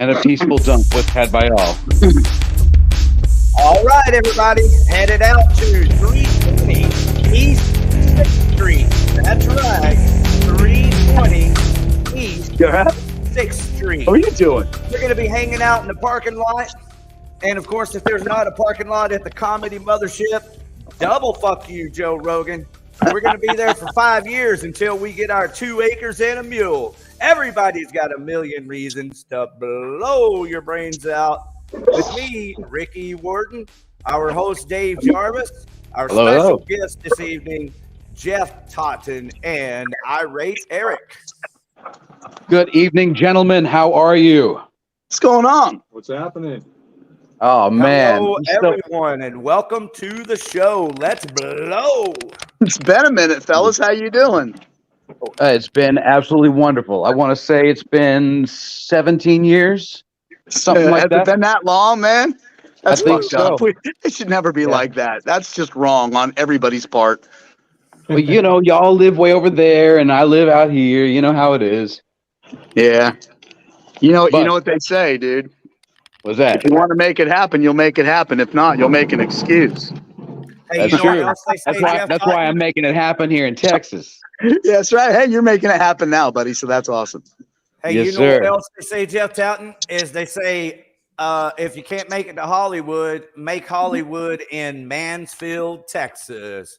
and a peaceful dump was had by all. All right, everybody, headed out to 320 East 6th Street. That's right, 320 East 6th Street. What are you doing? We're going to be hanging out in the parking lot. And, of course, if there's not a parking lot at the Comedy Mothership, double fuck you, Joe Rogan. We're going to be there for 5 years until we get our 2 acres and a mule. Everybody's got a million reasons to blow your brains out. With me, Ricky Warden, our host, Dave Jarvis, our special guest this evening, Jeff Totten, and I.R.A.T.E Erik. Good evening, gentlemen. How are you? What's going on? What's happening? Oh, man. Hello, everyone, and welcome to the show. Let's blow. It's been a minute, fellas. How you doing? It's been absolutely wonderful. I want to say it's been 17 years, something like that. Has it been that long, man? That's I think fucked up. so. It should never be like that. That's just wrong on everybody's part. Well, you know, y'all live way over there, and I live out here. You know how it is. Yeah. You know what they say, dude. What's that? If you want to make it happen, you'll make it happen. If not, you'll make an excuse. Hey, That's true. Else they say, That's why I'm making it happen here in Texas. Yeah, that's right. Hey, you're making it happen now, buddy. So that's awesome. Hey, Yes, you know sir. what else they say, Jeff Totten? Is they say if you can't make it to Hollywood, make Hollywood in Mansfield, Texas.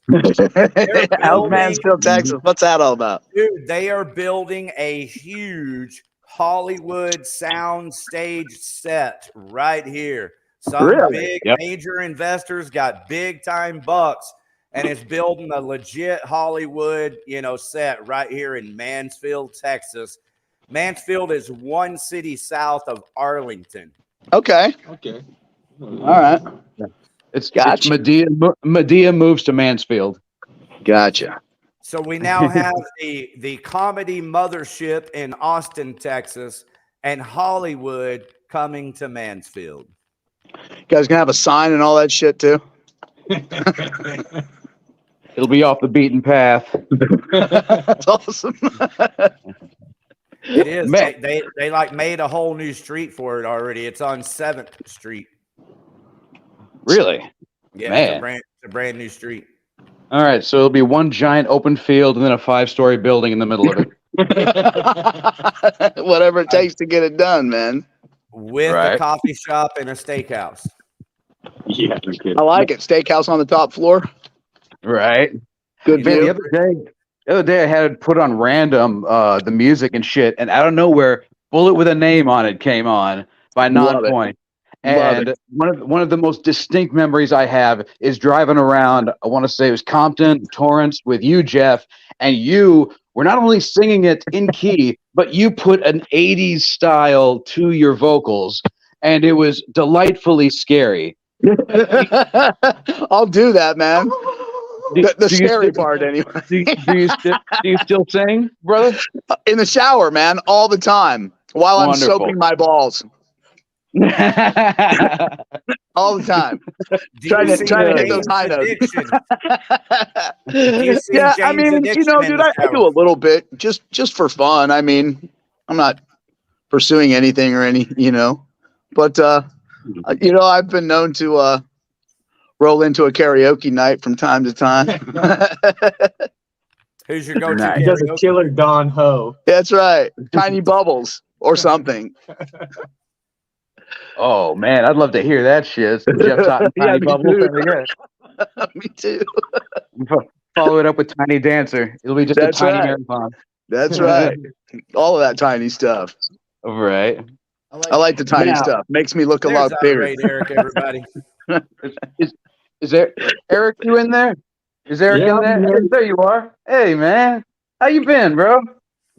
Out Mansfield, Texas. What's that all about? Dude, they are building a huge Hollywood sound stage set right here. Some Really? big major investors got big time bucks, and it's building a legit Hollywood, set right here in Mansfield, Texas. Mansfield is 1 city south of Arlington. Okay. All right. It's Gotcha. Medea moves to Mansfield. Gotcha. So we now have the Comedy Mothership in Austin, Texas, and Hollywood coming to Mansfield. You guys gonna have a sign and all that shit too? It'll be off the beaten path. That's awesome. It is. Man. They like made a whole new street for it already. It's on 7th Street. Really? Yeah, Man. it's a brand new street. All right, so it'll be one giant open field and then a 5-story building in the middle of it. Whatever it takes to get it done, man. With a coffee shop and a steakhouse. Yeah, no kidding. I like it. Steakhouse on the top floor. Right. Good Man, view. the other day I had it put on random the music and shit, and out of nowhere, Bullet with a Name on it came on by Nonpoint. And one of the most distinct memories I have is driving around, I want to say it was Compton, Torrance, with you, Jeff, and you were not only singing it in key, but you put an 80s style to your vocals, and it was delightfully scary. I'll do that, man. The scary part, anyway. Do you still sing, brother? In the shower, man, all the time while I'm Wonderful. soaping my balls. All the time. Trying to hit those high notes. Yeah, I mean, dude, I do a little bit just for fun. I mean, I'm not pursuing anything or but I've been known to roll into a karaoke night from time to time. Who's your go-to? Nice. He does a killer Don Ho. That's right. Tiny Bubbles or something. Oh man, I'd love to hear that shit. Jeff Totten, Tiny Bubble. Me too. Follow it up with Tiny Dancer. It'll be just a tiny marathon. That's right. All of that tiny stuff. Right. I like the tiny stuff. Makes me look a lot bigger. Great, Erik, everybody. Is there Erik? You in there? Is Erik in there? Man. There you are. Hey man, how you been, bro?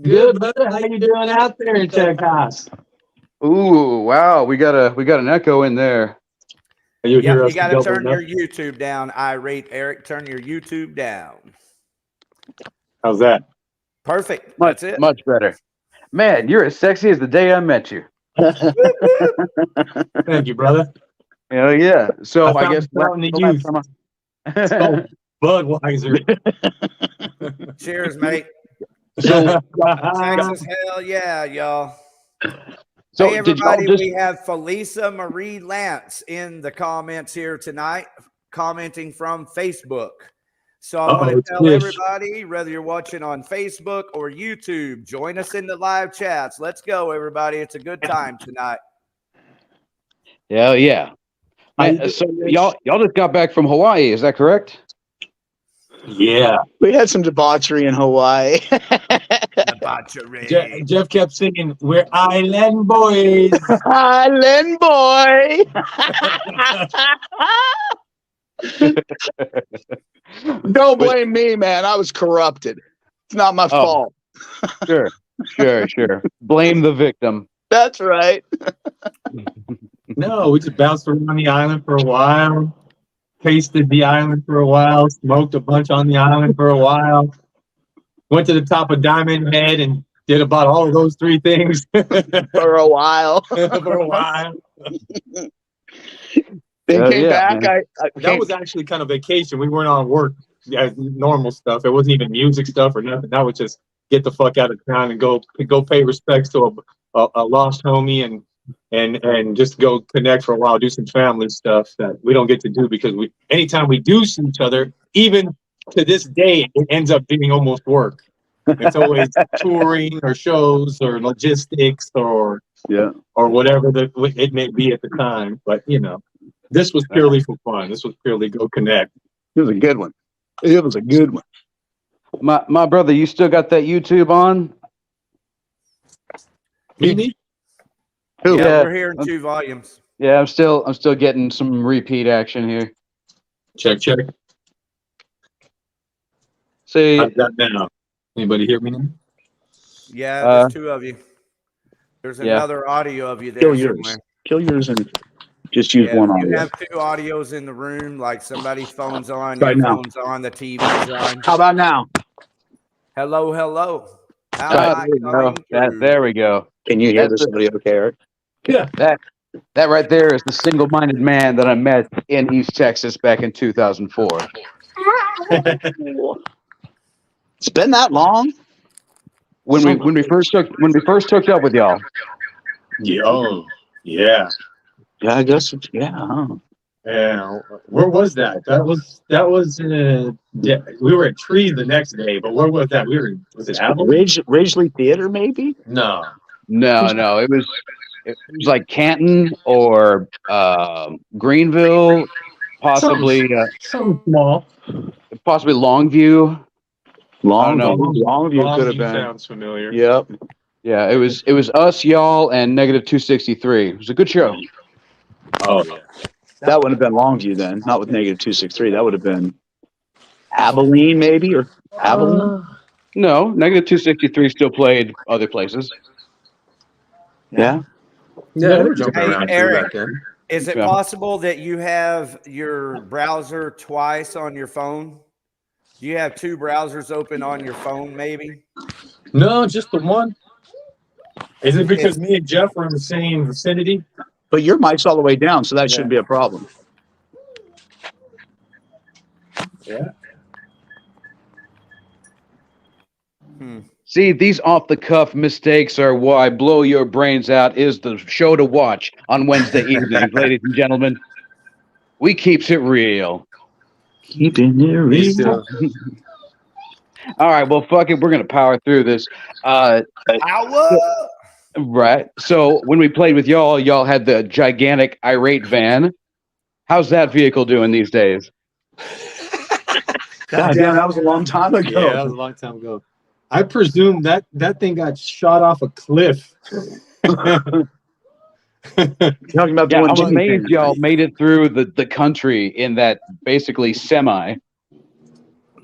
Good, brother. How you doing out there in Texas? Ooh, wow. We got an echo in there. You got to turn your YouTube down. I.R.A.T.E Erik, turn your YouTube down. How's that? Perfect. Much, That's it. much better. Man, you're as sexy as the day I met you. Thank you, brother. Hell yeah. So I guess It's called Budweiser. Cheers, mate. So Texas, hell yeah, y'all. So hey, did y'all everybody, just? we have Felisa Marie Lance in the comments here tonight, commenting from Facebook. So I want to tell everybody, whether you're watching on Facebook or YouTube, join us in the live chats. Let's go, everybody. It's a good time tonight. Hell yeah. Man, so y'all just got back from Hawaii, is that correct? Yeah. We had some debauchery in Hawaii. Debauchery. Jeff kept singing, "We're island boys." Island boy. Don't blame me, man. I was corrupted. It's not my fault. Sure. Blame the victim. That's right. No, we just bounced around the island for a while, tasted the island for a while, smoked a bunch on the island for a while, went to the top of Diamond Head and did about all of those three things For a while. for a while. Then came back. That was actually kind of vacation. We weren't on work, normal stuff. It wasn't even music stuff or nothing. That was just get the fuck out of town and go pay respects to a lost homie and just go connect for a while, do some family stuff that we don't get to do because anytime we do see each other, even to this day, it ends up being almost work. It's always touring or shows or logistics or whatever it may be at the time. But this was purely for fun. This was purely go connect. It was a good one. It was a good one. My brother, you still got that YouTube on? Me? Yeah, we're here in 2 volumes. Yeah, I'm still getting some repeat action here. Check. See, How's that now? Anybody hear me now? Yeah, there's 2 of you. There's another audio of you there somewhere. Kill yours and just use one audio. You have 2 audios in the room, like somebody's phone's on, Right your now. phone's on, the TV's on. How about now? Hello. there we go. Can you hear this audio, okay, Eric? Yeah. That right there is the single-minded man that I met in East Texas back in 2004. It's been that long? When we first hooked up with y'all. Yeah. Yeah, I guess. Yeah. Yeah. Where was that? That was. We were at Tree the next day, but where was that? Was it Abilene? Ridgely Theater, maybe? No. It was like Canton or Greenville, possibly something small. Possibly Longview. Longview could have been. Sounds familiar. Yep. Yeah, it was us, y'all, and Negative 263. It was a good show. Oh yeah. That would have been Longview then, not with Negative 263. That would have been Abilene, maybe, or Abilene. No, Negative 263 still played other places. Yeah. Yeah, we're jumping around. Eric, is it possible that you have your browser twice on your phone? Do you have 2 browsers open on your phone, maybe? No, just the one. Is it because me and Jeff are in the same vicinity? But your mic's all the way down, so that shouldn't be a problem. Yeah. See, these off-the-cuff mistakes are why Blow Your Brains Out is the show to watch on Wednesday evenings, ladies and gentlemen. We keeps it real. Keeping it real. All right, well, fuck it. We're going to power through this. Right. So when we played with y'all had the gigantic I.R.A.T.E van. How's that vehicle doing these days? God damn, that was a long time ago. Yeah, that was a long time ago. I presume that thing got shot off a cliff. Talking about I'm amazed y'all made it through the country in that basically semi.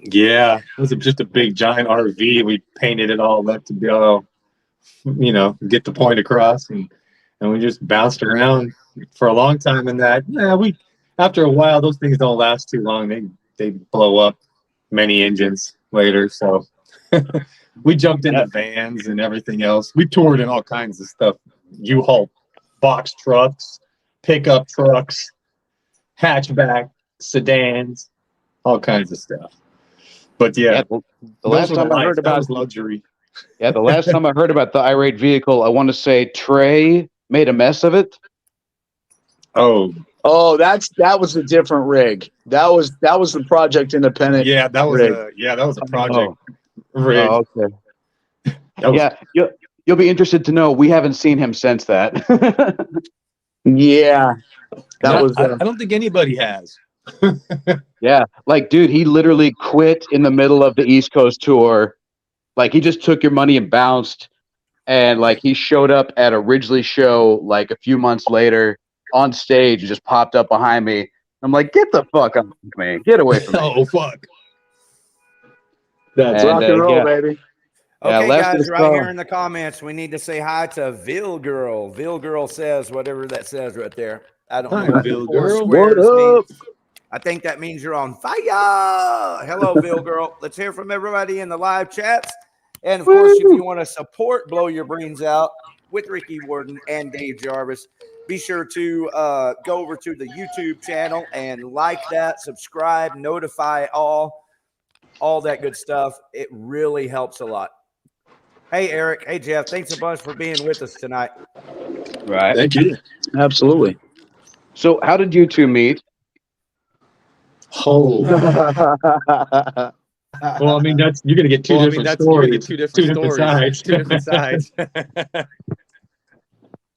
Yeah, it was just a big giant RV. We painted it all up to go, get the point across, and we just bounced around for a long time in that. Yeah, after a while, those things don't last too long. They blow up many engines later. So we jumped into vans and everything else. We toured in all kinds of stuff. U-Haul box trucks, pickup trucks, hatchback, sedans, all kinds of stuff. But the last time I heard about luxury. Yeah, the last time I heard about the I.R.A.T.E vehicle, I want to say Trey made a mess of it. Oh, that was a different rig. That was the Project Independent. yeah, that was rig. a project rig. Oh, okay. That was, Yeah, you'll be interested to know we haven't seen him since that. Yeah, that was. I don't think anybody has. Yeah, like, dude, he literally quit in the middle of the East Coast tour. Like, he just took your money and bounced. And like, he showed up at a Ridgely show like a few months later on stage and just popped up behind me. I'm like, get the fuck up, man, get away from me. Oh fuck. That's And, rock and roll, yeah. baby. Okay, left guys, us, right here in the comments, we need to say hi to Vil Girl. Vil Girl says whatever that says right there. I don't Hi, know what Vil the four Girl. squares What up? means. I think that means you're on fire. Hello, Vil Girl. Let's hear from everybody in the live chats. And of course, if you want to support Blow Your Brains Out with Ricky Warden and Dave Jarvis, be sure to go over to the YouTube channel and like that, subscribe, notify all that good stuff. It really helps a lot. Hey, Eric. Hey, Jeff. Thanks a bunch for being with us tonight. right. Thank you. Absolutely. So, how did you two meet? Oh. Well, I mean, you're gonna get two different stories. Two different sides. Two different sides.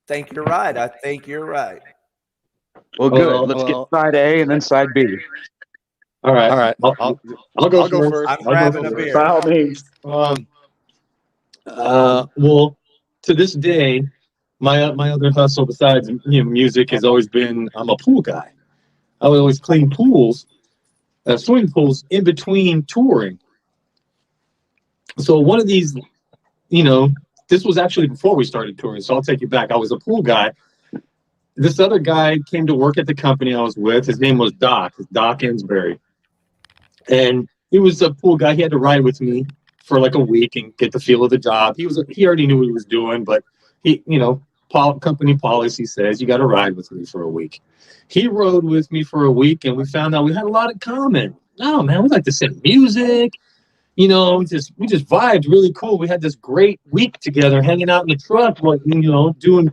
Think you're right. I think you're right. Well, good. Let's get side A and then side B. All right. All right. I'll go first. I'm grabbing a beer. By all means. Well, to this day, my other hustle besides music has always been I'm a pool guy. I would always clean pools, swimming pools in between touring. So one of these, this was actually before we started touring. So I'll take you back. I was a pool guy. This other guy came to work at the company I was with. His name was Doc Ensbury. And he was a pool guy. He had to ride with me for like a week and get the feel of the job. He already knew what he was doing, but company policy says you got to ride with me for a week. He rode with me for a week, and we found out we had a lot in common. Oh man, we like the same music. We just vibed really cool. We had this great week together, hanging out in the truck,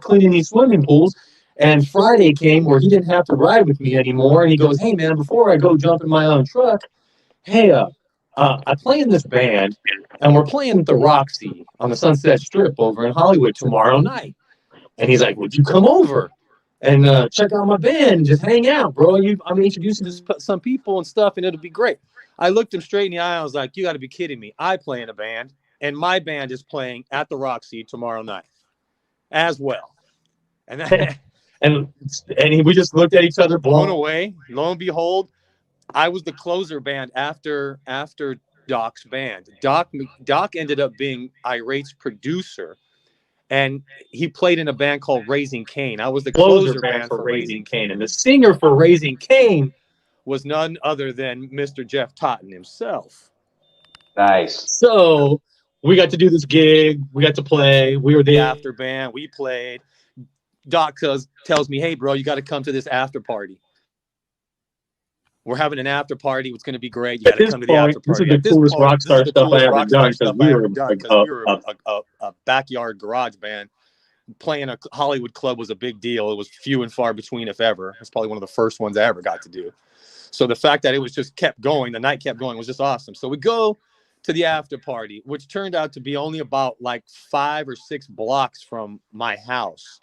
cleaning these swimming pools. And Friday came where he didn't have to ride with me anymore, and he goes, "Hey man, before I go jump in my own truck, hey, I play in this band, and we're playing at the Roxy on the Sunset Strip over in Hollywood tomorrow night." And he's like, "Would you come over and check out my band? Just hang out, bro. I'm introducing you to some people and stuff, and it'll be great." I looked him straight in the eye. I was like, "You got to be kidding me. I play in a band, and my band is playing at the Roxy tomorrow night as well." And we just looked at each other, blown away. Lo and behold, I was the closer band after Doc's band. Doc ended up being I.R.A.T.'s producer, and he played in a band called Raising Cain. I was the closer band for Raising Cain, and the singer for Raising Cain was none other than Mr. Jeff Totten himself. Nice. So we got to do this gig. We got to play. We were the after band. We played. Doc tells me, "Hey, bro, you got to come to this after party. We're having an after party. It's going to be great. You got to come to the after party." This is the coolest rock star stuff I ever done because we were a backyard garage band. Playing a Hollywood club was a big deal. It was few and far between, if ever. It's probably one of the first ones I ever got to do. So the fact that it was just kept going, the night kept going, was just awesome. So we go to the after party, which turned out to be only about like 5 or 6 blocks from my house.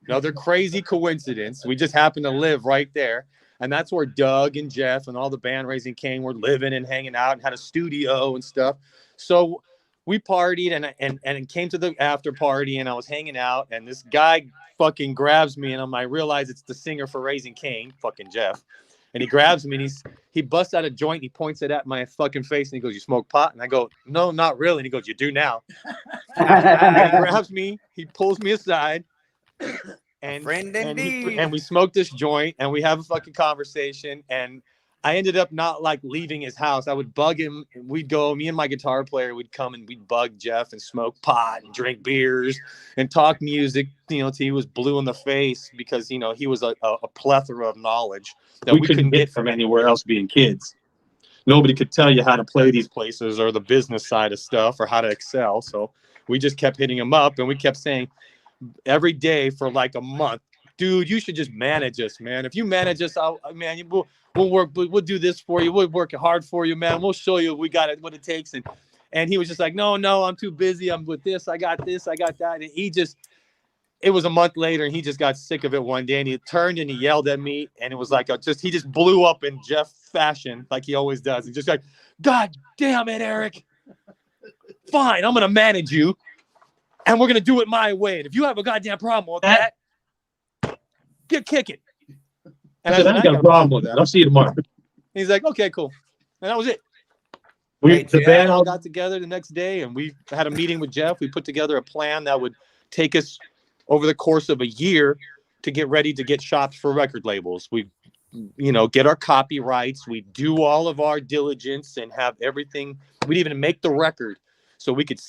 Another crazy coincidence. We just happened to live right there. And that's where Doug and Jeff and all the band Raising Cain were living and hanging out and had a studio and stuff. So we partied and came to the after party, and I was hanging out, and this guy fucking grabs me, and I realize it's the singer for Raising Cain, fucking Jeff. And he grabs me, and he busts out a joint. He points it at my fucking face, and he goes, "You smoke pot?" And I go, "No, not really." And he goes, "You do now." And he grabs me. He pulls me aside. And we smoke this joint, and we have a fucking conversation. And I ended up not like leaving his house. I would bug him. We'd go, me and my guitar player would come and we'd bug Jeff and smoke pot and drink beers and talk music, till he was blue in the face, because, he was a plethora of knowledge that we couldn't get from anywhere else being kids. Nobody could tell you how to play these places or the business side of stuff or how to excel. So we just kept hitting him up, and we kept saying, every day for like a month. Dude, you should just manage us, man. If you manage us, we'll work. We'll do this for you. We'll work hard for you, man. We'll show you we got it, what it takes. And he was just like, no, I'm too busy. I'm with this. I got this. I got that. And it was a month later, and he just got sick of it one day, and he turned and he yelled at me, and it was like he just blew up in Jeff fashion, like he always does. And just like, God damn it, Erik. Fine, I'm gonna manage you, and we're gonna do it my way. And if you have a goddamn problem with that, kick it. And I said, I got a problem with that. I'll see you tomorrow. He's like, okay, cool. And that was it. The band all got together the next day, and we had a meeting with Jeff. We put together a plan that would take us over the course of a year to get ready to get shops for record labels. We, get our copyrights. We do all of our diligence and have everything. We'd even make the record so we could,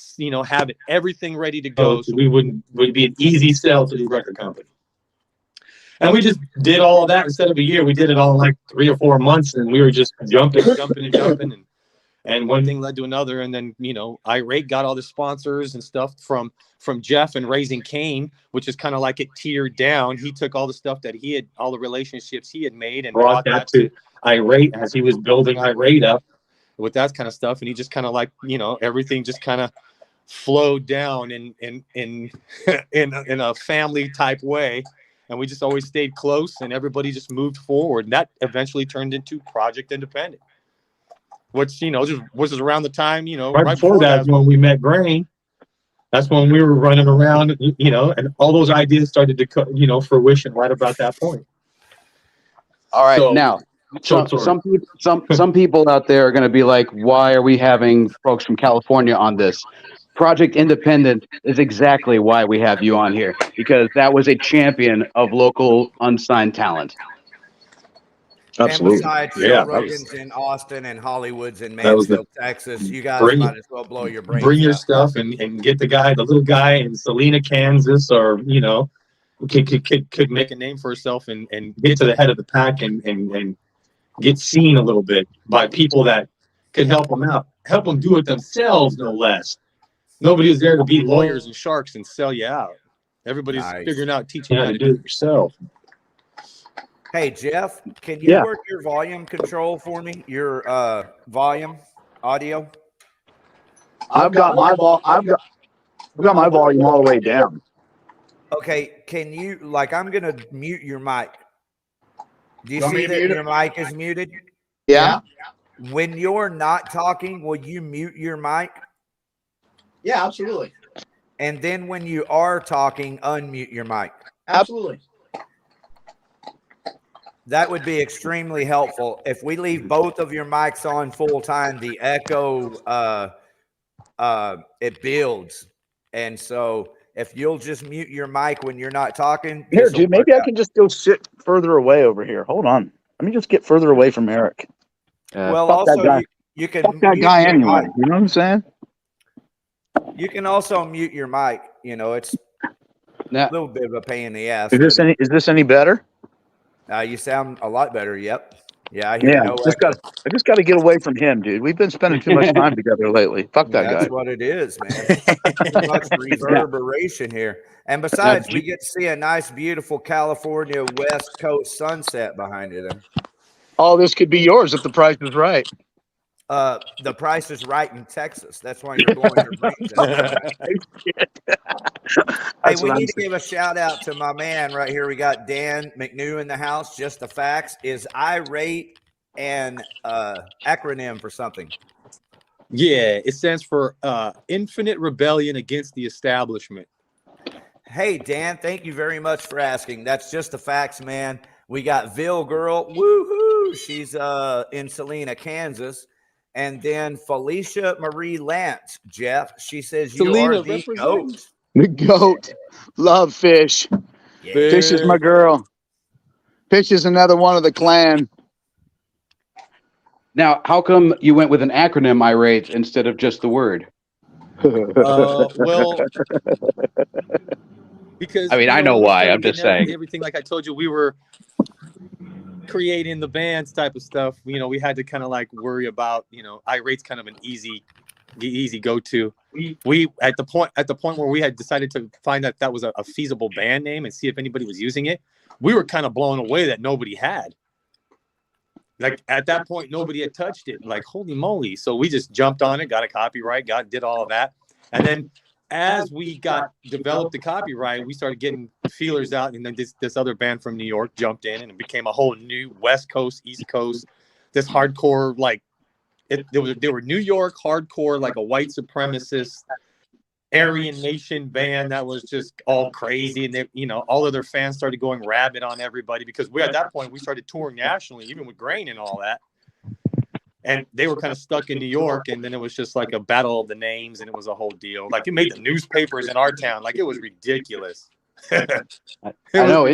have everything ready to go. So would be an easy sell to the record company. And we just did all of that instead of a year. We did it all in like 3 or 4 months, and we were just jumping. And one thing led to another. And then, I.R.A.T.E got all the sponsors and stuff from Jeff and Raising Cain, which is kind of like it tiered down. He took all the stuff that all the relationships he had made and brought that to I.R.A.T.E as he was building I.R.A.T.E up with that kind of stuff. And he just kind of like, everything just kind of flowed down in a family type way. And we just always stayed close, and everybody just moved forward. And that eventually turned into Project Independent, which, just was around the time, right before that when we met Grain. That's when we were running around, and all those ideas started to, fruition right about that point. All right. So, now, some people out there are going to be like, why are we having folks from California on this? Project Independent is exactly why we have you on here, because that was a champion of local unsigned talent. Absolutely. And besides, Joe Rogan's in Austin and Hollywood's in Mansfield, Texas. You guys might as well blow your brains Bring your out. stuff and get the little guy in Salina, Kansas, or, could make a name for herself and get to the head of the pack and get seen a little bit by people that could help them out, help them do it themselves, no less. Nobody is there to be lawyers and sharks and sell you out. Everybody's figuring out, teaching you how to do it yourself. Hey, Jeff, can you work your volume control for me? Your volume audio? I've got my volume all the way down. Okay, can you, I'm going to mute your mic. Do you see that your mic is muted? Yeah. When you're not talking, will you mute your mic? Yeah, absolutely. And then when you are talking, unmute your mic. Absolutely. That would be extremely helpful. If we leave both of your mics on full time, the echo it builds. And so if you'll just mute your mic when you're not talking. Here, dude, maybe I can just go sit further away over here. Hold on. Let me just get further away from Erik. Well, also you can fuck that guy anyway. You know what I'm saying? You can also mute your mic. It's a little bit of a pain in the ass. Is this any better? You sound a lot better. Yep. Yeah. I just got to get away from him, dude. We've been spending too much time together lately. Fuck that guy. That's what it is, man. Too much reverberation here. And besides, we get to see a nice, beautiful California West Coast sunset behind it. All this could be yours if the price is right. The price is right in Texas. That's why you're blowing your brains out. Hey, we need to give a shout out to my man right here. We got Dan McNew in the house. Just the facts. Is I.R.A.T.E an acronym for something? Yeah, it stands for Infinite Rebellion Against the Establishment. Hey, Dan, thank you very much for asking. That's just the facts, man. We got Ville Girl. Woohoo! She's in Salina, Kansas. And then Felicia Marie Lance, Jeff. She says you are the GOAT. The GOAT. Love Fish. Yeah. Fish is my girl. Fish is another one of the clan. Now, how come you went with an acronym, I.R.A.T.E, instead of just the word? Well, because I know why. I'm just saying. Everything, like I told you, we were creating the bands type of stuff. We had to kind of worry about, I.R.A.T.'s kind of an easy easy go to. We at the point where we had decided to find that was a feasible band name and see if anybody was using it. We were kind of blown away that nobody had. Like at that point, nobody had touched it. Like, holy moly! So we just jumped on it, got a copyright, did all of that, and then as we developed the copyright, we started getting feelers out, and then this other band from New York jumped in, and it became a whole new West Coast, East Coast, this hardcore they were New York hardcore, like a white supremacist Aryan Nation band that was just all crazy, and they, all of their fans started going rabid on everybody because at that point we started touring nationally, even with Grain and all that, and they were kind of stuck in New York, and then it was just like a battle of the names, and it was a whole deal. Like it made the newspapers in our town, like it was ridiculous. I know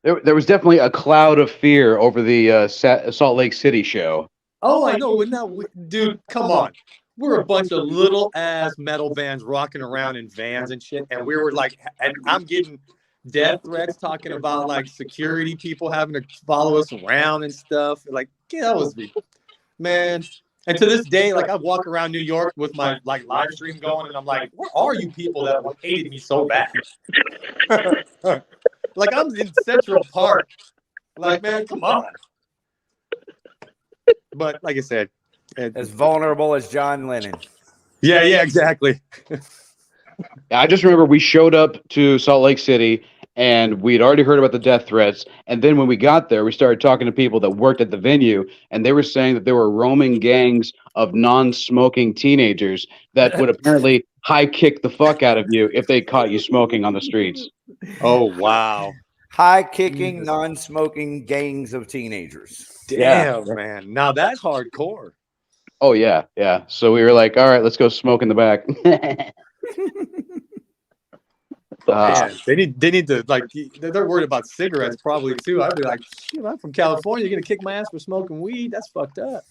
there was definitely a cloud of fear over the Salt Lake City show. Oh, I know. Dude, come on. We're a bunch of little ass metal bands rocking around in vans and shit. And we were like, and I'm getting death threats talking about like security people having to follow us around and stuff. Like, yeah, that was me, man. And to this day, like I walk around New York with my like live stream going, and I'm like, where are you people that hated me so bad? Like I'm in Central Park. Like, man, come on. But like I said, as vulnerable as John Lennon. Yeah, exactly. I just remember we showed up to Salt Lake City and we'd already heard about the death threats. And then when we got there, we started talking to people that worked at the venue, and they were saying that there were roaming gangs of non-smoking teenagers that would apparently high kick the fuck out of you if they caught you smoking on the streets. Oh, wow. High kicking, non-smoking gangs of teenagers. Damn, man. Now that's hardcore. Oh, yeah. So we were like, all right, let's go smoke in the back. They need to, like, they're worried about cigarettes probably too. I'd be like, shit, I'm from California. You're going to kick my ass for smoking weed? That's fucked up.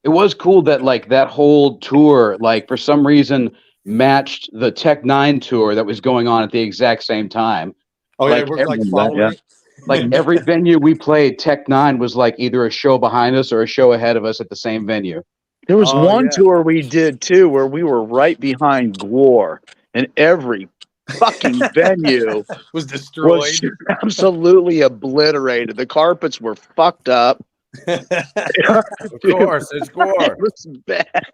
It was cool that, like, that whole tour, like, for some reason matched the Tech 9 tour that was going on at the exact same time. Oh, yeah, we're like following it. Like every venue we played, Tech 9 was like either a show behind us or a show ahead of us at the same venue. There was one tour we did too where we were right behind Gwar, and every fucking venue was destroyed. Was absolutely obliterated. The carpets were fucked up. Of course, it's Gwar. It was bad.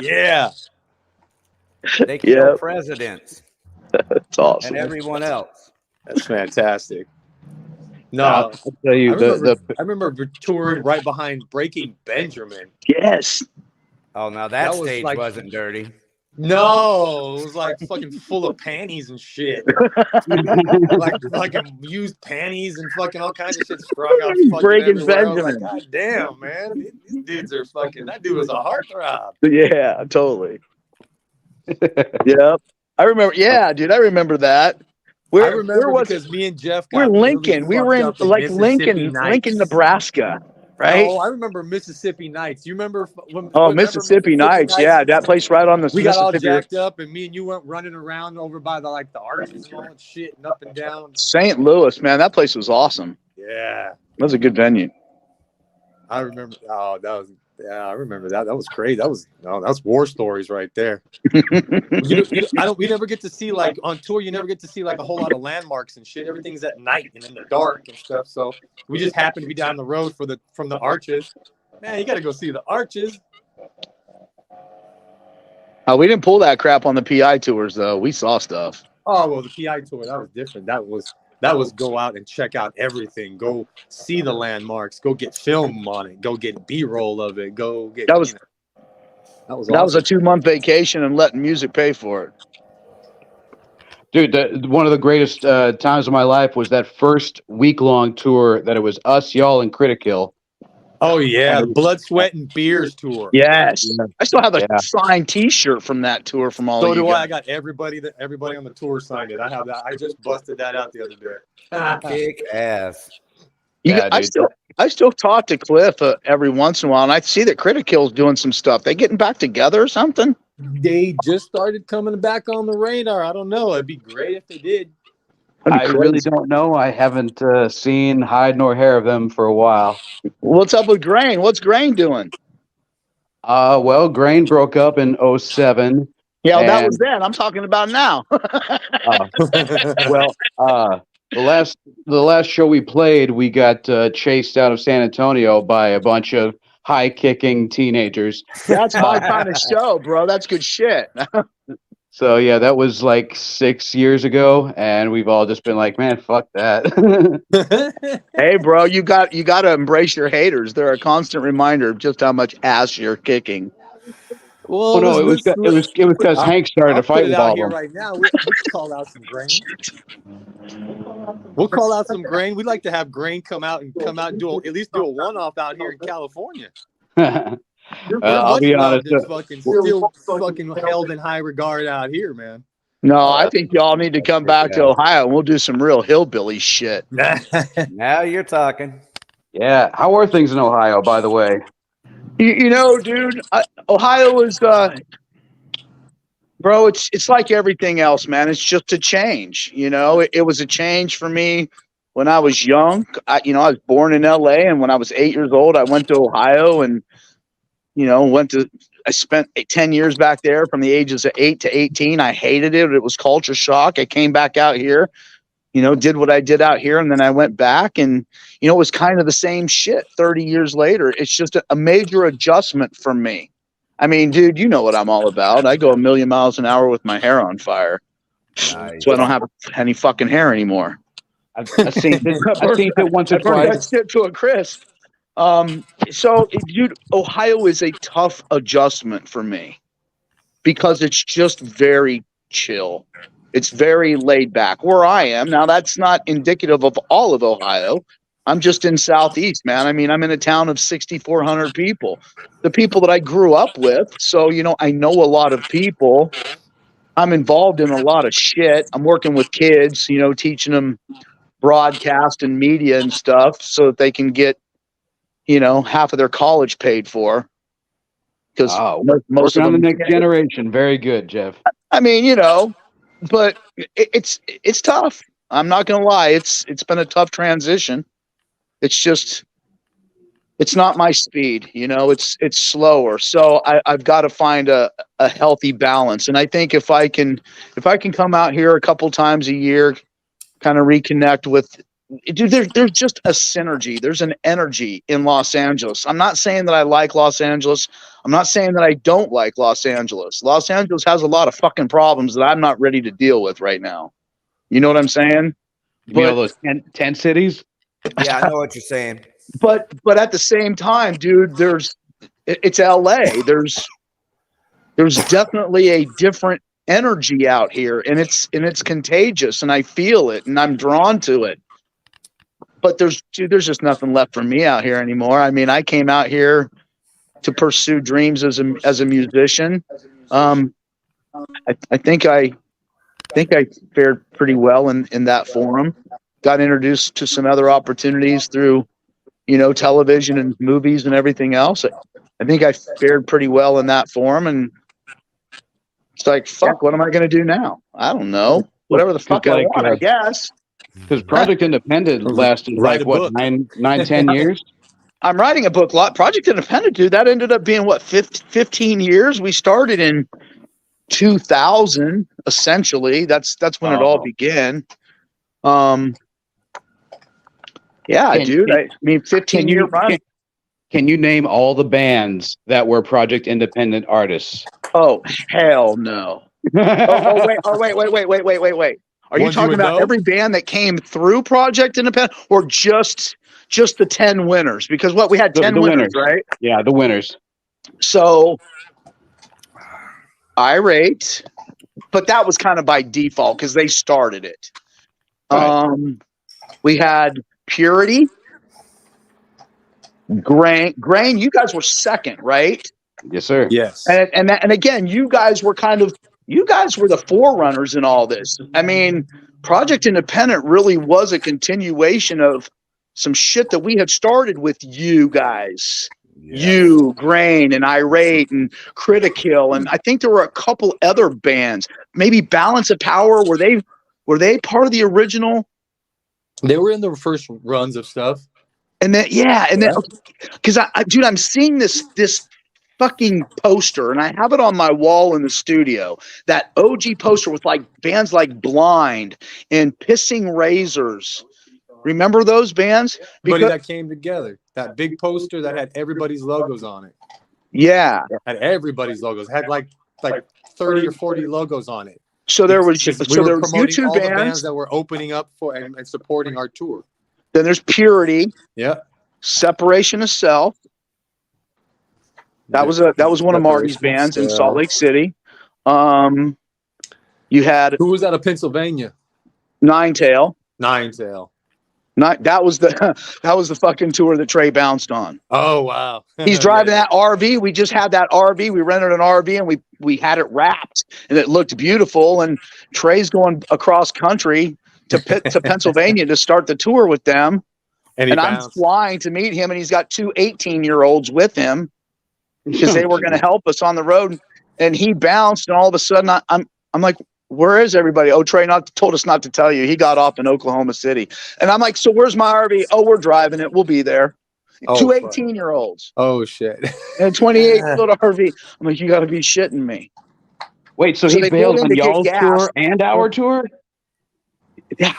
Yeah. They killed presidents. That's awesome. And everyone else. That's fantastic. No, I'll tell you, I remember touring right behind Breaking Benjamin. Yes. Oh, now that stage wasn't dirty. No, it was like fucking full of panties and shit. like used panties and fucking all kinds of shit strung up. Breaking Benjamin. Like, God damn, man. These dudes are fucking, that dude was a heartthrob. Yeah, totally. Yep. I remember. Yeah, dude, I remember that. I remember because me and Jeff we're Lincoln. We were in like Lincoln, Nebraska, right? Oh, I remember Mississippi Nights. You remember? Mississippi Nights. Yeah, that place right on the. We got all jacked up, and me and you went running around over by the arches and all that shit, and up and down. St. Louis, man, that place was awesome. Yeah, that was a good venue. I remember. Oh, I remember that. That was crazy. That was war stories right there. We never get to see, like, on tour. You never get to see like a whole lot of landmarks and shit. Everything's at night and in the dark and stuff. So we just happened to be down the road from the arches. Man, you got to go see the arches. We didn't pull that crap on the PI tours though. We saw stuff. Oh well, the PI tour, that was different. That was go out and check out everything. Go see the landmarks. Go get film on it. Go get B-roll of it. Go get. That was awesome. Was a 2-month vacation and letting music pay for it. Dude, one of the greatest times of my life was that first week-long tour that it was us, y'all, and Critical. Oh yeah, the Blood, Sweat, and Beers tour. Yes, I still have a signed T-shirt from that tour from all. So of you do guys. I. I got everybody on the tour signed it. I have that. I just busted that out the other day. Kick ass. I still talk to Cliff every once in a while, and I see that Critical's doing some stuff. They getting back together or something? They just started coming back on the radar. I don't know. It'd be great if they did. I really don't know. I haven't seen hide nor hair of them for a while. What's up with Grain? What's Grain doing? Well, Grain broke up in '07. Yeah, well, that and was then. I'm talking about now. well, the last show we played, we got chased out of San Antonio by a bunch of high kicking teenagers. That's my kind of show, bro. That's good shit. So yeah, that was like 6 years ago, and we've all just been like, man, fuck that. Hey, bro, you got to embrace your haters. They're a constant reminder of just how much ass you're kicking. Well, Oh no, it was because Hank started I'll a fight put it with out all here of them. right now. We can call out some Grain. We'll call out some Grain. We'd like to have Grain come out and at least do a one-off out here in California. I'll be honest. Is still fucking held in high regard out here, man. No, I think y'all need to come back to Ohio and we'll do some real hillbilly shit. Now you're talking. Yeah, how are things in Ohio, by the way? You know, dude, Ohio is, bro. It's like everything else, man. It's just a change. You know, it was a change for me when I was young. I was born in L.A. and when I was 8 years old, I went to Ohio and I spent 10 years back there from the ages of 8 to 18. I hated it. It was culture shock. I came back out here, did what I did out here. And then I went back and, it was kind of the same shit 30 years later. It's just a major adjustment for me. I mean, dude, you know what I'm all about. I go 1,000,000 miles an hour with my hair on fire. Nice. So I don't have any fucking hair anymore. I've seen it once or I burned that twice. shit to a crisp. So, dude, Ohio is a tough adjustment for me because it's just very chill. It's very laid back where I am. Now, that's not indicative of all of Ohio. I'm just in Southeast, man. I mean, I'm in a town of 6,400 people. The people that I grew up with. So, I know a lot of people. I'm involved in a lot of shit. I'm working with kids, teaching them broadcast and media and stuff so that they can get half of their college paid for. Because most of them, on the next generation. Very good, Jeff. I mean, but it's tough. I'm not gonna lie. It's been a tough transition. It's not my speed. It's slower. So I've got to find a healthy balance. And I think if I can come out here a couple times a year, kind of reconnect with. Dude, there's just a synergy. There's an energy in Los Angeles. I'm not saying that I like Los Angeles. I'm not saying that I don't like Los Angeles. Los Angeles has a lot of fucking problems that I'm not ready to deal with right now. You know what I'm saying? You mean all those 10 cities? Yeah, I know what you're saying. But at the same time, dude, it's LA. There's definitely a different energy out here, and it's contagious, and I feel it, and I'm drawn to it. But there's just nothing left for me out here anymore. I mean, I came out here to pursue dreams as a musician. I think I fared pretty well in that forum. Got introduced to some other opportunities through, television and movies and everything else. I think I fared pretty well in that forum, and it's like, fuck, what am I going to do now? I don't know. Whatever the fuck I want, I guess. Because Project Independent lasted like what, 9-10 years? I'm writing a book. Project Independent, dude, that ended up being what, 15 years. We started in 2000, essentially. That's when it all began. Yeah, dude. I mean, 15-year run. Can you name all the bands that were Project Independent artists? Oh, hell no. Wait. Are you talking about every band that came through Project Independent, or just the 10 winners? Because we had 10 winners, right? Yeah, the winners. So I.R.A.T.E, but that was kind of by default because they started it. Right. We had Purity, Grain. You guys were second, right? Yes, sir. Yes. And again, you guys were the forerunners in all this. I mean, Project Independent really was a continuation of some shit that we had started with you guys. Yeah. You, Grain, and I.R.A.T.E, and Critical, and I think there were a couple other bands. Maybe Balance of Power. Were they part of the original? They were in the first runs of stuff. And then, because dude, I'm seeing this fucking poster, and I have it on my wall in the studio. That OG poster with like bands like Blind and Pissing Razors. Remember those bands? Everybody that came together. That big poster that had everybody's logos on it. Yeah. Had everybody's logos. Had like 30 or 40 logos on it. So there was we were promoting YouTube all the bands bands that were opening up for and supporting our tour. Then there's Purity. Yeah. Separation of Self. That was one of Marty's bands in Salt Lake City. You had who was out of Pennsylvania? Nine Tail. That was the fucking tour that Trey bounced on. Oh wow. He's driving that RV. We just had that RV. We rented an RV and we had it wrapped and it looked beautiful. And Trey's going across country to Pennsylvania to start the tour with them. And I'm flying to meet him, and he's got two 18-year-olds with him because they were going to help us on the road. And he bounced, and all of a sudden I'm like, where is everybody? Oh, Trey told us not to tell you. He got off in Oklahoma City. And I'm like, so where's my RV? Oh, we're driving it. We'll be there. Two 18-year-olds. Oh, shit. And a 28-foot RV. I'm like, you got to be shitting me. Wait, so he bailed on y'all's tour and our tour? Yeah.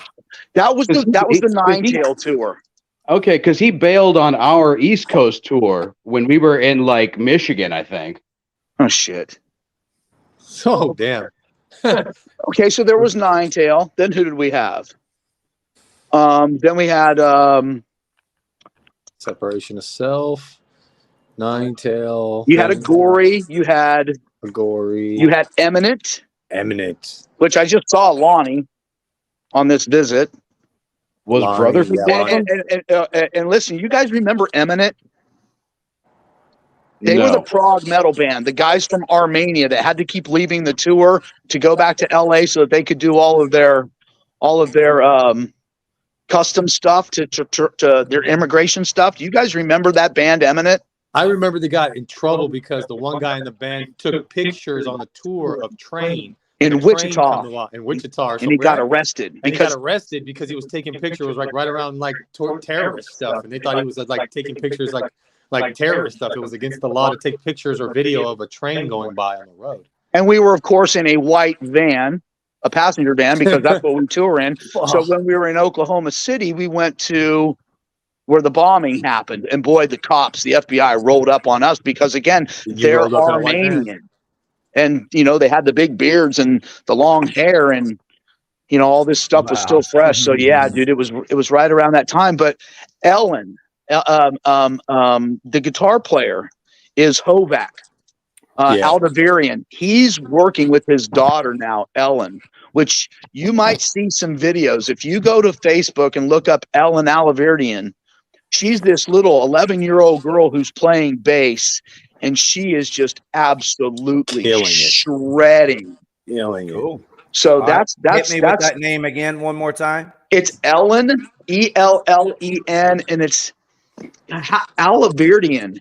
That was the Nine Tail tour. Okay, because he bailed on our East Coast tour when we were in like Michigan, I think. Oh shit. Oh damn. Okay, so there was Nine Tail. Then who did we have? Then we had Separation of Self, Nine Tail. You had a Gory. You had Eminent. Which I just saw Lonnie on this visit. Was brother and listen, you guys remember Eminent? They were the prog metal band, the guys from Armenia that had to keep leaving the tour to go back to LA so that they could do all of their custom stuff to their immigration stuff. Do you guys remember that band Eminent? I remember they got in trouble because the one guy in the band took pictures on the tour of Train. In Wichita, and he got arrested because he was taking pictures like right around like terrorist stuff, and they thought he was like taking pictures like terrorist stuff. It was against the law to take pictures or video of a train going by on the road. And we were, of course, in a white van, a passenger van, because that's what we tour in. So when we were in Oklahoma City, we went to where the bombing happened, and boy, the cops, the FBI, rolled up on us because again, they're Armenian. And, they had the big beards and the long hair and, all this stuff was still fresh. So, yeah, dude, it was right around that time. But Ellen, the guitar player is Hovak, Aldavarian. He's working with his daughter now, Ellen, which you might see some videos. If you go to Facebook and look up Ellen Aldavarian, she's this little 11-year-old girl who's playing bass. And she is just absolutely shredding. Cool. So that's hit me with that name again one more time. It's Ellen, Ellen, and it's Aldavarian.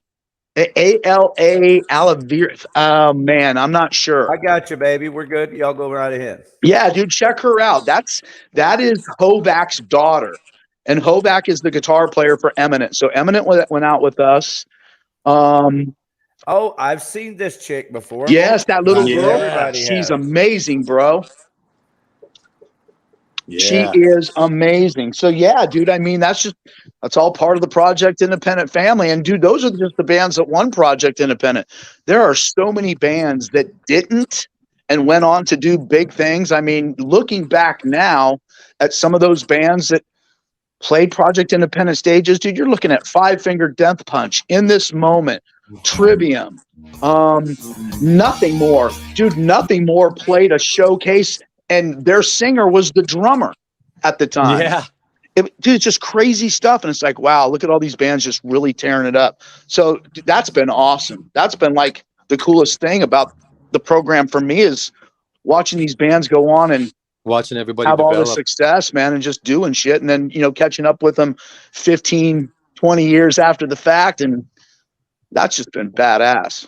Aldavarian. Oh man, I'm not sure. I got you, baby. We're good. Y'all go right ahead. Yeah, dude, check her out. That is Hovak's daughter, and Hovak is the guitar player for Eminent. So Eminent went out with us. Oh, I've seen this chick before. Yes, that little girl. She's amazing, bro. Yeah. She is amazing. So yeah, dude, I mean, that's all part of the Project Independent family. And dude, those are just the bands that won Project Independent. There are so many bands that didn't and went on to do big things. I mean, looking back now at some of those bands that played Project Independent stages, dude, you're looking at Five Finger Death Punch, In This Moment, Trivium, Nothing More. Dude, Nothing More played a showcase, and their singer was the drummer at the time. Yeah. Dude, it's just crazy stuff. And it's like, wow, look at all these bands just really tearing it up. So that's been awesome. That's been like the coolest thing about the program for me is watching these bands go on and watching everybody have develop. all this success, man, and just doing shit. And then, catching up with them 15, 20 years after the fact. And that's just been badass.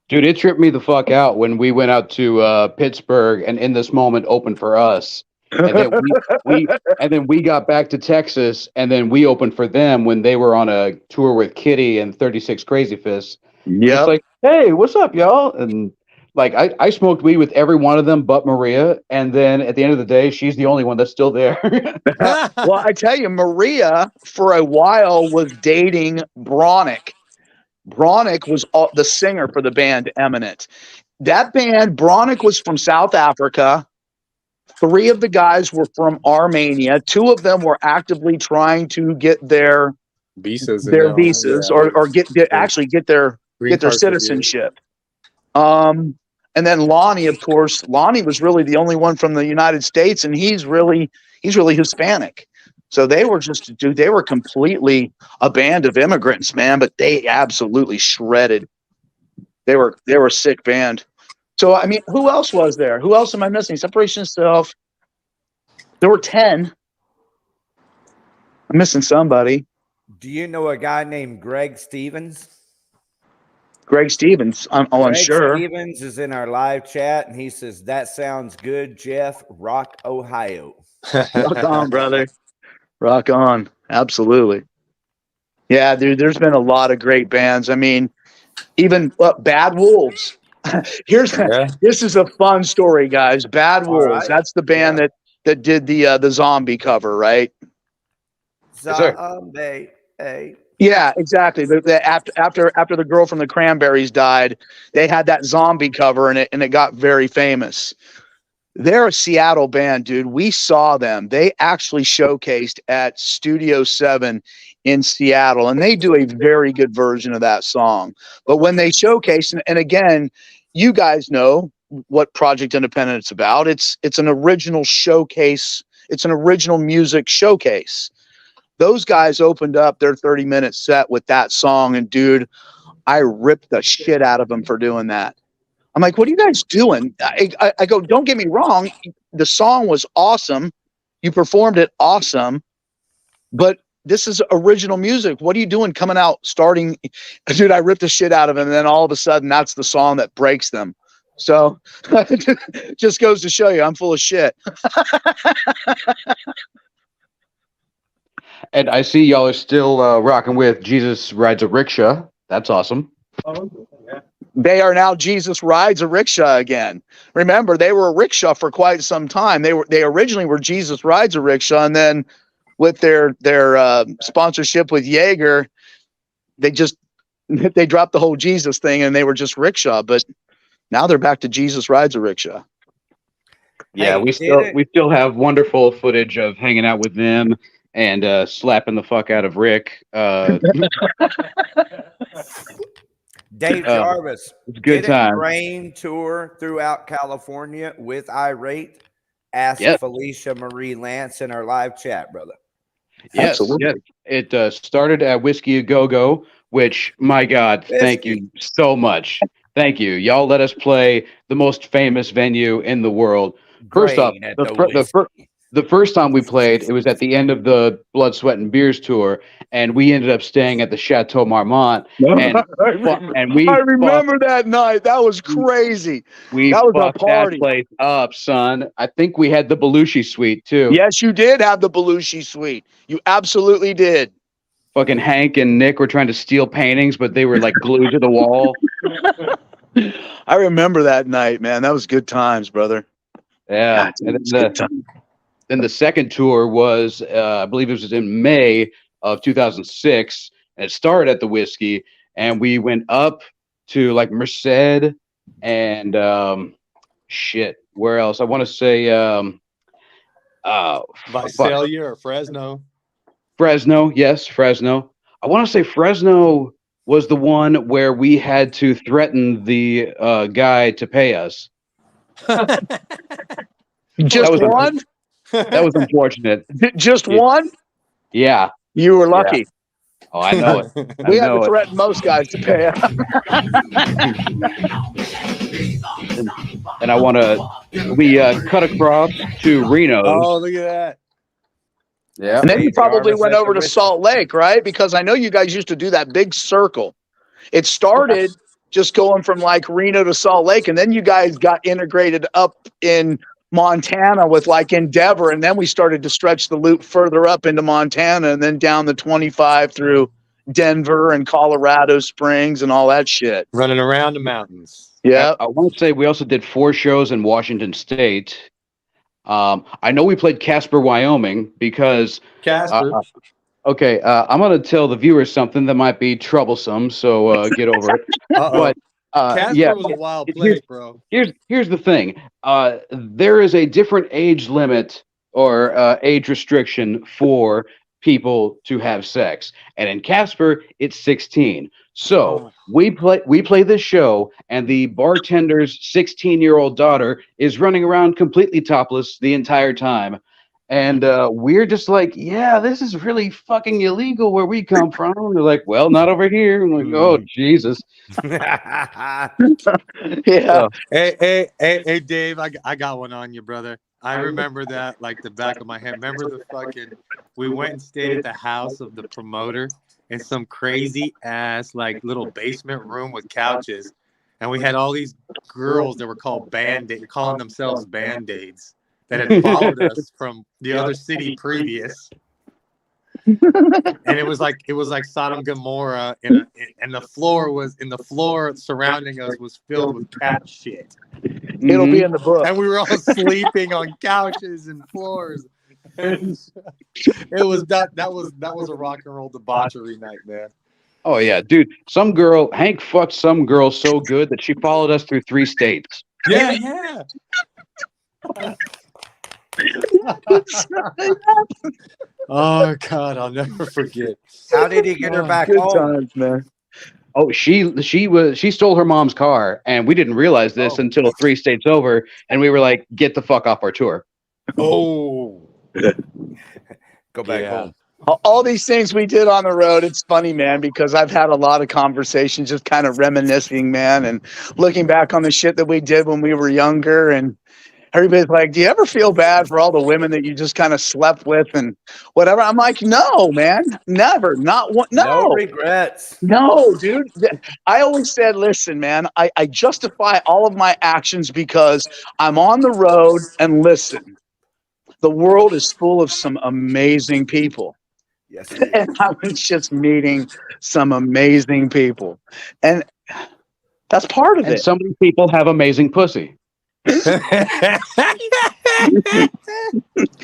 Dude, it tripped me the fuck out when we went out to Pittsburgh and In This Moment opened for us. And then we got back to Texas and then we opened for them when they were on a tour with Kitty and 36 Crazy Fists. It's like, hey, what's up, y'all? And like, I smoked weed with every one of them but Maria. And then at the end of the day, she's the only one that's still there. Well, I tell you, Maria for a while was dating Bronick. Bronick was the singer for the band Eminent. That band, Bronick was from South Africa. 3 of the guys were from Armenia. 2 of them were actively trying to get their visas, or get their citizenship. And then Lonnie, of course, Lonnie was really the only one from the United States, and he's really Hispanic. So they were they were completely a band of immigrants, man, but they absolutely shredded. They were a sick band. So, I mean, who else was there? Who else am I missing? Separation of Self. There were 10. I'm missing somebody. Do you know a guy named Greg Stevens? Greg Stevens. I'm sure. Stevens is in our live chat, and he says, "That sounds good, Jeff. Rock, Ohio." Rock on, brother. Rock on. Absolutely. Yeah, dude, there's been a lot of great bands. I mean, even Bad Wolves. This is a fun story, guys. Bad Wolves. Right. That's the band that did the zombie cover, right? Zombie. Hey. Yeah, exactly. After the girl from the Cranberries died, they had that zombie cover and it got very famous. They're a Seattle band, dude. We saw them. They actually showcased at Studio 7 in Seattle, and they do a very good version of that song. But when they showcase, and again, you guys know what Project Independent's about. It's an original showcase. It's an original music showcase. Those guys opened up their 30-minute set with that song, and dude, I ripped the shit out of them for doing that. I'm like, what are you guys doing? I go, don't get me wrong. The song was awesome. You performed it awesome. But this is original music. What are you doing coming out, starting? Dude, I ripped the shit out of him. And then all of a sudden, that's the song that breaks them. So just goes to show you I'm full of shit. And I see y'all are still rocking with Jesus Rides a Rickshaw. That's awesome. Oh, yeah. They are now Jesus Rides a Rickshaw again. Remember, they were a rickshaw for quite some time. They originally were Jesus Rides a Rickshaw, and then with their sponsorship with Jaeger, they dropped the whole Jesus thing and they were just rickshaw. But now they're back to Jesus Rides a Rickshaw. Yeah, we still have wonderful footage of hanging out with them and slapping the fuck out of Rick. Dave Jarvis good time. Rain tour throughout California with I.R.A.T.E. Ask Felicia Marie Lance in our live chat, brother. Yes, yes. It started at Whiskey A Go Go, which, my God, thank you so much. Thank you. Y'all let us play the most famous venue in the world. First off, the first time we played, it was at the end of the Blood, Sweat, and Beers tour, and we ended up staying at the Chateau Marmont. And I remember that night. That was crazy. That was a party. That place up, son. I think we had the Belushi suite too. Yes, you did have the Belushi suite. You absolutely did. Fucking Hank and Nick were trying to steal paintings, but they were like glued to the wall. I remember that night, man. That was good times, brother. Yeah. God, then the second tour was, I believe it was in May of 2006, and it started at the Whiskey, and we went up to like Merced and shit. Where else? I want to say Visalia or Fresno. Fresno, yes, Fresno. I want to say Fresno was the one where we had to threaten the guy to pay us. Just one? That was unfortunate. Just one? Yeah. You were lucky. Yeah. Oh, I know it. We had to threaten most guys to pay us. And I want to, we cut across to Reno. Oh, look at that. Yeah. And then you probably went over to Salt Lake, right? Because I know you guys used to do that big circle. It started just going from like Reno to Salt Lake, and then you guys got integrated up in Montana with like Endeavor, and then we started to stretch the loop further up into Montana and then down the 25 through Denver and Colorado Springs and all that shit. Running around the mountains. Yeah. I want to say we also did 4 shows in Washington State. I know we played Casper, Wyoming, because Casper. okay, I'm going to tell the viewers something that might be troublesome, so get over it. But Casper was a wild place, bro. Here's the thing. There is a different age limit or age restriction for people to have sex, and in Casper, it's 16. So we play this show, and the bartender's 16-year-old daughter is running around completely topless the entire time. And we're just like, yeah, this is really fucking illegal where we come from. And they're like, well, not over here. I'm like, oh, Jesus. Yeah. Hey, Dave, I got one on you, brother. I remember that like the back of my head. Remember the fucking, we went and stayed at the house of the promoter in some crazy ass like little basement room with couches. And we had all these girls that were called Band-Aid, calling themselves Band-Aids, that had followed us from the other city previous. And it was like Sodom and Gomorrah, and the floor surrounding us was filled with cat shit. It'll be in the book. And we were all sleeping on couches and floors. It was that was a rock and roll debauchery night, man. Oh yeah, dude. Hank fucked some girl so good that she followed us through 3 states. Yeah. Oh God, I'll never forget. How did he get her back Good home? times, man. Oh, she stole her mom's car, and we didn't realize this until 3 states over, and we were like, get the fuck off our tour. Oh, Go back home. All these things we did on the road, it's funny, man, because I've had a lot of conversations just kind of reminiscing, man, and looking back on the shit that we did when we were younger. And everybody's like, do you ever feel bad for all the women that you just kind of slept with and whatever? I'm like, no, man, never. Not one. No regrets. No, dude. I always said, listen, man, I justify all of my actions because I'm on the road, and listen, the world is full of some amazing people. Yes, it is. And I was just meeting some amazing people. And that's part of And it. some of these people have amazing pussy.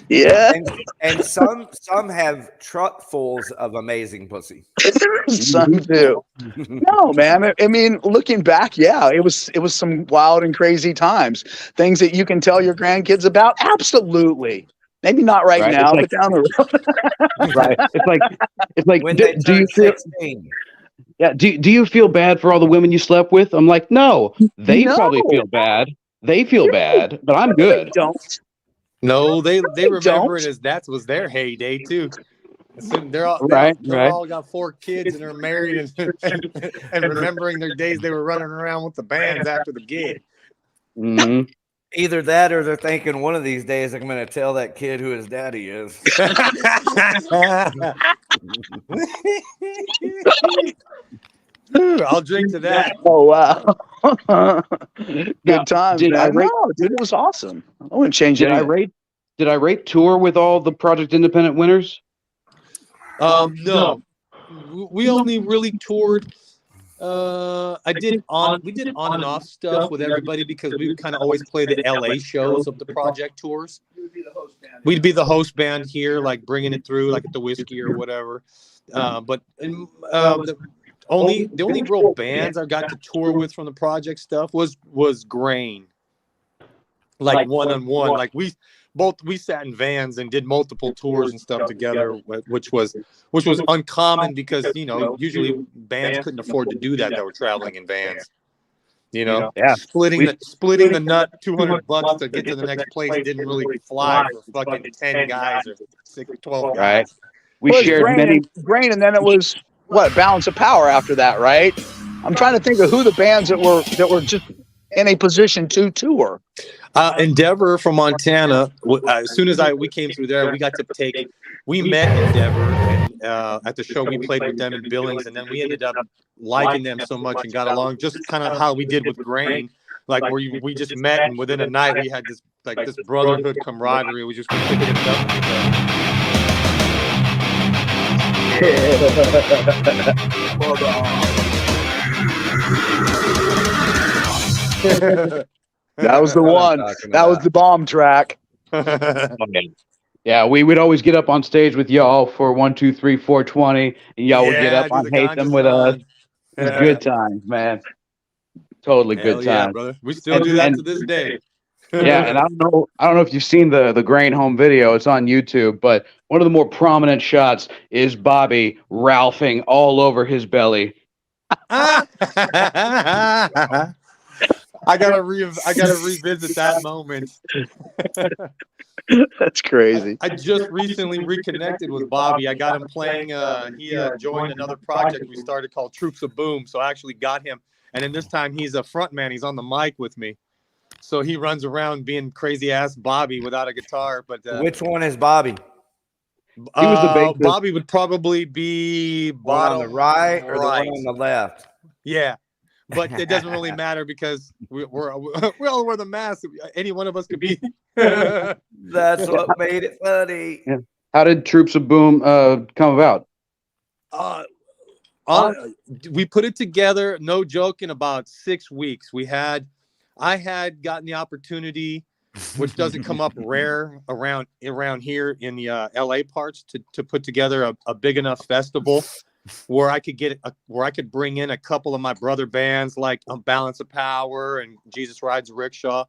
Yeah. And some have truckfuls of amazing pussy. Some do. No, man. I mean, looking back, yeah, it was some wild and crazy times. Things that you can tell your grandkids about. Absolutely. Maybe not right now, but down the road. Right. It's like When do you feel 16. Yeah, do you feel bad for all the women you slept with? I'm like, no. They probably feel bad. They feel bad, but I'm good. Don't. No, they remember it as that was their heyday too. So they're all got 4 kids and they're married and remembering their days they were running around with the bands after the gig. Mm-hmm. Either that or they're thinking one of these days I'm going to tell that kid who his daddy is. I'll drink to that. Oh, wow. Good Now, times, did man. I rate- No, dude, it was awesome. I wouldn't change Did it. Did I rate tour with all the Project Independent winners? No. We only really toured. We did on and off stuff with everybody because we would kind of always play the LA shows of the project tours. We'd be the host band here, like bringing it through, like at the Whiskey or whatever. But the only real bands I got to tour with from the project stuff was Grain, like one-on-one. Like we sat in vans and did multiple tours and stuff together, which was uncommon because usually bands couldn't afford to do that were traveling in vans. Splitting the nut $200 to get to the next place didn't really fly for fucking 10 guys or 12 guys. Right. We shared Grain, and then it was Balance of Power after that, right? I'm trying to think of who the bands that were just in a position to tour. Endeavor from Montana. As soon as we came through there, we met Endeavor, and at the show we played with them in Billings, and then we ended up liking them so much and got along, just kind of how we did with Grain, like where we just met, and within a night we had this brotherhood camaraderie. We just couldn't get enough of each other. That was the one. That was the bomb track. Yeah, we would always get up on stage with y'all for 1, 2, 3, 420, and y'all would get up do on the Hate ganja Them with us. song. It was good times, man. Totally Hell good yeah, times. brother. We still do that to this day. Yeah, and I don't know if you've seen the Grain Home video. It's on YouTube, but one of the more prominent shots is Bobby Ralphing all over his belly. I gotta revisit that moment. That's crazy. I just recently reconnected with Bobby. I got him playing. He joined another project we started called Troops of Boom. So I actually got him, and then this time he's a front man. He's on the mic with me, so he runs around being crazy ass Bobby without a guitar. But which one is Bobby? He was the bassist. Bobby would probably be One on the right or the one right. on the left? Yeah, but it doesn't really matter because we all wear the mask. Any one of us could be. That's what made it funny. Yeah. How did Troops of Boom come about? We put it together, no joke, in about 6 weeks. I had gotten the opportunity, which doesn't come up rare around here in the LA parts, to put together a big enough festival where I could bring in a couple of my brother bands like Balance of Power and Jesus Rides a Rickshaw,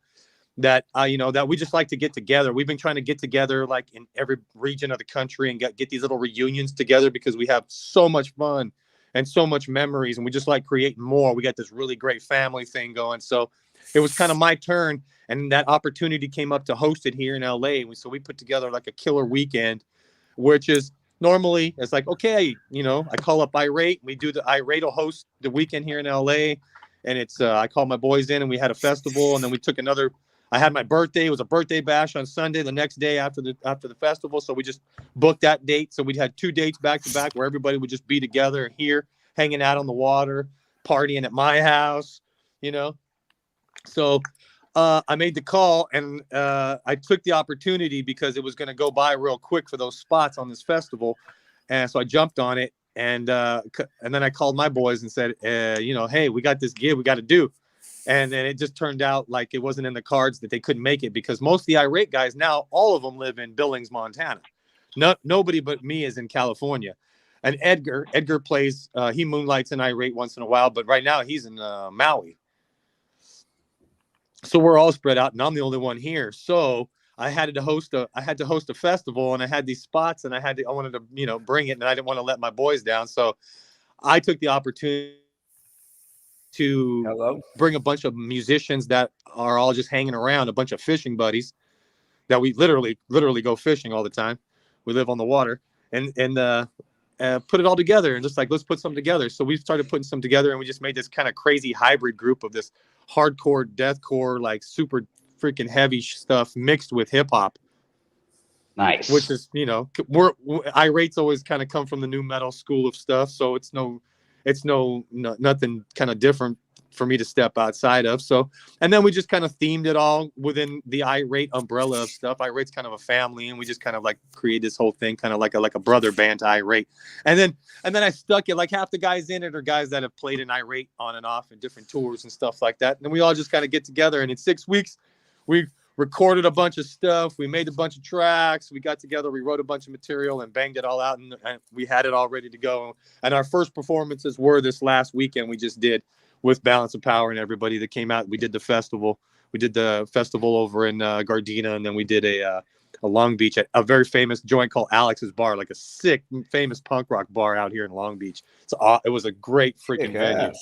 that that we just like to get together. We've been trying to get together like in every region of the country and get these little reunions together because we have so much fun and so much memories, and we just like creating more. We got this really great family thing going. So it was kind of my turn, and that opportunity came up to host it here in LA. So we put together like a killer weekend, which is normally it's like, okay, I call up I.R.A.T.E. We do the I.R.A.T.E. will host the weekend here in LA, and it's I called my boys in and we had a festival, and then we took another. I had my birthday. It was a birthday bash on Sunday, the next day after the festival. So we just booked that date. So we had 2 dates back to back where everybody would just be together here, hanging out on the water, partying at my house, So I made the call, and I took the opportunity because it was going to go by real quick for those spots on this festival. And so I jumped on it, and then I called my boys and said, hey, we got this gig we got to do. And then it just turned out like it wasn't in the cards that they couldn't make it, because most of the I.R.A.T.E. guys now, all of them live in Billings, Montana. Nobody but me is in California. And Edgar plays, he moonlights in I.R.A.T.E. once in a while, but right now he's in Maui. So we're all spread out, and I'm the only one here. So I had to host a festival, and I had these spots, and I wanted to, bring it, and I didn't want to let my boys down. So I took the opportunity to bring a bunch of musicians that are all just hanging around, a bunch of fishing buddies that we literally go fishing all the time. We live on the water, and put it all together, and just like, let's put something together. So we started putting some together, and we just made this kind of crazy hybrid group of this hardcore, deathcore, like super freaking heavy stuff mixed with hip hop. Nice. Which is, I.R.A.T.E.'s always kind of come from the new metal school of stuff, so it's nothing kind of different for me to step outside of. So, and then we just kind of themed it all within the I.R.A.T.E. umbrella of stuff. I.R.A.T.'s kind of a family, and we just kind of like create this whole thing kind of like a brother band to I.R.A.T.E. And then I stuck it, like half the guys in it are guys that have played in I.R.A.T.E. on and off in different tours and stuff like that. And then we all just kind of get together, and in 6 weeks we recorded a bunch of stuff. We made a bunch of tracks. We got together, we wrote a bunch of material and banged it all out, and we had it all ready to go. And our first performances were this last weekend we just did with Balance of Power and everybody that came out. We did the festival. We did the festival over in Gardena, and then we did a Long Beach at a very famous joint called Alex's Bar, like a sick, famous punk rock bar out here in Long Beach. So it was a great freaking venue.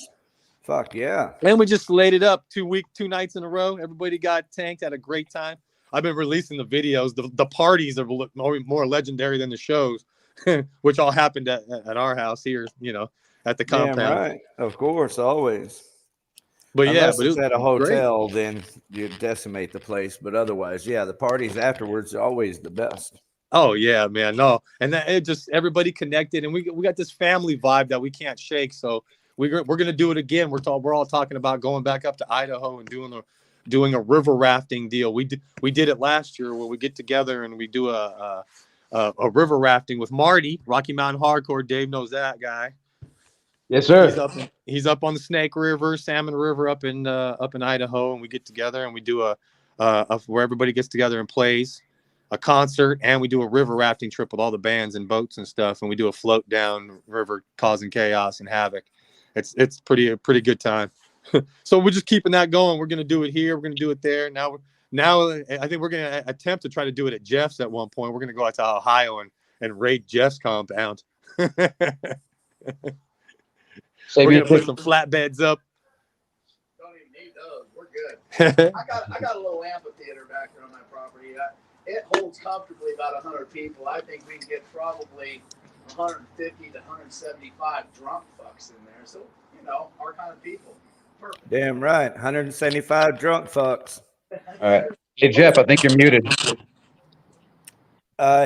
Fuck yeah. And we just laid it up 2 nights in a row. Everybody got tanked, had a great time. I've been releasing the videos. The parties are more legendary than the shows, which all happened at our house here, at the compound. Damn right. Of course, always. But Unless but it's at a hotel, then you decimate the place. But otherwise, yeah, the parties afterwards are always the best. Oh yeah, man. No, and it just everybody connected, and we got this family vibe that we can't shake. So we're gonna do it again. We're all talking about going back up to Idaho and doing a river rafting deal. We did it last year where we get together and we do a a river rafting with Marty, Rocky Mountain Hardcore. Dave knows that guy. Yes, sir. He's up on the Snake River, Salmon River up in Idaho, and we get together and we do a where everybody gets together and plays a concert, and we do a river rafting trip with all the bands and boats and stuff, and we do a float down river causing chaos and havoc. It's a pretty good time. So we're just keeping that going. We're gonna do it here. We're gonna do it there. Now I think we're gonna attempt to try to do it at Jeff's at one point. We're gonna go out to Ohio and raid Jeff's compound. We're gonna put some flatbeds up. Don't even need those. We're good. I got a little amphitheater back there on my property. It holds comfortably about 100 people. I think we can get probably 150 to 175 drunk fucks in there. So, you know, our kind of people. Perfect. Damn right. 175 drunk fucks. All right. Hey, Jeff, I think you're muted.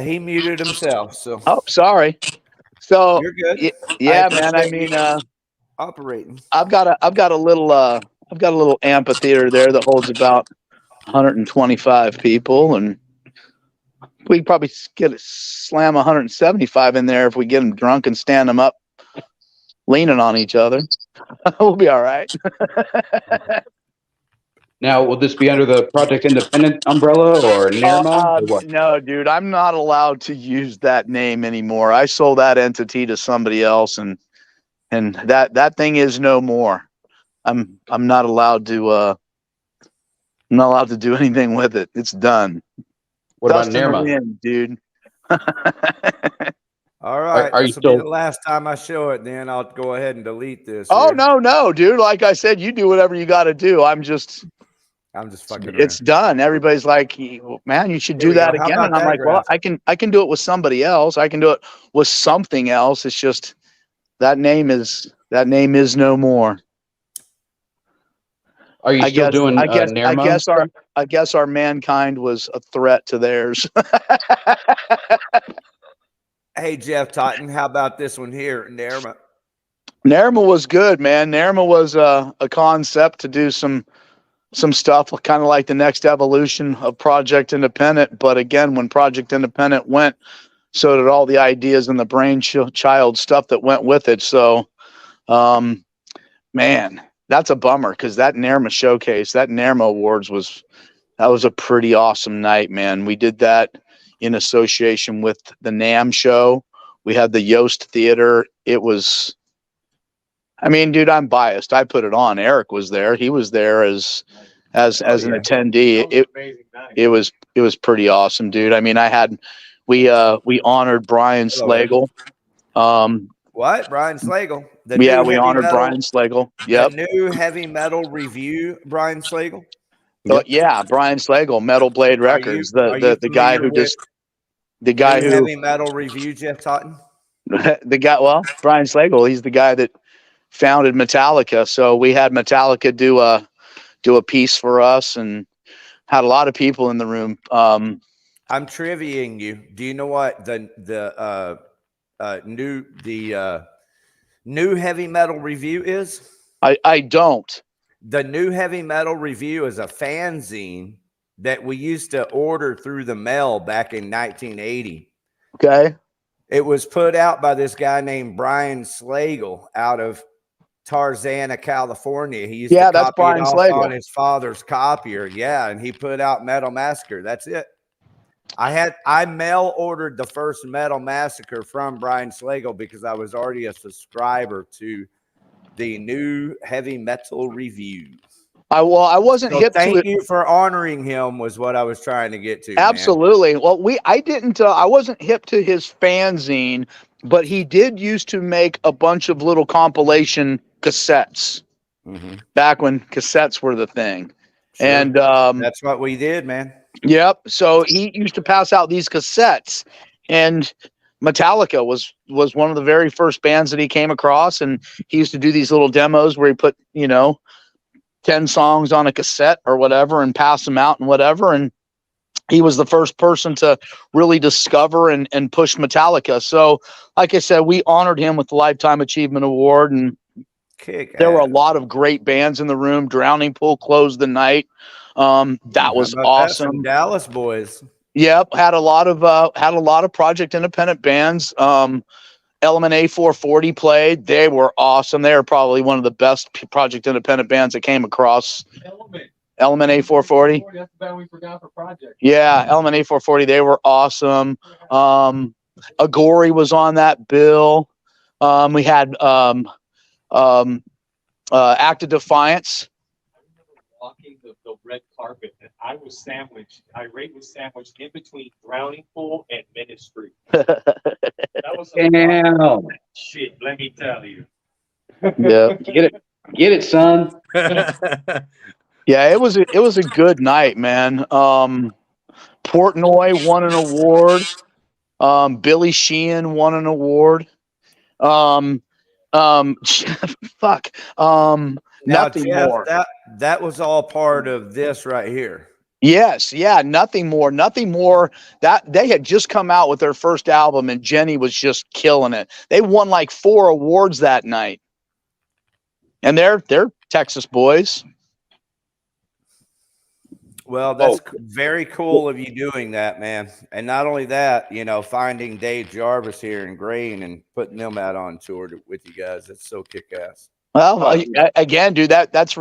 He muted himself. So. Oh, sorry. So You're good. Yeah, man. I mean, operating. I've got a little amphitheater there that holds about 125 people, and we probably slam 175 in there if we get them drunk and stand them up, leaning on each other. We'll be all right. Now, will this be under the Project Independent umbrella or NIRMA? Or what? No, dude, I'm not allowed to use that name anymore. I sold that entity to somebody else, and that thing is no more. I'm not allowed to do anything with it. It's done. What about NIRMA? Wind, dude? All right. Are you This will still be the last time I show it. Then I'll go ahead and delete this. Oh, here. no, dude. Like I said, you do whatever you got to do. I'm just fucking. It's done. Everybody's like, man, you should do that again. And I'm like, well, I can do it with somebody else. I can do it with something else. It's just that name is no more. Are you still doing NIRMA? I guess our mankind was a threat to theirs. Hey, Jeff Totten, how about this one here, NIRMA? NIRMA was good, man. NIRMA was a concept to do some stuff kind of like the next evolution of Project Independent. But again, when Project Independent went, so did all the ideas and the brainchild stuff that went with it. So, man, that's a bummer, because that NIRMA showcase, that NIRMA Awards was a pretty awesome night, man. We did that in association with the NAMM show. We had the Yost Theater. It was, I mean, dude, I'm biased. I put it on. Erik was there. He was there as an attendee. It was pretty awesome, dude. I mean, we honored Brian Slagle. What? Brian Slagle? We honored Brian Slagle. Yep. The new heavy metal review, Brian Slagle. Yeah, Brian Slagle, Metal Blade Records, the guy who just heavy metal review, Jeff Totten. The guy, well, Brian Slagle, he's the guy that founded Metallica. So we had Metallica do a piece for us, and had a lot of people in the room. I'm triviaing you. Do you know what the new heavy metal review is? I don't. The new heavy metal review is a fanzine that we used to order through the mail back in 1980. Okay. It was put out by this guy named Brian Slagle out of Tarzana, California. He used to that's copy Brian it off Slagle on his father's copier. Yeah, and he put out Metal Massacre. That's it. I mail ordered the first Metal Massacre from Brian Slagle because I was already a subscriber to the new heavy metal review. I wasn't hip to it. Thank you for honoring him was what I was trying to get to. Absolutely. Man. Well, I wasn't hip to his fanzine, but he did used to make a bunch of little compilation cassettes back when cassettes were the thing. Sure. And that's what we did, man. Yep. So he used to pass out these cassettes, and Metallica was one of the very first bands that he came across, and he used to do these little demos where he put, 10 songs on a cassette or whatever and pass them out and whatever. And he was the first person to really discover and push Metallica. So like I said, we honored him with the Lifetime Achievement Award, and there were a lot of great bands in the room. Drowning Pool closed the night. That was awesome. Dallas boys. Yep, had a lot of Project Independent bands. Element A440 played. They were awesome. They were probably one of the best Project Independent bands that came across. Element A440. That's the band we forgot for Project. Yeah, Element A440. They were awesome. Agori was on that bill. We had Act of Defiance. Walking the red carpet, and I was sandwiched. I.R.A.T.E was sandwiched in between Drowning Pool and Ministry. That was some Damn. shit. Let me tell you. Yeah, Get it, son. yeah. It was a good night, man. Portnoy won an award. Billy Sheehan won an award. Fuck. Now, Nothing Jeff, more. that was all part of this right here. Yes, yeah, nothing more. That they had just come out with their first album, and Jenny was just killing it. They won like 4 awards that night, and they're Texas boys. Well, that's very cool of you doing that, man. And not only that, you know, finding Dave Jarvis here in Grain and putting them out on tour with you guys. That's so kick-ass. Well, again, dude, that's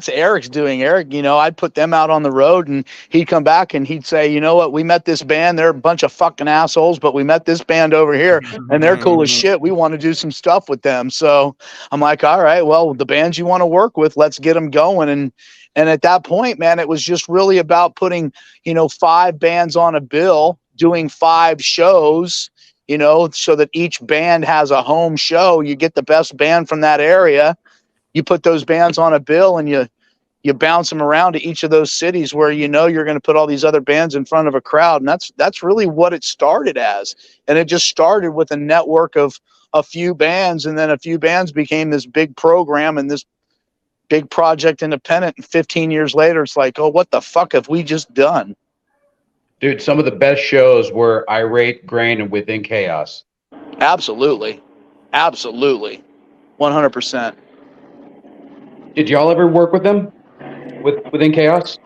Erik's doing. Erik, you know, I'd put them out on the road, and he'd come back and he'd say, you know what, we met this band. They're a bunch of fucking assholes, but we met this band over here, and they're cool as shit. We want to do some stuff with them. So I'm like, all right, well, the bands you want to work with, let's get them going. And at that point, man, it was just really about putting, you know, 5 bands on a bill, doing 5 shows, you know, so that each band has a home show. You get the best band from that area. You put those bands on a bill, and you bounce them around to each of those cities where you know you're going to put all these other bands in front of a crowd. And that's really what it started as. And it just started with a network of a few bands, and then a few bands became this big program and this big Project Independent. And 15 years later, it's like, oh, what the fuck have we just done? Dude, some of the best shows were I.R.A.T.E, Grain, and Within Chaos. Absolutely. 100%. Did y'all ever work with them? Within Chaos?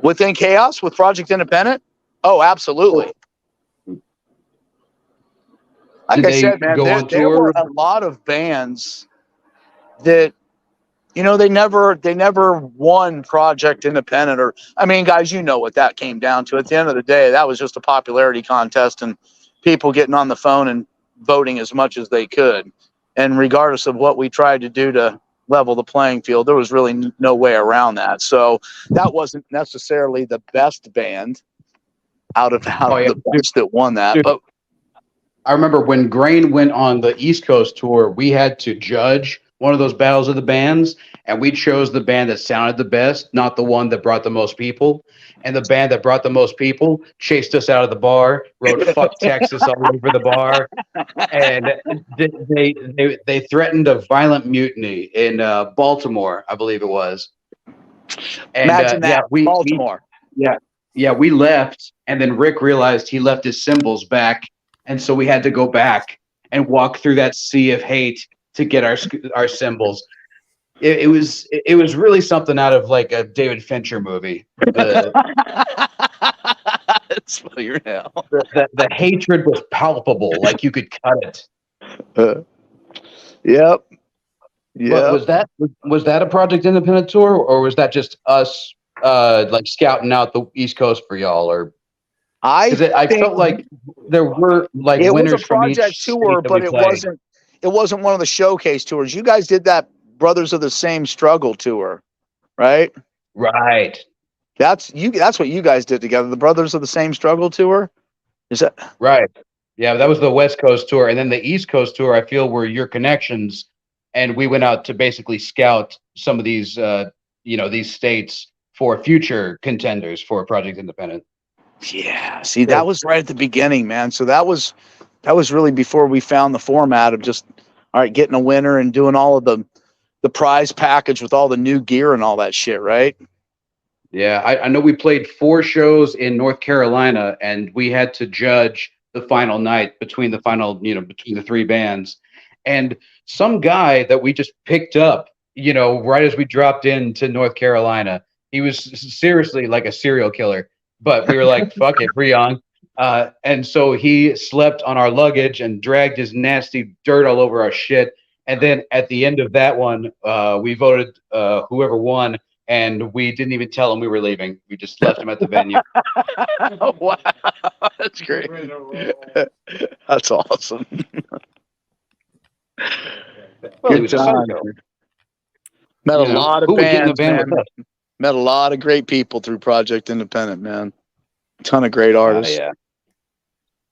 Within Chaos with Project Independent? Oh, absolutely. Like I said, man, there were a lot of bands that, you know, they never won Project Independent. Or, I mean, guys, you know what that came down to. At the end of the day, that was just a popularity contest and people getting on the phone and voting as much as they could. And regardless of what we tried to do to level the playing field, there was really no way around that. So that wasn't necessarily the best band out of the bunch that won that. Dude, but I remember when Grain went on the East Coast tour, we had to judge one of those battles of the bands, and we chose the band that sounded the best, not the one that brought the most people. And the band that brought the most people chased us out of the bar, wrote "fuck Texas" all over the bar, and they threatened a violent mutiny in Baltimore, I believe it was. And imagine that, Baltimore. We left, and then Rick realized he left his cymbals back, and so we had to go back and walk through that sea of hate to get our cymbles. It was really something out of like a David Fincher movie. It's funny now. The hatred was palpable, like you could cut it. Yep. But was that a Project Independent tour, or was that just us like scouting out the East Coast for y'all? Or I felt like there were like it winners was a project tour, but it wasn't one of the showcase tours. You guys did that Brothers of the Same Struggle tour, right? Right. That's what you guys did together. The Brothers of the Same Struggle tour. Is that right? Yeah, that was the West Coast tour, and then the East Coast tour, I feel, were your connections, and we went out to basically scout some of these, these states for future contenders for Project Independent. Yeah, see, that was right at the beginning, man. So that was really before we found the format of just, all right, getting a winner and doing all of the prize package with all the new gear and all that shit, right? Yeah, I know we played 4 shows in North Carolina, and we had to judge the final night between the 3 bands. And some guy that we just picked up, right as we dropped into North Carolina, he was seriously like a serial killer. but we were like, fuck it, we're young. And so he slept on our luggage and dragged his nasty dirt all over our shit. And then at the end of that one, we voted whoever won, and we didn't even tell him we were leaving. We just left him at the venue. Wow, that's great. That's awesome. Well, he Good was a time. psycho. Met a lot of who would get in the bands, band man. with us? Met a lot of great people through Project Independent, man. Ton of great artists. Yeah.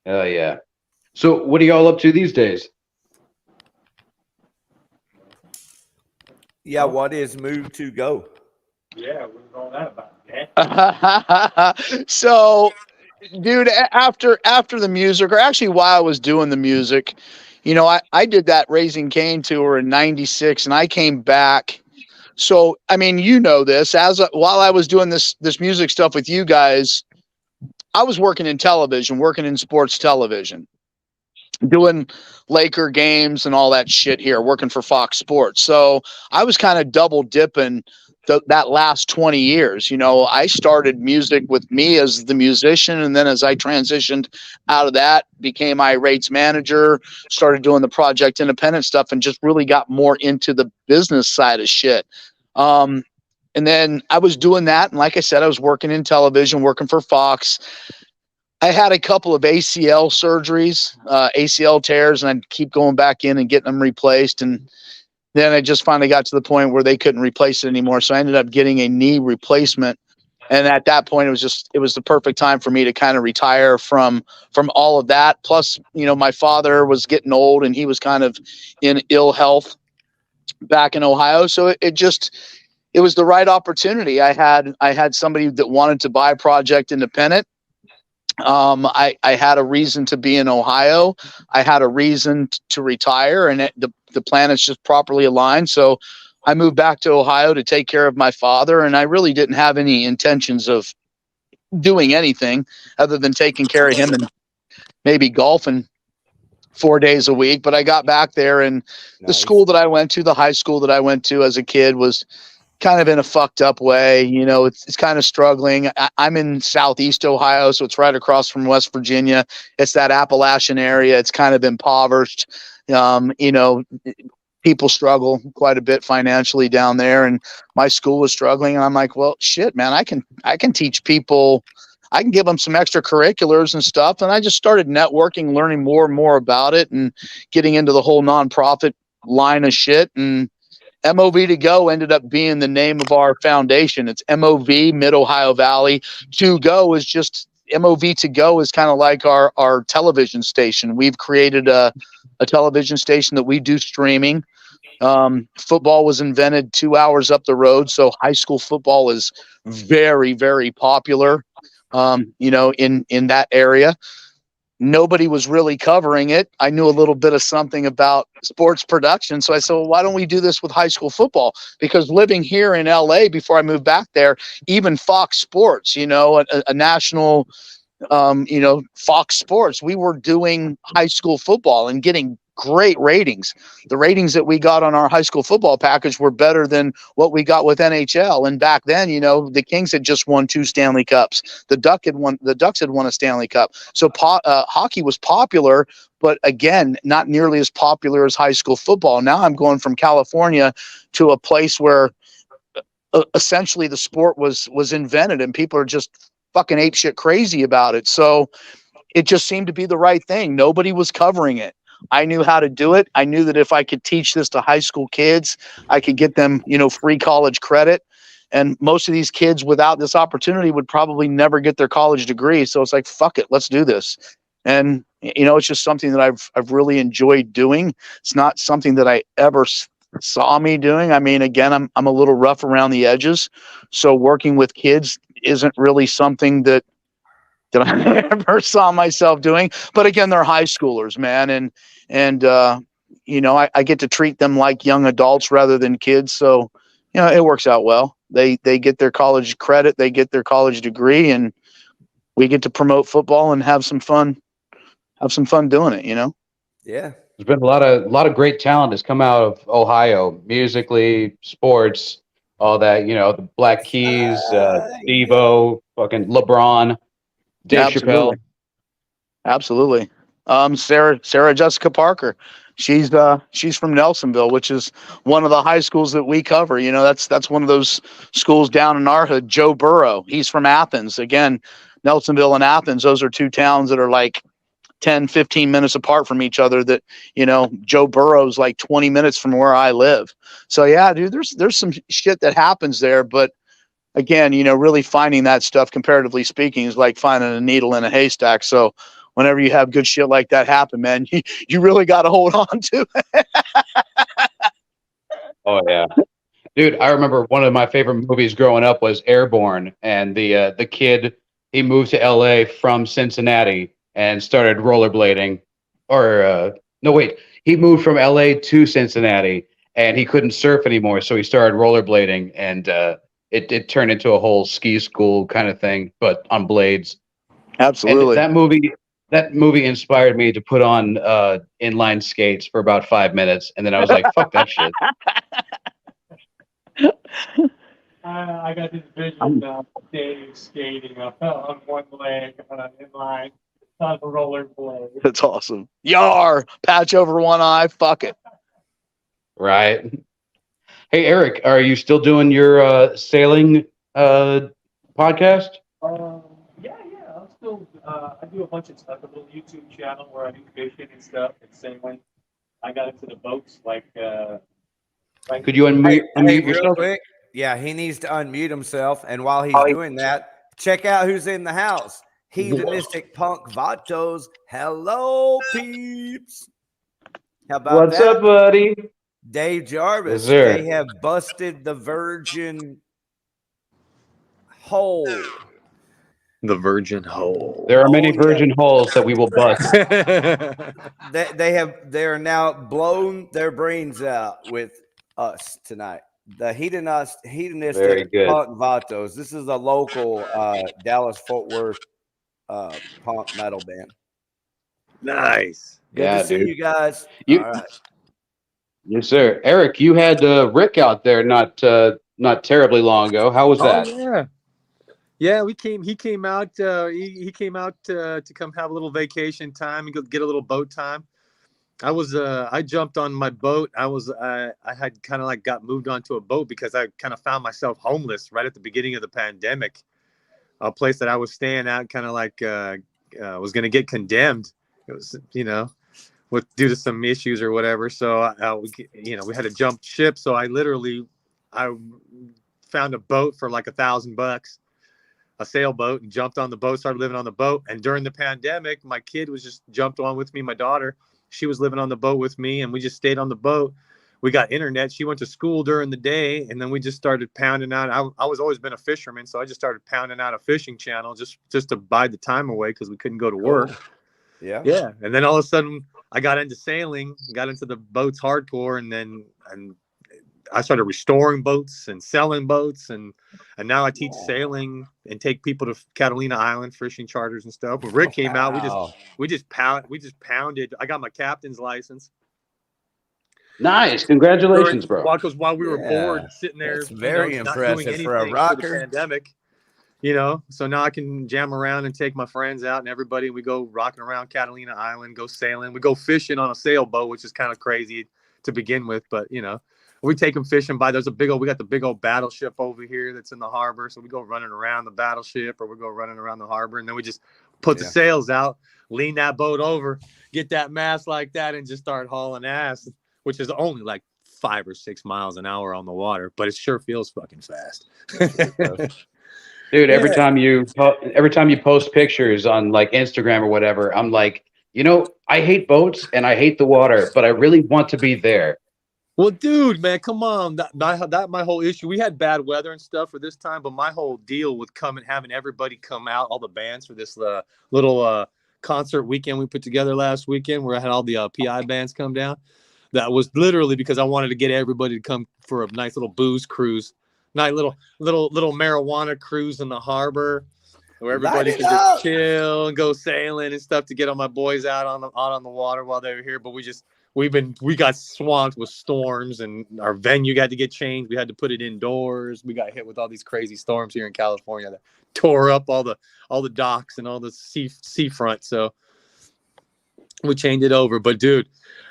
Oh yeah. So what are y'all up to these days? Yeah, what is Move to Go? Yeah, what's all that about? So, dude, after the music, or actually while I was doing the music, you know, I did that Raising Cain tour in '96, and I came back. So, I mean, you know this, while I was doing this music stuff with you guys, I was working in television, working in sports television, doing Laker games and all that shit here, working for Fox Sports. So I was kind of double dipping that last 20 years. You know, I started music with me as the musician, and then as I transitioned out of that, became I.R.A.T.E's manager, started doing the Project Independent stuff, and just really got more into the business side of shit. And then I was doing that, and like I said, I was working in television, working for Fox. I had a couple of ACL surgeries, ACL tears, and I'd keep going back in and getting them replaced. And then I just finally got to the point where they couldn't replace it anymore. So I ended up getting a knee replacement. And at that point, it was the perfect time for me to kind of retire from all of that. Plus, you know, my father was getting old, and he was kind of in ill health back in Ohio. So it was the right opportunity. I had somebody that wanted to buy Project Independent. I had a reason to be in Ohio. I had a reason to retire, and the planets just properly aligned. So I moved back to Ohio to take care of my father, and I really didn't have any intentions of doing anything other than taking care of him and maybe golfing 4 days a week. But I got back there, and the school that I went to, the high school that I went to as a kid, was kind of in a fucked up way. You know, it's kind of struggling. I'm in Southeast Ohio, so it's right across from West Virginia. It's that Appalachian area. It's kind of impoverished. You know, people struggle quite a bit financially down there, and my school was struggling. And I'm like, well, shit, man, I can teach people. I can give them some extracurriculars and stuff. And I just started networking, learning more and more about it, and getting into the whole nonprofit line of shit. And MOV to Go ended up being the name of our foundation. It's MOV, Mid Ohio Valley. To Go is just MOV to Go is kind of like our television station. We've created a television station that we do streaming. Football was invented 2 hours up the road, so high school football is very, very popular. You know, in that area. Nobody was really covering it. I knew a little bit of something about sports production. So I said, well, why don't we do this with high school football? Because living here in LA before I moved back there, even Fox Sports, you know, a national, you know, Fox Sports, we were doing high school football and getting great ratings. The ratings that we got on our high school football package were better than what we got with NHL. And back then, you know, the Kings had just won 2 Stanley Cups. The Ducks had won a Stanley Cup. So hockey was popular, but again, not nearly as popular as high school football. Now I'm going from California to a place where essentially the sport was invented, and people are just fucking apeshit crazy about it. So it just seemed to be the right thing. Nobody was covering it. I knew how to do it. I knew that if I could teach this to high school kids, I could get them, you know, free college credit. And most of these kids without this opportunity would probably never get their college degree. So it's like, fuck it, let's do this. And, you know, it's just something that I've really enjoyed doing. It's not something that I ever saw me doing. I mean, again, I'm a little rough around the edges. So working with kids isn't really something that I ever saw myself doing. But again, they're high schoolers, man. And you know, I get to treat them like young adults rather than kids. So, you know, it works out well. They get their college credit, they get their college degree, and we get to promote football and have some fun doing it, you know? Yeah. There's been a lot of great talent has come out of Ohio, musically, sports. all that, the Black Keys, Devo, fucking LeBron, Dave Chappelle. Absolutely. Sarah Jessica Parker. She's from Nelsonville, which is one of the high schools that we cover. That's one of those schools down in our hood. Joe Burrow, he's from Athens. Again, Nelsonville and Athens, those are two towns that are like 10, 15 minutes apart from each other. That, Joe Burrow's like 20 minutes from where I live. So yeah, dude, there's some shit that happens there, but again, really finding that stuff, comparatively speaking, is like finding a needle in a haystack. So whenever you have good shit like that happen, man, you really got to hold on to it. Oh yeah, dude. I remember one of my favorite movies growing up was Airborne, and the kid, he moved to L.A. from Cincinnati and started rollerblading. Or no, wait, he moved from L.A. to Cincinnati and he couldn't surf anymore, so he started rollerblading, and it turned into a whole ski school kind of thing, but on blades. Absolutely. And that movie inspired me to put on inline skates for about 5 minutes, and then I was like, "Fuck that shit." I got this vision of Dave skating on one leg inline on the rollerblade. That's awesome. Yar, patch over one eye. Fuck it. Right. Hey, Erik, are you still doing your sailing podcast? Yeah. I'm still. I do a bunch of stuff. A little YouTube channel where I do fishing and stuff and sailing. I got into the boats like. Could you unmute real yourself? quick? Yeah, he needs to unmute himself. And while he's doing that, check out who's in the house. Hedonistic Punk Vatos. Hello, peeps. How about What's that? up, buddy? Dave Jarvis. Yes, sir. They have busted the virgin hole. The virgin hole. There are many virgin holes that we will bust. They are now blown their brains out with us tonight. The hedonistic punk vatos. This is a local Dallas Fort Worth punk metal band. Nice. Good to see you guys. All right. Yes, sir. Erik, you had Rick out there not terribly long ago. How was that? Oh, yeah. He came out. He came out to come have a little vacation time and go get a little boat time. I jumped on my boat. I had kind of like got moved onto a boat because I kind of found myself homeless right at the beginning of the pandemic. A place that I was staying at kind of like was going to get condemned. It was, due to some issues or whatever. So we had to jump ship. So I found a boat for like $1,000, a sailboat, and jumped on the boat, started living on the boat. And during the pandemic, my kid was just jumped on with me. My daughter, she was living on the boat with me, and we just stayed on the boat. We got internet. She went to school during the day, and then we just started pounding out. I was always been a fisherman, so I just started pounding out a fishing channel just to bide the time away because we couldn't go to work. Yeah. And then all of a sudden, I got into sailing, got into the boats hardcore, and I started restoring boats and selling boats, and now I teach sailing and take people to Catalina Island fishing charters and stuff. When Rick came out, we just pounded. I got my captain's license. Nice, congratulations, bro. Because while we were bored sitting there, that's very impressive for a rocker. For the pandemic, so now I can jam around and take my friends out and everybody. We go rocking around Catalina Island, go sailing. We go fishing on a sailboat, which is kind of crazy to begin with, but we take them fishing by. We got the big old battleship over here that's in the harbor. So we go running around the battleship, or we go running around the harbor, and then we just put the sails out, lean that boat over, get that mast like that, and just start hauling ass, which is only like 5 or 6 miles an hour on the water, but it sure feels fucking fast. Dude, every time you post pictures on like Instagram or whatever, I'm like, I hate boats and I hate the water, but I really want to be there. Well, dude, man, come on. That my whole issue. We had bad weather and stuff for this time, but my whole deal with having everybody come out, all the bands for this little concert weekend we put together last weekend, where I had all the PI bands come down. That was literally because I wanted to get everybody to come for a nice little booze cruise, nice little marijuana cruise in the harbor, where everybody could just chill and go sailing and stuff, to get all my boys out on the water while they were here. But we got swamped with storms, and our venue had to get changed. We had to put it indoors. We got hit with all these crazy storms here in California that tore up all the docks and all the seafront. So we changed it over. But dude,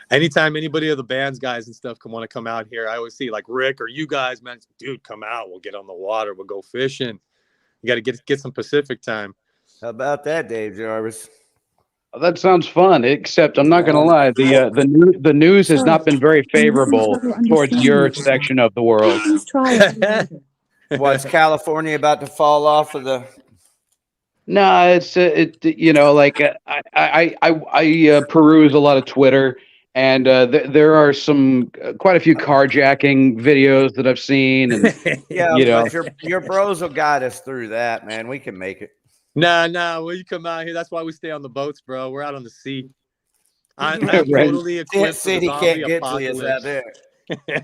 anytime anybody of the band's guys and stuff want to come out here, I always see like Rick or you guys, man, dude, come out. We'll get on the water. We'll go fishing. You got to get some Pacific time. How about that, Dave Jarvis? That sounds fun, except I'm not going to lie. The news has not been very favorable towards your section of the world. Was California about to fall off of the? No, it's like I peruse a lot of Twitter, and there are quite a few carjacking videos that I've seen, and yeah, but your bros will guide us through that, man. We can make it. Nah. When you come out here, that's why we stay on the boats, bro. We're out on the sea. I'm totally equipped for the zombie apocalypse.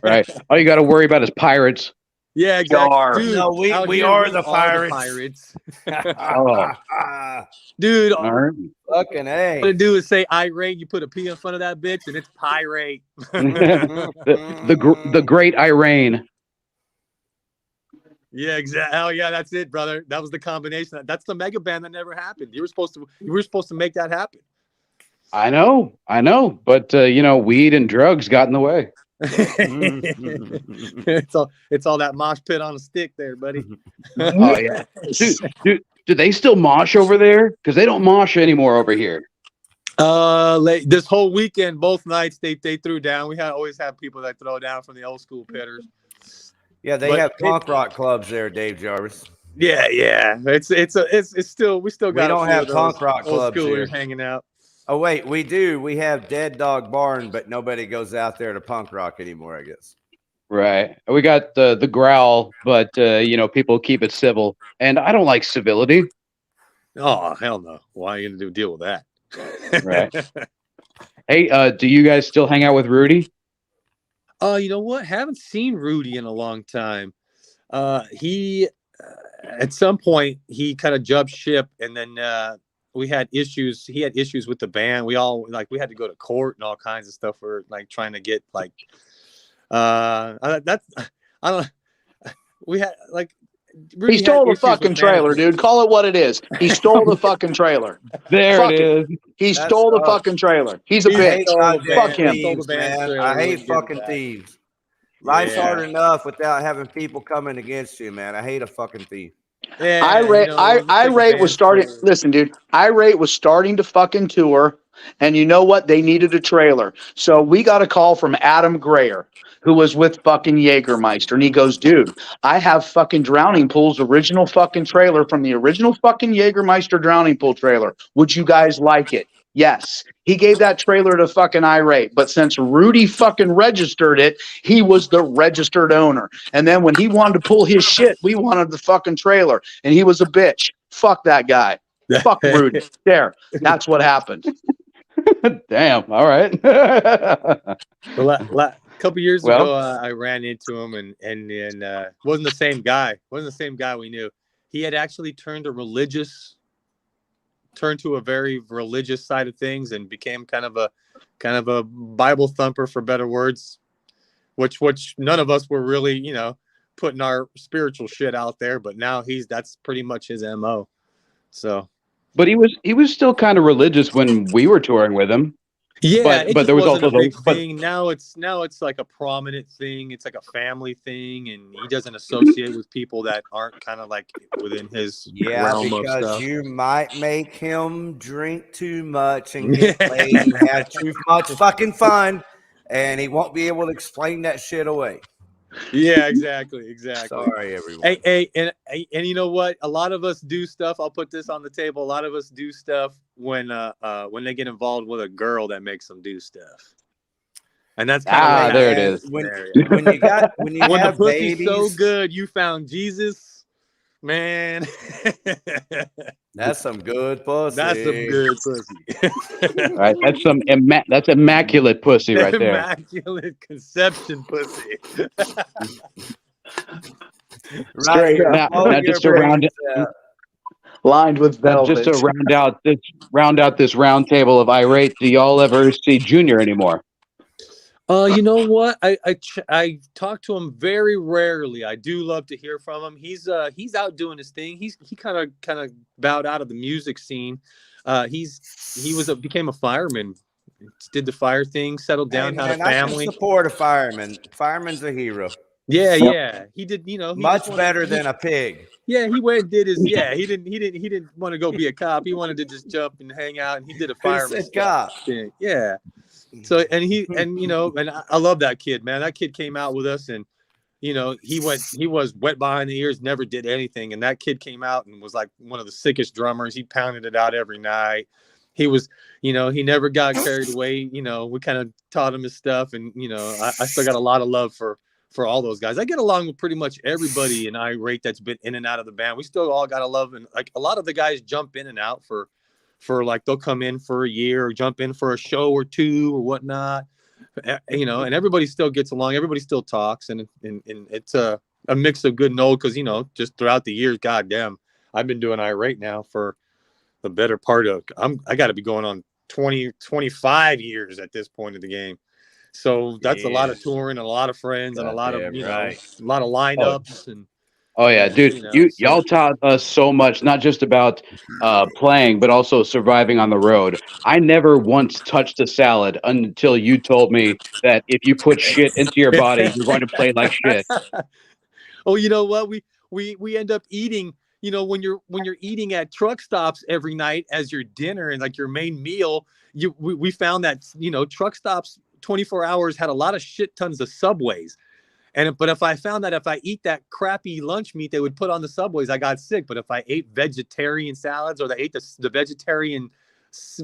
Right. All you got to worry about is pirates. Yeah, exactly. Dude, no, we are the pirates. Dude, fucking A. All you do is say I.R.A.T.E, you put a P in front of that bitch, and it's pirate. the great I.R.A.T.E. Yeah, exactly. Oh yeah, that's it, brother. That was the combination. That's the mega band that never happened. You were supposed to make that happen. I know, but weed and drugs got in the way. It's all that mosh pit on a stick there, buddy. Oh yeah, dude, do they still mosh over there? Because they don't mosh anymore over here. This whole weekend, both nights they threw down. We always have people that throw down from the old school pitters. Yeah, they have punk rock clubs there, Dave Jarvis. Yeah. It's still we still got. We don't have punk rock clubs here hanging out. Oh wait, we do. We have Dead Dog Barn, but nobody goes out there to punk rock anymore, I guess. Right. We got the growl, but people keep it civil, and I don't like civility. Oh hell no! Why are you gonna deal with that? Right. Hey, do you guys still hang out with Rudy? You know what? Haven't seen Rudy in a long time. He at some point he kind of jumped ship, and then we had issues. He had issues with the band. We all we had to go to court and all kinds of stuff. We're trying to get we had Rudy he stole the fucking trailer, dude. Call it what it is. He stole the fucking trailer. There it is. He stole the fucking trailer. He's a bitch. Fuck him. Thieves, man. I hate fucking thieves. Life's hard enough without having people coming against you, man. I hate a fucking thief. Yeah, I.R.A.T.E was starting. Listen, dude. I.R.A.T.E was starting to fucking tour, and you know what? They needed a trailer, so we got a call from Adam Grayer, who was with fucking Jägermeister, and he goes, "Dude, I have fucking Drowning Pool's original fucking trailer from the original fucking Jägermeister Drowning Pool trailer. Would you guys like it?" Yes. He gave that trailer to fucking I.R.A.T.E, but since Rudy fucking registered it, he was the registered owner. And then when he wanted to pull his shit, we wanted the fucking trailer, and he was a bitch. Fuck that guy. Fuck Rudy. There. That's what happened. Damn. All right. Well, a couple years ago, I ran into him, and wasn't the same guy. Wasn't the same guy we knew. He had actually turned to a very religious side of things and became kind of a Bible thumper, for better words, which none of us were really, putting our spiritual shit out there, but now that's pretty much his MO. So, but he was still kind of religious when we were touring with him. Yeah, but there was also a big thing. Now it's like a prominent thing. It's like a family thing, and he doesn't associate with people that aren't kind of within his realm of stuff. Because you might make him drink too much and get laid and have too much fucking fun, and he won't be able to explain that shit away. Yeah, exactly. Sorry, everyone. Hey, and you know what? A lot of us do stuff. I'll put this on the table. A lot of us do stuff when they get involved with a girl that makes them do stuff. And that's kind of there it is. When you have the pussy's babies, so good, you found Jesus, man. That's some good pussy. That's some good pussy. All right, that's immaculate pussy right there. Immaculate conception pussy. Right. Now just to round it, lined with velvet. Just to round out this round table of I.R.A.T.E, do y'all ever see Junior anymore? You know what? I talk to him very rarely. I do love to hear from him. He's out doing his thing. He kind of bowed out of the music scene. Became a fireman, did the fire thing, settled down, Hey, had a man, I can family. support a fireman. Fireman's a hero. Yeah. He did. He Much better than a pig. Yeah, he went and did his. Yeah, he didn't want to go be a cop. He wanted to just jump and hang out, and he did a fireman thing. Yeah. So and I love that kid, man. That kid came out with us, and he was wet behind the ears, never did anything, and that kid came out and was like one of the sickest drummers. He pounded it out every night. He was, he never got carried away. We kind of taught him his stuff, and I still got a lot of love for all those guys. I get along with pretty much everybody in I.R.A.T.E that's been in and out of the band. We still all got to love, and like a lot of the guys jump in and out for like they'll come in for a year or jump in for a show or two or whatnot, and everybody still gets along. Everybody still talks, and it's a mix of good and old because just throughout the years, goddamn, I've been doing I.R.A.T.E now for the better part of I got to be going on 25 years at this point of the game. So that's a lot of touring and a lot of friends and a lot of a lot of lineups and. Oh yeah, dude, y'all taught us so much, not just about playing, but also surviving on the road. I never once touched a salad until you told me that if you put shit into your body, you're going to play like shit. Oh, you know what? We end up eating. When you're eating at truck stops every night as your dinner and like your main meal, we found that truck stops 24 hours had a lot of shit tons of Subways. But if I found that if I eat that crappy lunch meat they would put on the Subways, I got sick. But if I ate vegetarian salads or they ate the vegetarian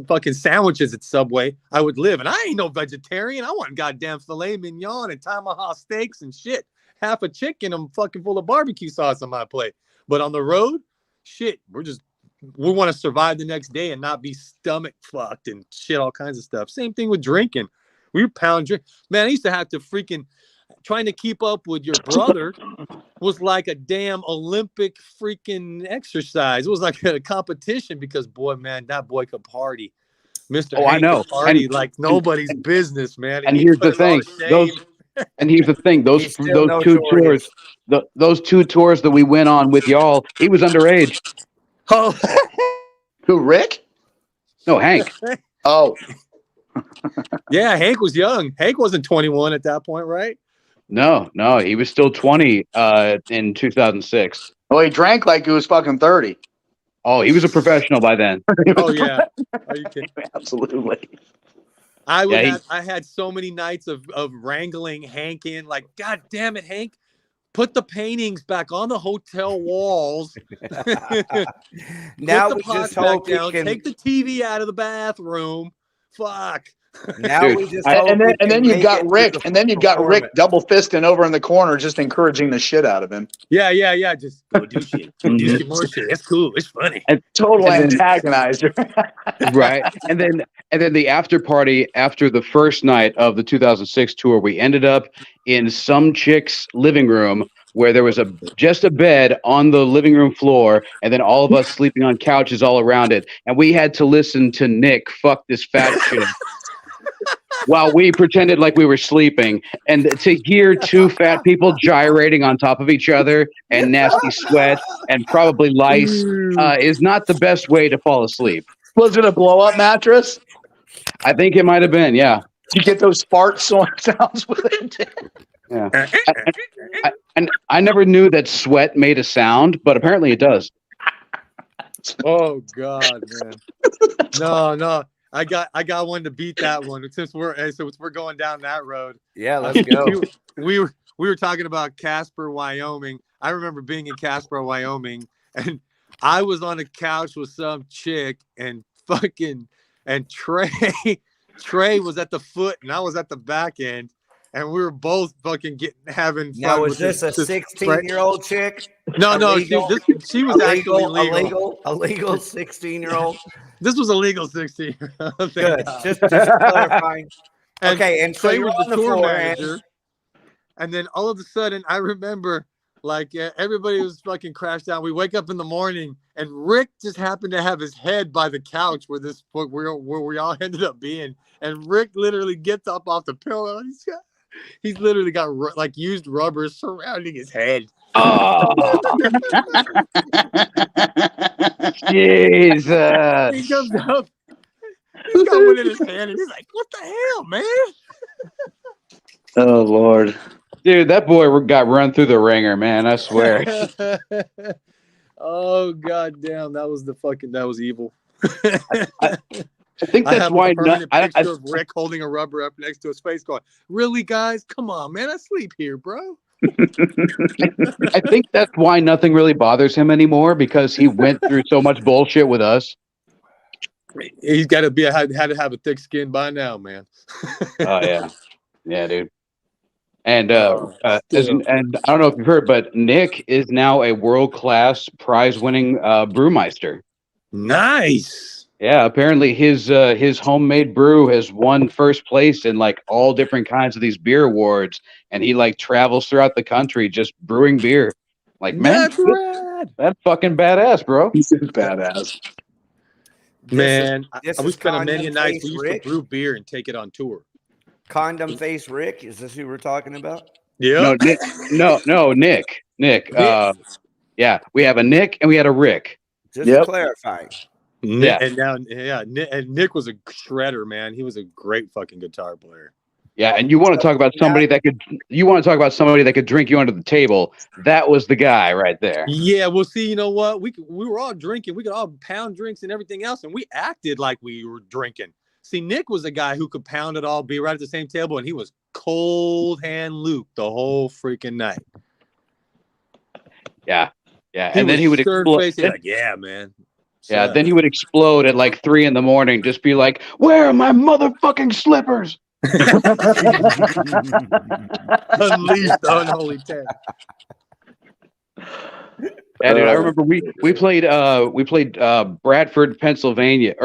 fucking sandwiches at Subway, I would live. And I ain't no vegetarian. I want goddamn filet mignon and tomahawk steaks and shit. Half a chicken I'm fucking full of barbecue sauce on my plate. But on the road, shit, we want to survive the next day and not be stomach fucked and shit, all kinds of stuff. Same thing with drinking. We pound drink. Man, I used to have to freaking trying to keep up with your brother was like a damn Olympic freaking exercise. It was like a competition because boy, man, that boy could party. Mr. Oh, Hank I know. could party like nobody's business, man. And here's the thing. Those two tours that we went on with y'all, he was underage. Oh, who, Rick? No, Hank. Oh. Yeah, Hank was young. Hank wasn't 21 at that point, right? No, he was still 20 in 2006. Oh, he drank like he was fucking 30. Oh, he was a professional by then. Oh yeah, are you kidding? Absolutely. I had so many nights of wrangling Hank in, like, God damn it, Hank, put the paintings back on the hotel walls. Now put the pots back down. Take the TV out of the bathroom. Fuck. Now dude, we just and then you've got Rick, Rick double fisting over in the corner, just encouraging the shit out of him. Yeah. Just go do shit. Do some more shit. It's cool. It's funny. And total antagonizer. Right. And then the after party after the first night of the 2006 tour, we ended up in some chick's living room where there was just a bed on the living room floor, and then all of us sleeping on couches all around it. And we had to listen to Nick fuck this fat shit while we pretended like we were sleeping. And to hear two fat people gyrating on top of each other and nasty sweat and probably lice is not the best way to fall asleep. Was it a blow-up mattress? I think it might have been, yeah. Did you get those fart sounds with it? Yeah. And I never knew that sweat made a sound, but apparently it does. Oh God, man. No. I got one to beat that one since we're going down that road. Yeah, let's go. We were talking about Casper, Wyoming. I remember being in Casper, Wyoming, and I was on a couch with some chick and Trey was at the foot and I was at the back end, and we were both fucking having fun. Now, was this a 16-year-old chick? No, she was actually illegal. Illegal 16-year-old. This was a legal 16-year-old. Good. Just clarifying. Okay, and so Trey you're was on the the tour floor, manager, and then all of a sudden, I remember Like everybody was fucking crashed out. We wake up in the morning, and Rick just happened to have his head by the couch where we all ended up being. And Rick literally gets up off the pillow. He's literally got like used rubber surrounding his head. Oh, Jesus! He comes up. He's got one in his hand, and he's like, "What the hell, man?" Oh Lord, Dude, that boy got run through the ringer, man. I swear. Oh goddamn, that was evil. I think I that's have why a permanent picture of Rick holding a rubber up next to his face, going, "Really, guys? Come on, man! I sleep here, bro." I think that's why nothing really bothers him anymore, because he went through so much bullshit with us. He's got to had to have a thick skin by now, man. Oh yeah, dude. And Oh, and I don't know if you've heard, but Nick is now a world-class prize-winning brewmeister. Nice. Yeah, apparently his homemade brew has won first place in like all different kinds of these beer awards, and he like travels throughout the country just brewing beer. Like, man, That's rad. that's fucking badass, bro. he's badass. Man, This we is spent many Condom nights. Face We used Rick. to brew beer and take it on tour. Condom Face Rick. Is this who we're talking about? Yeah. No, Nick. No, Nick. Nick. Yeah, we have a Nick and we had a Rick. Just clarifying. Yeah. And now, Nick was a shredder, man. He was a great fucking guitar player. Yeah, and you want to talk about somebody that could drink you under the table. That was the guy right there. Yeah, well, see, you know what? We were all drinking. We could all pound drinks and everything else, and we acted like we were drinking. See, Nick was a guy who could pound it all, be right at the same table, and he was cold hand Luke the whole freaking night. Yeah, and then he would explode. Like, yeah, man. Yeah, then he would explode at like 3 a.m, just be like, "Where are my motherfucking slippers?" Unleashed the unholy 10. Yeah, dude, I remember we played Bradford, Pennsylvania,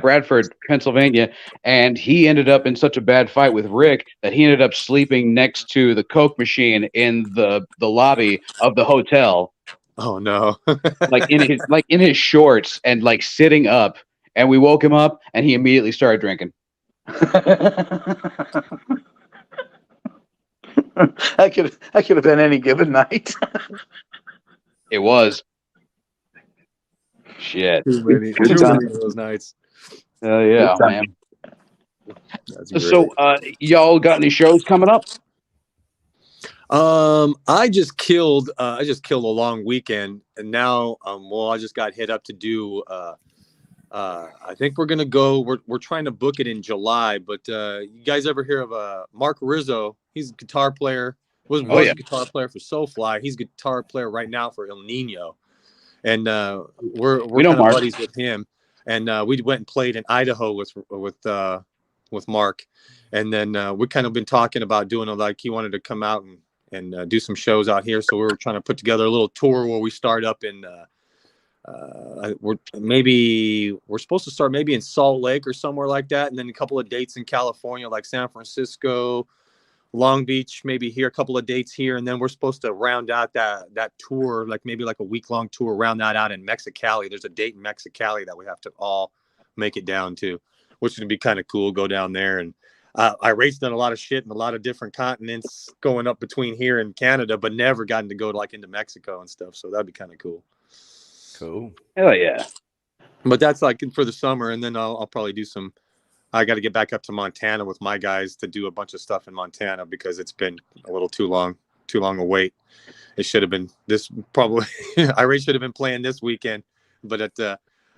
Bradford, Pennsylvania, and he ended up in such a bad fight with Rick that he ended up sleeping next to the Coke machine in the lobby of the hotel. Oh no. like in his shorts and like sitting up, and we woke him up and he immediately started drinking. That could have been any given night. It was. Shit. Too many of those nights. Yeah, man. So, y'all got any shows coming up? I just killed a long weekend, and now I just got hit up to do I think we're gonna go. We're trying to book it in July, but you guys ever hear of Mark Rizzo? He's a guitar player. Was a guitar player for Soulfly. He's a guitar player right now for El Nino, and we're kind of buddies with him. And we went and played in Idaho with Mark, and then we kind of been talking about doing like he wanted to come out and do some shows out here. So we were trying to put together a little tour where we start up in. We're supposed to start maybe in Salt Lake or somewhere like that, and then a couple of dates in California, like San Francisco, Long Beach, maybe here, a couple of dates here, and then we're supposed to round out that tour, like maybe like a week-long tour, round that out in Mexicali. There's a date in Mexicali that we have to all make it down to, which would be kind of cool. Go down there, and I.R.A.T.'s done a lot of shit in a lot of different continents, going up between here and Canada, but never gotten to go like into Mexico and stuff. So that'd be kind of cool. Cool. Hell yeah. But that's like for the summer, and then I'll probably do some. I got to get back up to Montana with my guys to do a bunch of stuff in Montana because it's been a little too long a wait. It should have been this probably. I.R.A.T. should have been playing this weekend, but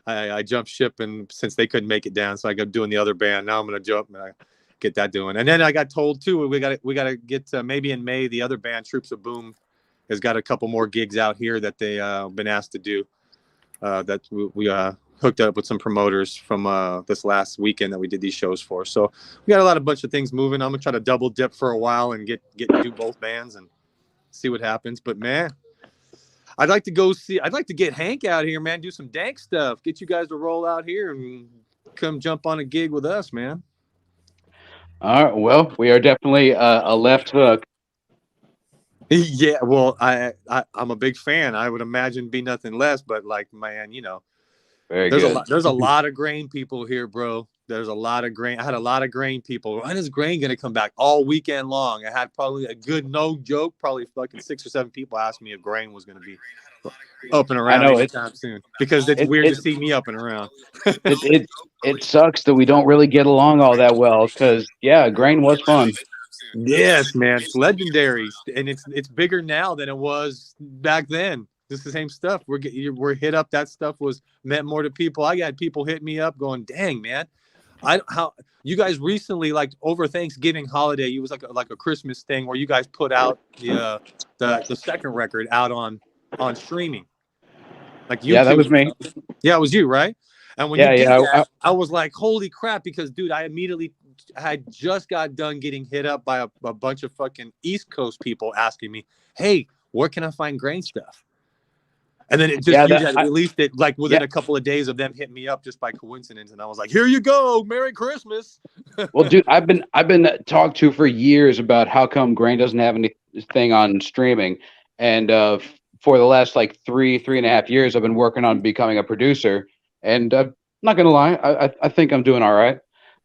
I jumped ship, and since they couldn't make it down, so I got doing the other band. Now I'm gonna jump and I get that doing. And then I got told too we got to get maybe in May the other band Troops of Boom has got a couple more gigs out here that they been asked to do. That we hooked up with some promoters from this last weekend that we did these shows for. So we got a bunch of things moving. I'm gonna try to double dip for a while and get to do both bands and see what happens. But man, I'd like to get Hank out here, man, do some dank stuff, get you guys to roll out here and come jump on a gig with us, man. All right. Well, we are definitely a left hook. Yeah, well, I'm a big fan. I would imagine be nothing less, but like, man, Very there's a good. lot. There's a lot of grain people here, bro. There's a lot of grain. I had a lot of grain people. When is grain gonna come back? All weekend long. I had probably a good no joke. Probably fucking 6 or 7 people asked me if grain was gonna be up and I around know it. anytime soon because it's It weird to it see me up and around. it it it sucks that we don't really get along all that well. Because yeah, grain was fun. Yes, man, it's legendary, and it's bigger now than it was back then. It's the same stuff. We're hit up. That stuff was meant more to people. I got people hitting me up going, "Dang, man, how you guys recently like over Thanksgiving holiday? It was like a Christmas thing where you guys put out the second record out on streaming, like Yeah, that YouTube. was me. Yeah, it was you, right? And when you Yeah, did yeah. that, I was like, holy crap, because dude, I had just got done getting hit up by a bunch of fucking East Coast people asking me, hey, where can I find grain stuff? And then it just Yeah, you had released it like within yeah. a couple of days of them hitting me up just by coincidence. And I was like, here you go, Merry Christmas. Well, dude, I've been talked to for years about how come Grain doesn't have anything on streaming, and for the last like 3.5 years, I've been working on becoming a producer. And not gonna lie, I think I'm doing all right.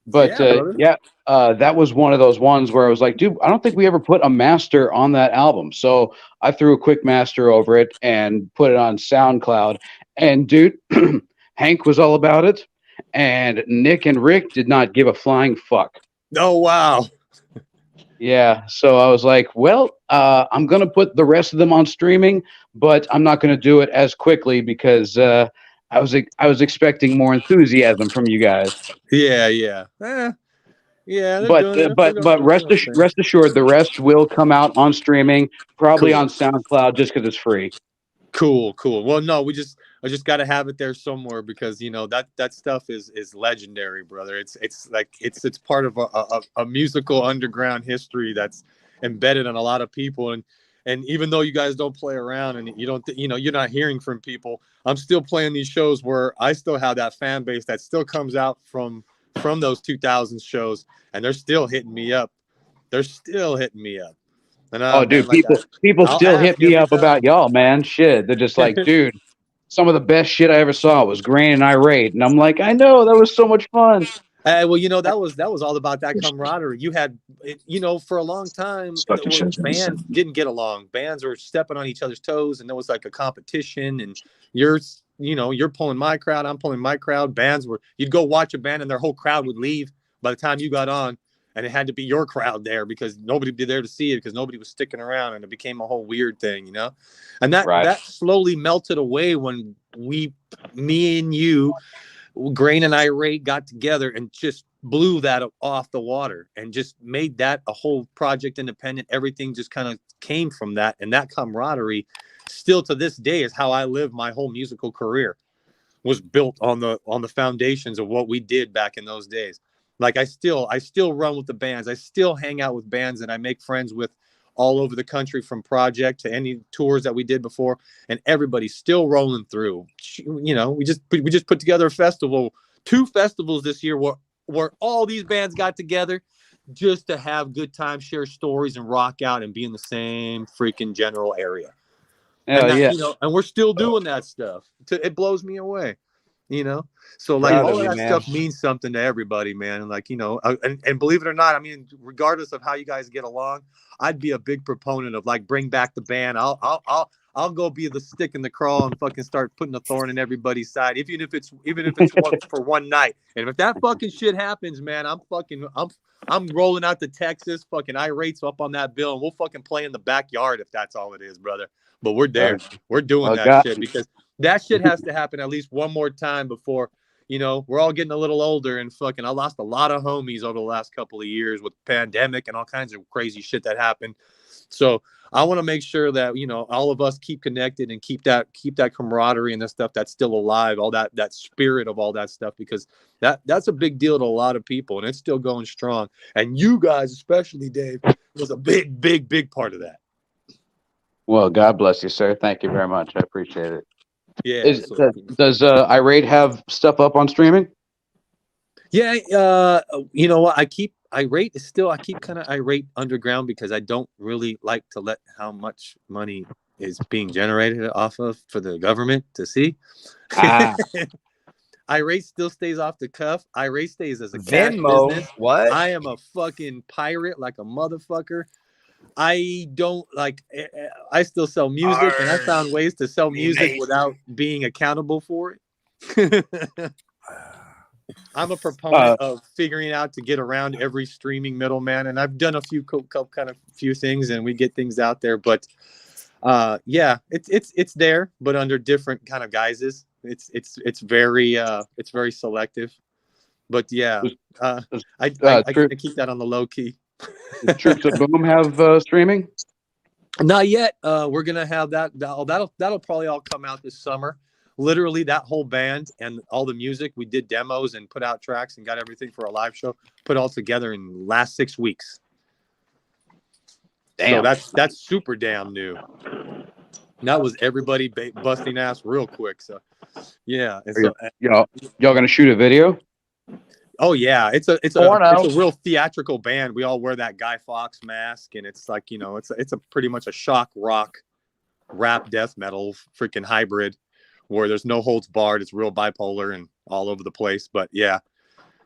But Yeah, that was one of those ones where I was like, dude, I don't think we ever put a master on that album. So I threw a quick master over it and put it on SoundCloud. And dude, Hank was all about it. And Nick and Rick did not give a flying fuck. Oh, wow. Yeah. So I was like, well, I'm going to put the rest of them on streaming, but I'm not going to do it as quickly because I was expecting more enthusiasm from you guys. Yeah. Yeah, they're doing it. But rest assured, the rest will come out on streaming, probably Cool. on SoundCloud, just because it's free. Cool. Well, no, I just got to have it there somewhere because that stuff is legendary, brother. It's like it's part of a musical underground history that's embedded in a lot of people, and even though you guys don't play around and you don't you're not hearing from people, I'm still playing these shows where I still have that fan base that still comes out from those 2000s shows, and they're still hitting me up. And Dude, man, people I'll still ask hit me every up about time. y'all, man. Shit, they're just like, dude, some of the best shit I ever saw was Grain and I.R.A.T.E, and I'm like, I know, that was so much fun. Well, that was all about that camaraderie. You had, for a long time, bands didn't get along. Bands were stepping on each other's toes, and there was like a competition. And you're pulling my crowd, I'm pulling my crowd. You'd go watch a band, and their whole crowd would leave by the time you got on, and it had to be your crowd there because nobody would be there to see it because nobody was sticking around, and it became a whole weird thing, And that slowly melted away when me and you. Grain and I.R.A.T.E got together and just blew that off the water and just made that a whole project independent. Everything just kind of came from that. And that camaraderie still to this day is how I live my whole musical career, was built on the foundations of what we did back in those days. Like I still run with the bands. I still hang out with bands and I make friends with all over the country from project to any tours that we did before, and everybody's still rolling through. We just put together a festival, 2 festivals this year where all these bands got together just to have good time, share stories, and rock out and be in the same freaking general area. And we're still doing that stuff. It blows me away. So like all of that stuff means something to everybody, man. And like, and believe it or not, I mean, regardless of how you guys get along, I'd be a big proponent of like bring back the band. I'll go be the stick in the crawl and fucking start putting a thorn in everybody's side, even if it's one for one night. And if that fucking shit happens, man, I'm rolling out to Texas, fucking I.R.A.T.E up on that bill, and we'll fucking play in the backyard if that's all it is, brother. But we're there. We're doing that shit because that shit has to happen at least one more time before, we're all getting a little older and fucking I lost a lot of homies over the last couple of years with pandemic and all kinds of crazy shit that happened. So I want to make sure that, all of us keep connected and keep that camaraderie and the stuff that's still alive, all that spirit of all that stuff, because that's a big deal to a lot of people and it's still going strong. And you guys, especially Dave, was a big, big, big part of that. Well, God bless you, sir. Thank you very much. I appreciate it. Yeah. Does I.R.A.T.E have stuff up on streaming? Yeah, you know what? I keep kind of irate underground because I don't really like to let how much money is being generated off of for the government to see. Ah, I.R.A.T.E still stays off the cuff. I.R.A.T.E stays as a cash Venmo, business. what? I am a fucking pirate like a motherfucker. I don't like. I still sell music, and I found ways to sell music without being accountable for it. I'm a proponent of figuring out to get around every streaming middleman, and I've done a few few things, and we get things out there. But yeah, it's there, but under different kind of guises. It's very selective. But yeah, I keep that on the low key. does Troops of Boom have streaming? Not yet. We're gonna have that. That'll probably all come out this summer. Literally, that whole band and all the music, we did demos and put out tracks and got everything for a live show put all together in the last 6 weeks. Damn. So that's super damn new. That was everybody busting ass real quick. So yeah, y'all gonna shoot a video? Oh yeah, it's a real theatrical band. We all wear that Guy Fawkes mask, and it's like, it's a pretty much a shock rock, rap, death metal, freaking hybrid, where there's no holds barred. It's real bipolar and all over the place. But yeah,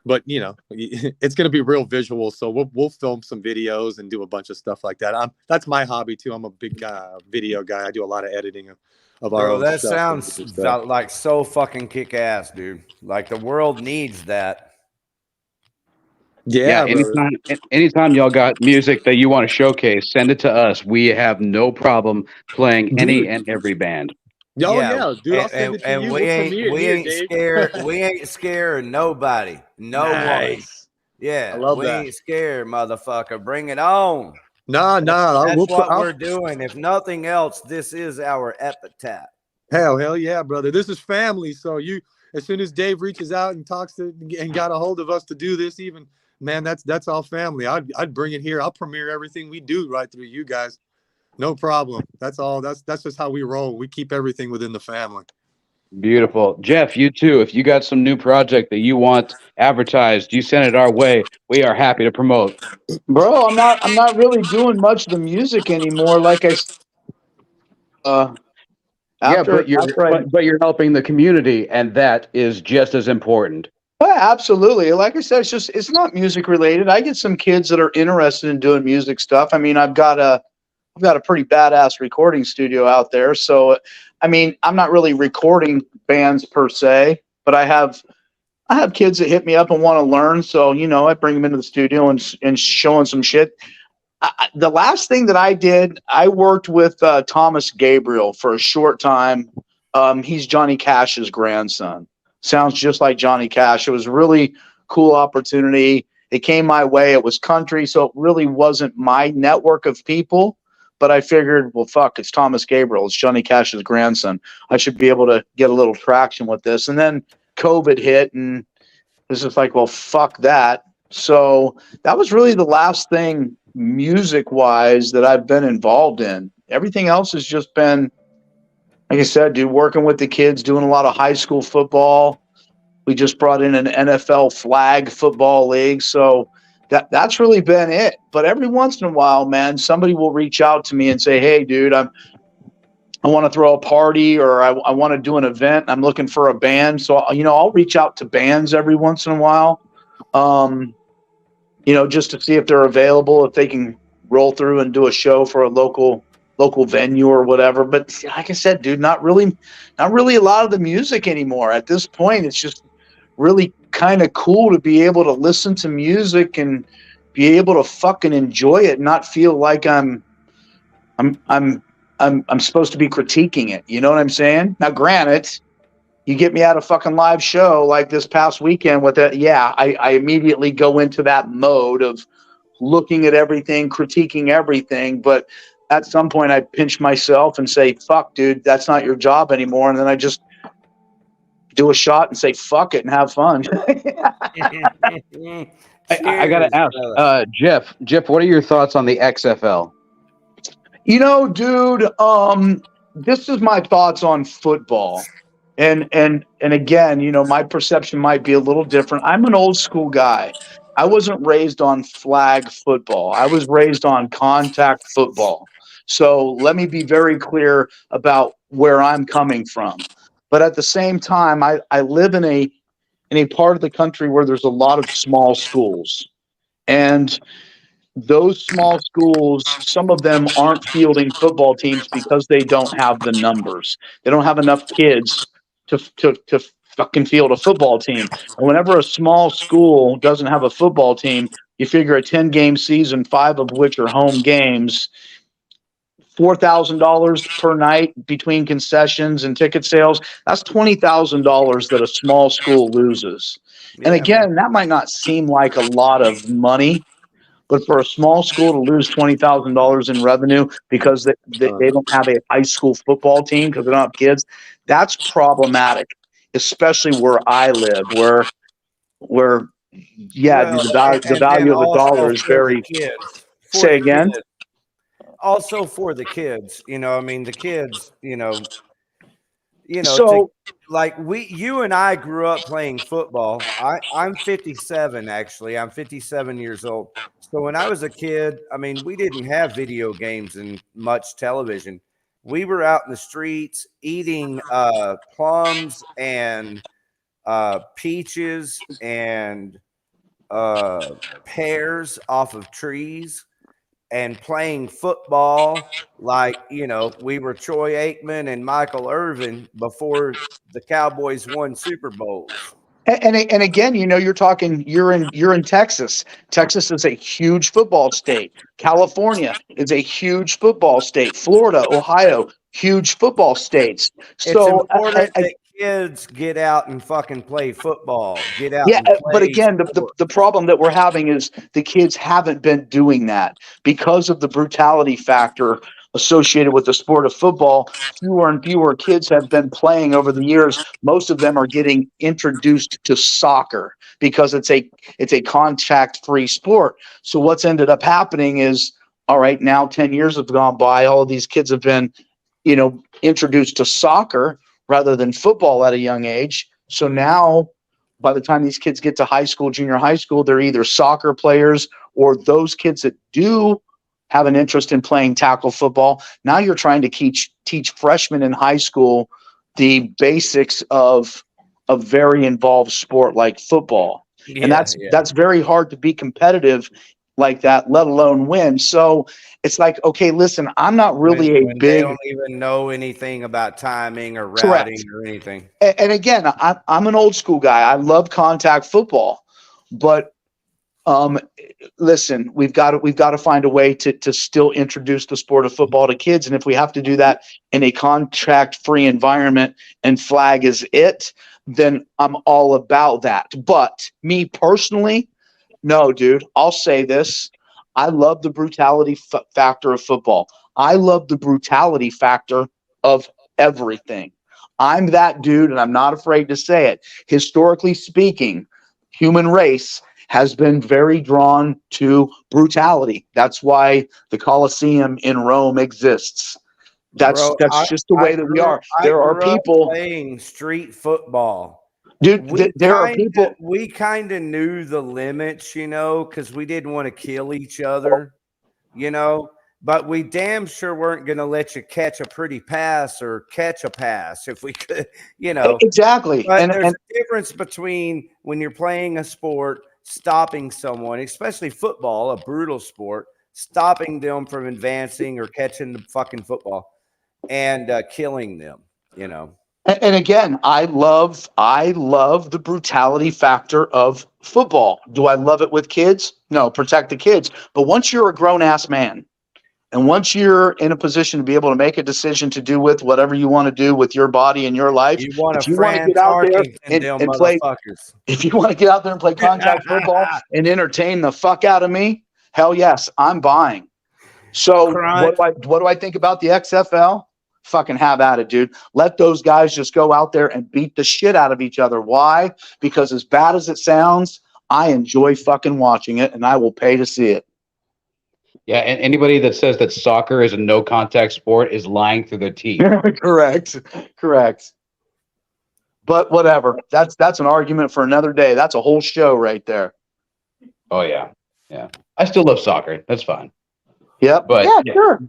it's gonna be real visual. So we'll film some videos and do a bunch of stuff like that. That's my hobby too. I'm a big video guy. I do a lot of editing of our own that stuff. Sounds like so fucking kick ass, dude. Like the world needs that. Yeah, anytime y'all got music that you want to showcase, send it to us. We have no problem playing any and every band. Oh yeah, dude, I'll send it to you. We ain't scared. We ain't scared of nobody. No one. Yeah, I love that. Ain't scared, motherfucker. Bring it on. No. That's what we're doing. If nothing else, this is our epitaph. Hell yeah, brother. This is family. So as soon as Dave reaches out and talks and got a hold of us to do this, even, man, that's all family. I'd bring it here. I'll premiere everything we do right through you guys. No problem. That's all. That's just how we roll. We keep everything within the family. Beautiful. Jeff, you too. If you got some new project that you want advertised, you send it our way. We are happy to promote. Bro, I'm not really doing much of the music anymore. Like I but you're helping the community, and that is just as important. Absolutely. Like I said, it's not music related. I get some kids that are interested in doing music stuff. I mean, I've got a pretty badass recording studio out there. So, I mean, I'm not really recording bands per se, but I have kids that hit me up and want to learn. So, I bring them into the studio and showing some shit. The last thing that I did, I worked with Thomas Gabriel for a short time. He's Johnny Cash's grandson. Sounds just like Johnny Cash. It was a really cool opportunity. It came my way. It was country, so it really wasn't my network of people. But I figured, well, fuck, it's Thomas Gabriel. It's Johnny Cash's grandson. I should be able to get a little traction with this. And then COVID hit, and it's just like, well, fuck that. So that was really the last thing music-wise that I've been involved in. Everything else has just been, like I said, dude, working with the kids, doing a lot of high school football. We just brought in an NFL flag football league. So that's really been it. But every once in a while, man, somebody will reach out to me and say, hey, dude, I want to throw a party, or I want to do an event. I'm looking for a band. So, I'll reach out to bands every once in a while, just to see if they're available, if they can roll through and do a show for a local venue or whatever. But like I said, dude, not really a lot of the music anymore. At this point, it's just really kind of cool to be able to listen to music and be able to fucking enjoy it, and not feel like I'm supposed to be critiquing it. You know what I'm saying? Now, granted, you get me at a fucking live show like this past weekend with it. Yeah, I immediately go into that mode of looking at everything, critiquing everything. But at some point I pinch myself and say, fuck, dude, that's not your job anymore. And then I just do a shot and say, fuck it, and have fun. I got to ask, Jeff, what are your thoughts on the XFL? Dude, this is my thoughts on football. And again, you know, my perception might be a little different. I'm an old school guy. I wasn't raised on flag football. I was raised on contact football. So let me be very clear about where I'm coming from. But at the same time, I live in a part of the country where there's a lot of small schools. And those small schools, some of them aren't fielding football teams because they don't have the numbers. They don't have enough kids to fucking field a football team. And whenever a small school doesn't have a football team, you figure a 10-game season, 5 of which are home games, $4,000 per night between concessions and ticket sales. That's $20,000 that a small school loses. And Yeah, again, man. that might not seem like a lot of money, but for a small school to lose $20,000 in revenue because they don't have a high school football team because they don't have kids, that's problematic, especially where I live, where yeah, Well, the and then value of a also dollar is for the very. kids, for Say the again. kids, also for the kids. You know, I mean, the kids. To So like you and I grew up playing football. I'm 57 actually. I'm 57 years old. So when I was a kid, I mean, we didn't have video games and much television. We were out in the streets eating plums and peaches and pears off of trees and playing football like, we were Troy Aikman and Michael Irvin before the Cowboys won Super Bowls. and again, you know, you're in Texas. Texas is a huge football state. California is a huge football state. Florida, Ohio, huge football states. It's So important that kids get out and fucking play football, get out yeah, and but play again, sports. the problem that we're having is the kids haven't been doing that because of the brutality factor associated with the sport of football. Fewer and fewer kids have been playing over the years. Most of them are getting introduced to soccer because it's a contact-free sport. So what's ended up happening is, all right, now 10 years have gone by, all of these kids have been, you know, introduced to soccer rather than football at a young age. So now by the time these kids get to high school, junior high school, they're either soccer players or those kids that do have an interest in playing tackle football. Now you're trying to teach freshmen in high school the basics of a very involved sport like football. And that's very hard to be competitive like that, let alone win. So it's like, okay, listen, I'm not really a when they big. don't even know anything about timing or routing Correct. or anything. And again, I'm an old school guy. I love contact football, but listen, we've got to find a way to still introduce the sport of football to kids, and if we have to do that in a contract-free environment and flag is it, then I'm all about that. But me personally, no, dude. I'll say this: I love the brutality factor of football. I love the brutality factor of everything. I'm that dude, and I'm not afraid to say it. Historically speaking, human race has been very drawn to brutality. That's why the Colosseum in Rome exists. That's Bro, just the way that we are. I There are grew up people, playing street football. dude. There are people. We kind of knew the limits, because we didn't want to kill each other, but we damn sure weren't going to let you catch a pretty pass or catch a pass if we could, Exactly. But And there's a difference between when you're playing a sport, stopping someone, especially football, a brutal sport, stopping them from advancing or catching the fucking football and killing them, And again, I love the brutality factor of football. Do I love it with kids? No, protect the kids. But once you're a grown ass man, and once you're in a position to be able to make a decision to do with whatever you want to do with your body and your life, You want if to you want to Fran get out there Tarkington them and play, motherfuckers. if you want to get out there and play contact football and entertain the fuck out of me, hell yes, I'm buying. So Crunch. what do I think about the XFL? Fucking have at it, dude. Let those guys just go out there and beat the shit out of each other. Why? Because as bad as it sounds, I enjoy fucking watching it, and I will pay to see it. Yeah, and anybody that says that soccer is a no contact sport is lying through their teeth. Correct. But whatever. That's an argument for another day. That's a whole show right there. Oh yeah, yeah. I still love soccer. That's fine. Yep. But Yeah, sure.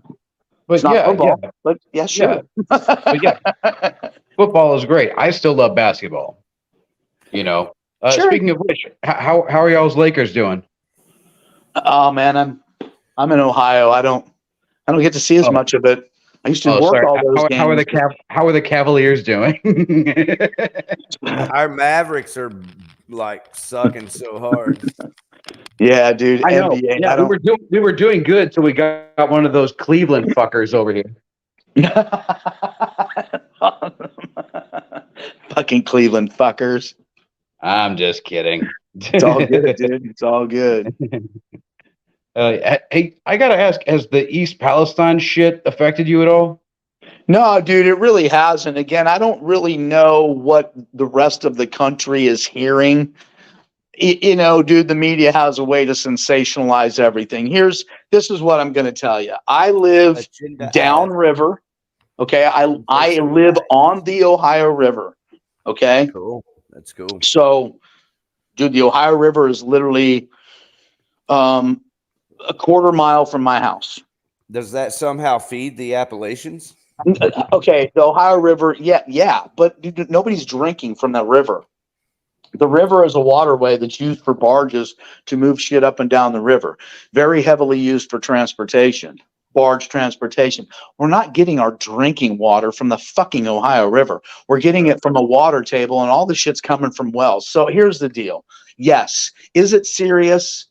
but It's not yeah, football, yeah, but yeah, sure. but yeah. Football is great. I still love basketball. You know. Sure. Speaking of which, how are y'all's Lakers doing? Oh man, I'm in Ohio. I don't get to see as much of it. I used to work sorry. all those games. How are the Cavaliers doing? Our Mavericks are like sucking so hard. Yeah, dude. I know. NBA. Yeah, we were doing good till we got one of those Cleveland fuckers over here. Fucking Cleveland fuckers. I'm just kidding. It's all good, dude. It's all good. Hey, I gotta ask: has the East Palestine shit affected you at all? No, dude, it really hasn't. Again, I don't really know what the rest of the country is hearing. You know, dude, the media has a way to sensationalize everything. This is what I'm going to tell you. I live downriver. Okay, I live on the Ohio River. Okay, Cool. That's cool. So, dude, the Ohio River is literally a quarter mile from my house. Does that somehow feed the Appalachians? Okay, the Ohio River, yeah, but dude, nobody's drinking from that river. The river is a waterway that's used for barges to move shit up and down the river. Very heavily used for transportation, barge transportation. We're not getting our drinking water from the fucking Ohio River. We're getting it from a water table, and all the shit's coming from wells. So here's the deal. Yes. Is it serious?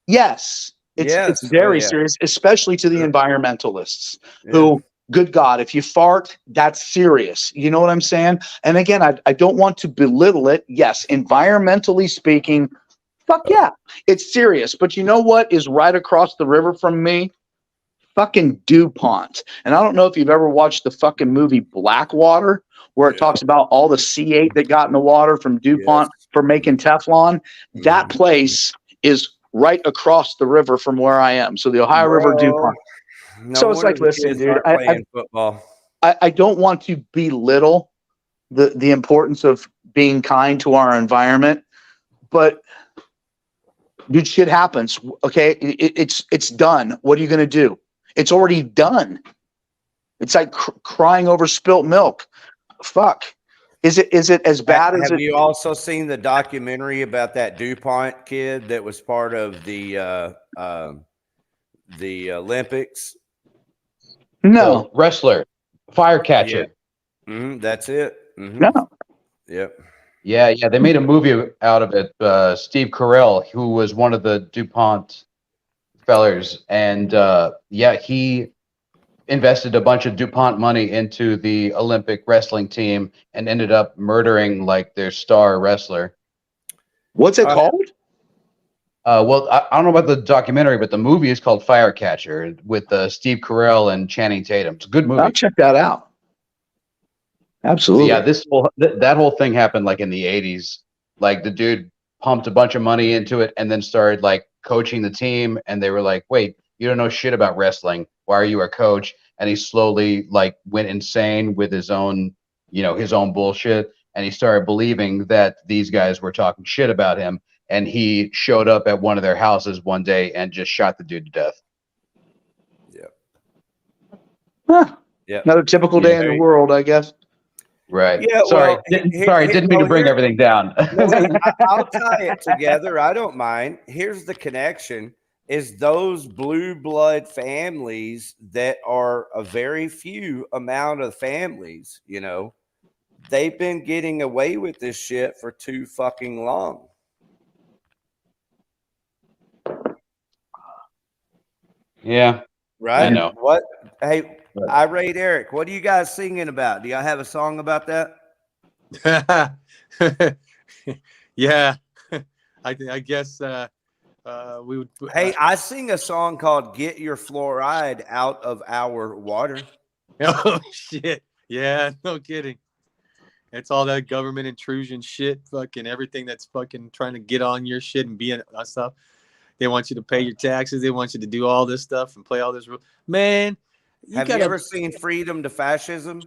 Yes. It's very serious, especially to the environmentalists who, good God, if you fart, that's serious. You know what I'm saying? And again, I don't want to belittle it. Yes, environmentally speaking, fuck yeah, it's serious. But you know what is right across the river from me? Fucking DuPont. And I don't know if you've ever watched the fucking movie Blackwater, where it talks about all the C8 that got in the water from DuPont for making Teflon. That place is right across the river from where I am. So the Ohio River DuPont. So it's like, listen, dude, I don't want to belittle the importance of being kind to our environment, but dude, shit happens. Okay, it's done. What are you going to do? It's already done. It's like crying over spilt milk. Fuck. Is it as bad as it? Have you also seen the documentary about that DuPont kid that was part of the Olympics? No. Wrestler, fire catcher. Yeah. That's it. No. Yep. Yeah. They made a movie out of it. Steve Carell, who was one of the DuPont fellers, and he invested a bunch of DuPont money into the Olympic wrestling team and ended up murdering like their star wrestler. What's it called? Well, I don't know about the documentary, but the movie is called Firecatcher with Steve Carell and Channing Tatum. It's a good movie. I'll check that out. Absolutely. Yeah, that whole thing happened like in the 80s. Like the dude pumped a bunch of money into it and then started like coaching the team, and they were like, "Wait, you don't know shit about wrestling. Why are you our coach?" And he slowly like went insane with his own bullshit, and he started believing that these guys were talking shit about him. And he showed up at one of their houses one day and just shot the dude to death. Huh. Yeah. Another typical day in the world, I guess. Right. Yeah. Sorry. Didn't mean to bring everything down. I'll tie it together. I don't mind. Here's the connection: is those blue blood families that are a very few amount of families. You know, they've been getting away with this shit for too fucking long. Yeah. Right. I know. What? Hey, I.R.A.T.E Erik, what are you guys singing about? Do y'all have a song about that? Yeah. I guess we would. Hey, I sing a song called "Get Your Fluoride Out of Our Water." Oh shit! Yeah, no kidding. It's all that government intrusion shit. Fucking everything that's fucking trying to get on your shit and be on stuff. They want you to pay your taxes. They want you to do all this stuff and play all this. Man, have you ever seen Freedom to Fascism?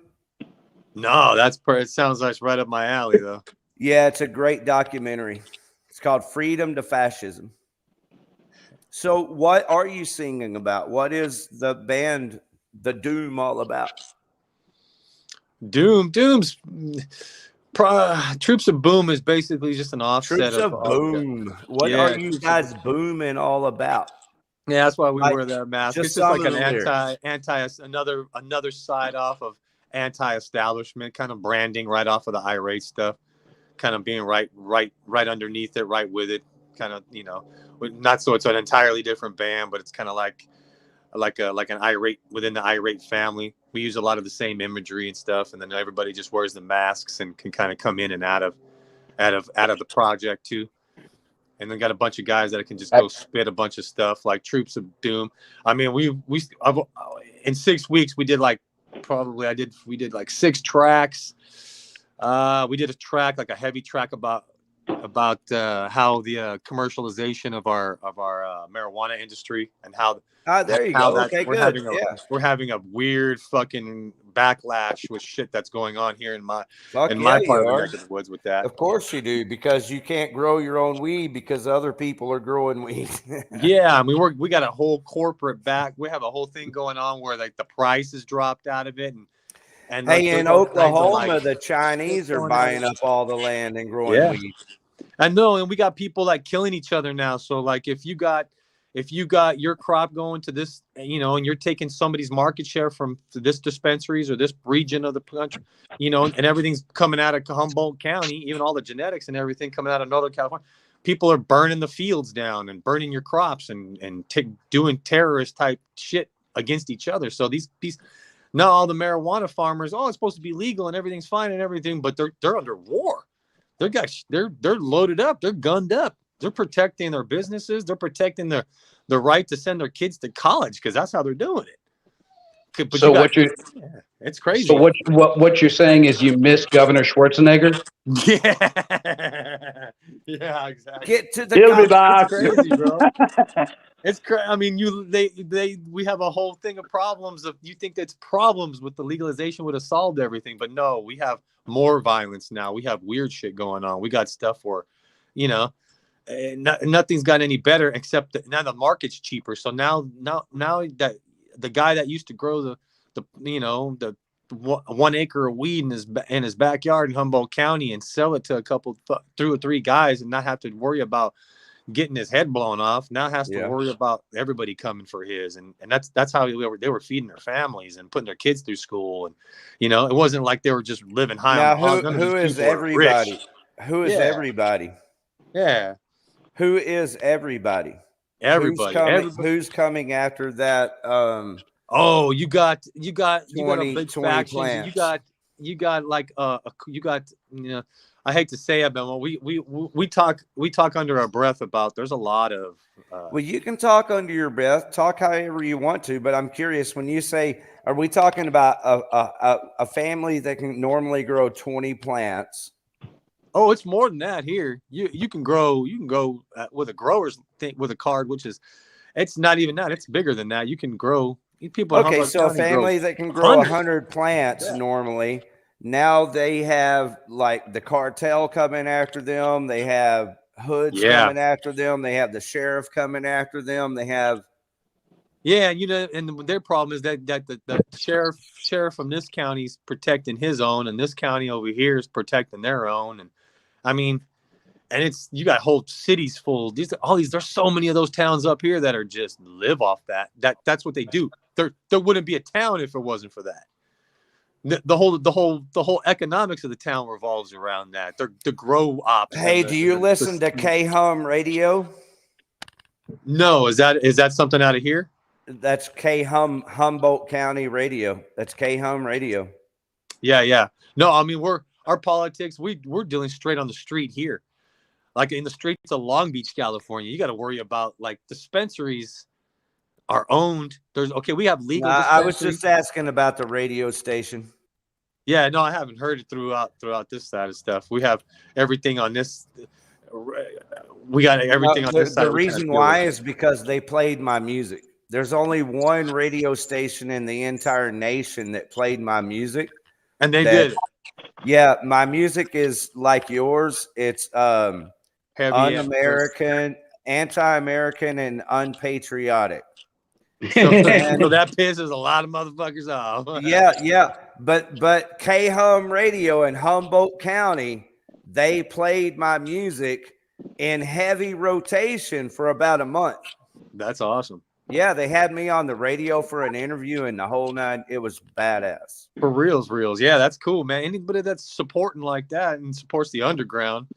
No, it sounds like right up my alley though. Yeah, it's a great documentary. It's called Freedom to Fascism. So what are you singing about? What is the band The Doom all about? Doom's Troops of Boom is basically just an offset Troops of Boom. What are you guys booming all about? Yeah, that's why we Like, wear that mask. just It's just like some an of the lyrics. another side off of anti-establishment kind of branding right off of the I.R.A.T.E stuff, kind of being right underneath it, right with it, kind of, you know, not so it's an entirely different band, but it's kind of like an I.R.A.T.E within the I.R.A.T.E family. We use a lot of the same imagery and stuff, and then everybody just wears the masks and can kind of come in and out of the project too. And then got a bunch of guys that can just go spit a bunch of stuff like Troops of Doom. I mean, in 6 weeks we did like like 6 tracks. We did a track, like a heavy track about how the commercialization of our marijuana industry and how there you go. Okay, good. We're having a weird fucking backlash with shit that's going on here in my part of the woods with that. Of course you do, because you can't grow your own weed because other people are growing weed. Yeah, I mean we got a whole corporate we have a whole thing going on where like the price has dropped out of it, and hey, in Oklahoma, the Chinese are buying up all the land and growing weed. I know, and we got people like killing each other now. So like if you got your crop going to this, you know, and you're taking somebody's market share from this dispensaries or this region of the country, you know, and everything's coming out of Humboldt County, even all the genetics and everything coming out of Northern California, people are burning the fields down and burning your crops and doing terrorist type shit against each other. So these now all the marijuana farmers, it's supposed to be legal and everything's fine and everything, but they're under war. They're loaded up. They're gunned up. They're protecting their businesses. They're protecting the right to send their kids to college because that's how they're doing it. But so it's crazy. So what you're saying is you miss Governor Schwarzenegger? Yeah, yeah, exactly. Get to the He'll be back. It's crazy, bro. It's crazy. I mean, we have a whole thing of problems. You think that's problems with the legalization would have solved everything, but no, we have more violence now. We have weird shit going on. We got stuff where, you know, nothing's got any better except that now the market's cheaper. So now that the guy that used to grow the 1 acre of weed in his backyard in Humboldt County and sell it to a couple 2 or 3 guys and not have to worry about getting his head blown off, now has to worry about everybody coming for his, and that's how they were feeding their families and putting their kids through school, and you know, it wasn't like they were just living high. Now who is everybody? Who is everybody? Yeah, who is everybody? Who's coming after that? You got a big faction. You got like you know, I hate to say it, but we talk under our breath about. There's a lot of. Well, you can talk under your breath, talk however you want to, but I'm curious when you say, are we talking about a family that can normally grow 20 plants? Oh, it's more than that here. You can grow with a grower's thing with a card, which is, it's not even that. It's bigger than that. You can grow people. Okay, so a family that can grow 100 plants normally. Now they have like the cartel coming after them. They have hoods coming after them. They have the sheriff coming after them. They have. Yeah, you know, and their problem is that the sheriff from this county is protecting his own, and this county over here is protecting their own. And I mean, and you got whole cities full. There's so many of those towns up here that are just live off that. That's what they do. There wouldn't be a town if it wasn't for that. The whole economics of the town revolves around that. The grow ops. Hey, do you listen to K-Hum radio? No, is that something out of here? That's K-Hum, Humboldt County radio. That's K-Hum radio. Yeah. No, I mean our politics. We're dealing straight on the street here, like in the streets of Long Beach, California. You got to worry about like dispensaries are owned. We have legal. I was just asking about the radio station. Yeah, no, I haven't heard it throughout this side of stuff. We have everything on this. We got everything on this side. The reason why is because they played my music. There's only one radio station in the entire nation that played my music. And they did. Yeah, my music is like yours. It's un-American, anti-American, and unpatriotic. So that pisses a lot of motherfuckers off. Yeah. But K-Hum Radio in Humboldt County, they played my music in heavy rotation for about a month. That's awesome. Yeah, they had me on the radio for an interview and the whole nine. It was badass. For reals. Yeah, that's cool, man. Anybody that's supporting like that and supports the underground,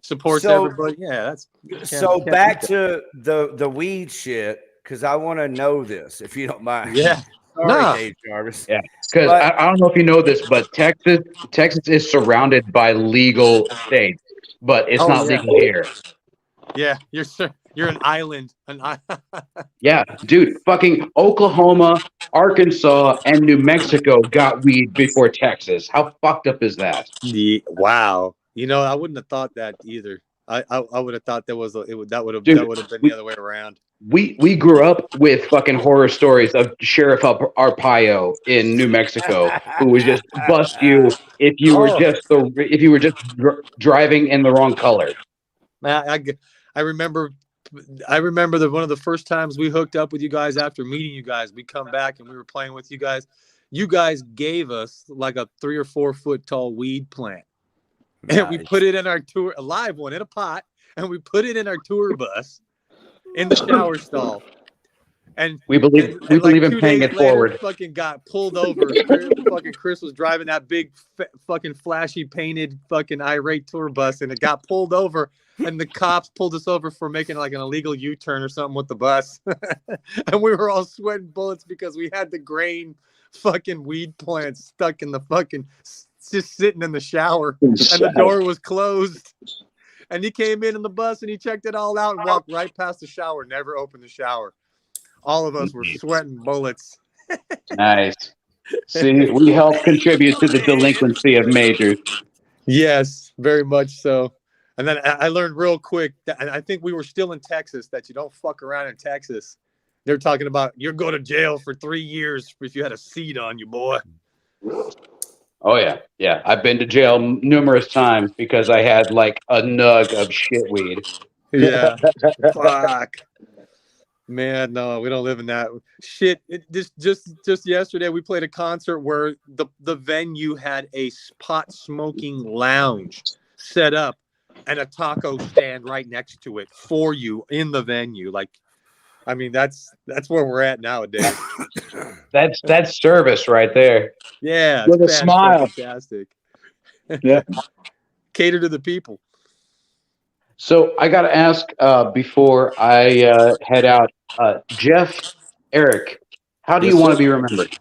supports everybody. Yeah, that's so back to the weed shit, because I want to know this, if you don't mind. Yeah. Sorry, Dave Jarvis. Yeah, because I don't know if you know this, but Texas is surrounded by legal states, but it's not legal here. Yeah, you're an island. Yeah, dude, fucking Oklahoma, Arkansas, and New Mexico got weed before Texas. How fucked up is that? Wow. You know, I wouldn't have thought that either. I would have thought that would have been the other way around. We grew up with fucking horror stories of Sheriff Arpaio in New Mexico, who would just bust you if you were just driving in the wrong color. I remember that one of the first times we hooked up with you guys after meeting you guys, we come back and we were playing with you guys. You guys gave us like a 3 or 4 foot tall weed plant. Nice. And we put it in our tour, a live one in a pot, and we put it in our tour bus in the shower stall. And we believe in paying it forward. Fucking got pulled over. Fucking Chris was driving that big fucking flashy painted fucking I.R.A.T.E tour bus, and it got pulled over. And the cops pulled us over for making like an illegal U-turn or something with the bus. And we were all sweating bullets because we had the grain fucking weed plant stuck in the fucking, just sitting in the shower. And the door was closed. And he came in the bus and he checked it all out and walked right past the shower, never opened the shower. All of us were sweating bullets. Nice. See, we help contribute to the delinquency of majors. Yes, very much so. And then I learned real quick that, and I think we were still in Texas, that you don't fuck around in Texas. They're talking about you're going to jail for 3 years if you had a seed on you, boy. Oh, yeah. Yeah. I've been to jail numerous times because I had like a nug of shit weed. Yeah. Fuck. Man, no, we don't live in that shit. Just yesterday, we played a concert where the venue had a pot smoking lounge set up and a taco stand right next to it for you in the venue. Like, I mean, that's where we're at nowadays. That's service right there. Yeah, with a smile. Fantastic. Yeah, cater to the people. So I got to ask before I head out, Jeff, Erik, how do you want to be remembered?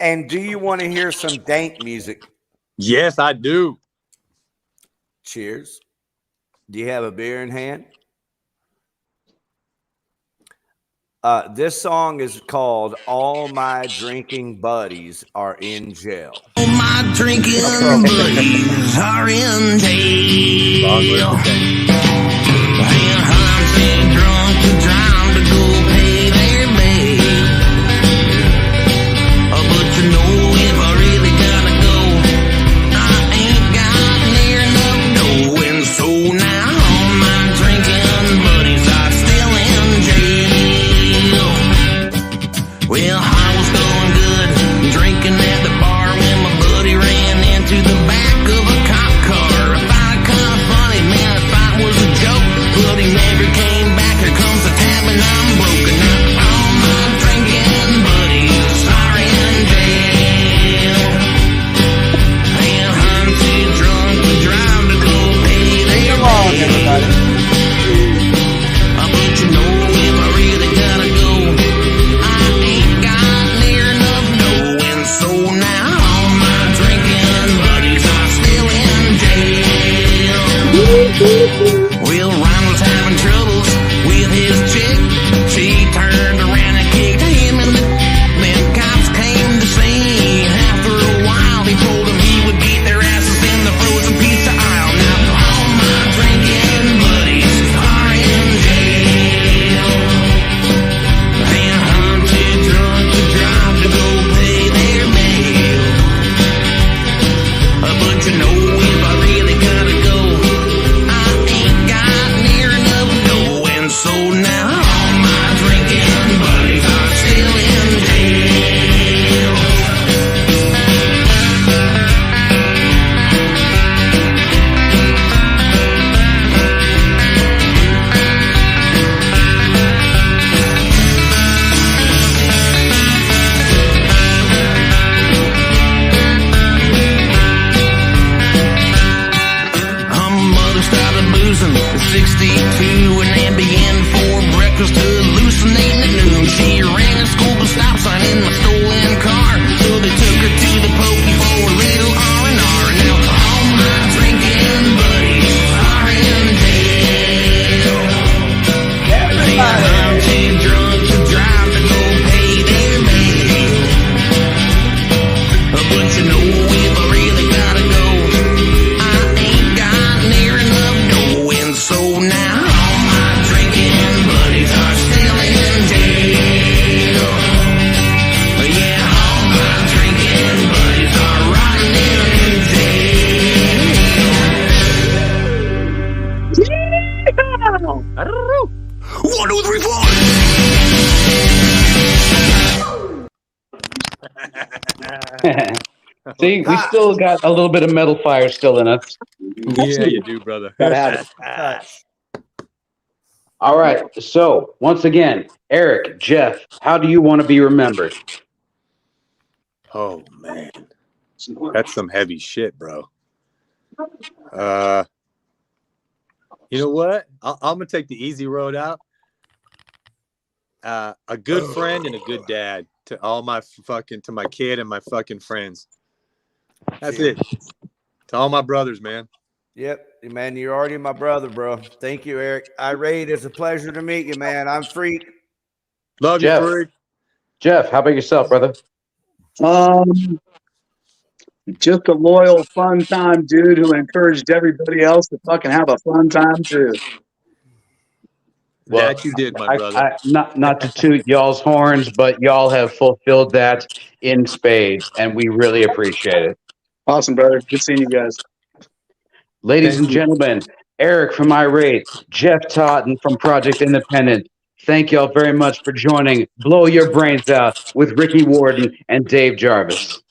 And do you want to hear some dank music? Yes, I do. Cheers. Do you have a beer in hand? This song is called All My Drinking Buddies Are in Jail. All my drinking buddies are in jail. And I'm too drunk to drive to go pay their bill. But you know, if I really gotta go, I ain't got near enough dough. And so now all my drinking buddies are still in jail. Well, I was going good, drinking at the bar when my buddy ran into the back of a cop car. I find it kind of funny, man, the fight was See, we still got a little bit of metal fire still in us. Yeah, you do, brother. Gotta have it. All right. So once again, Erik, Jeff, how do you want to be remembered? Oh man, that's some heavy shit, bro. You know what? I'm gonna take the easy road out. A good friend and a good dad to all my to my kid and my fucking friends. That's it. To all my brothers, man. Yep, man, you're already my brother, bro. Thank you, Erik. I.R.A.T.E, it's a pleasure to meet you, man. I'm Freak. Love Jeff. you, Freak. Jeff, how about yourself, brother? Just a loyal, fun time dude who encouraged everybody else to fucking have a fun time too. Well, that you did, my brother. Not to toot y'all's horns, but y'all have fulfilled that in spades, and we really appreciate it. Awesome, brother. Good seeing you guys. Ladies and gentlemen, Erik from I.R.A.T.E, Jeff Totten from Project Independent. Thank y'all very much for joining Blow Your Brains Out with Ricky Warden and Dave Jarvis.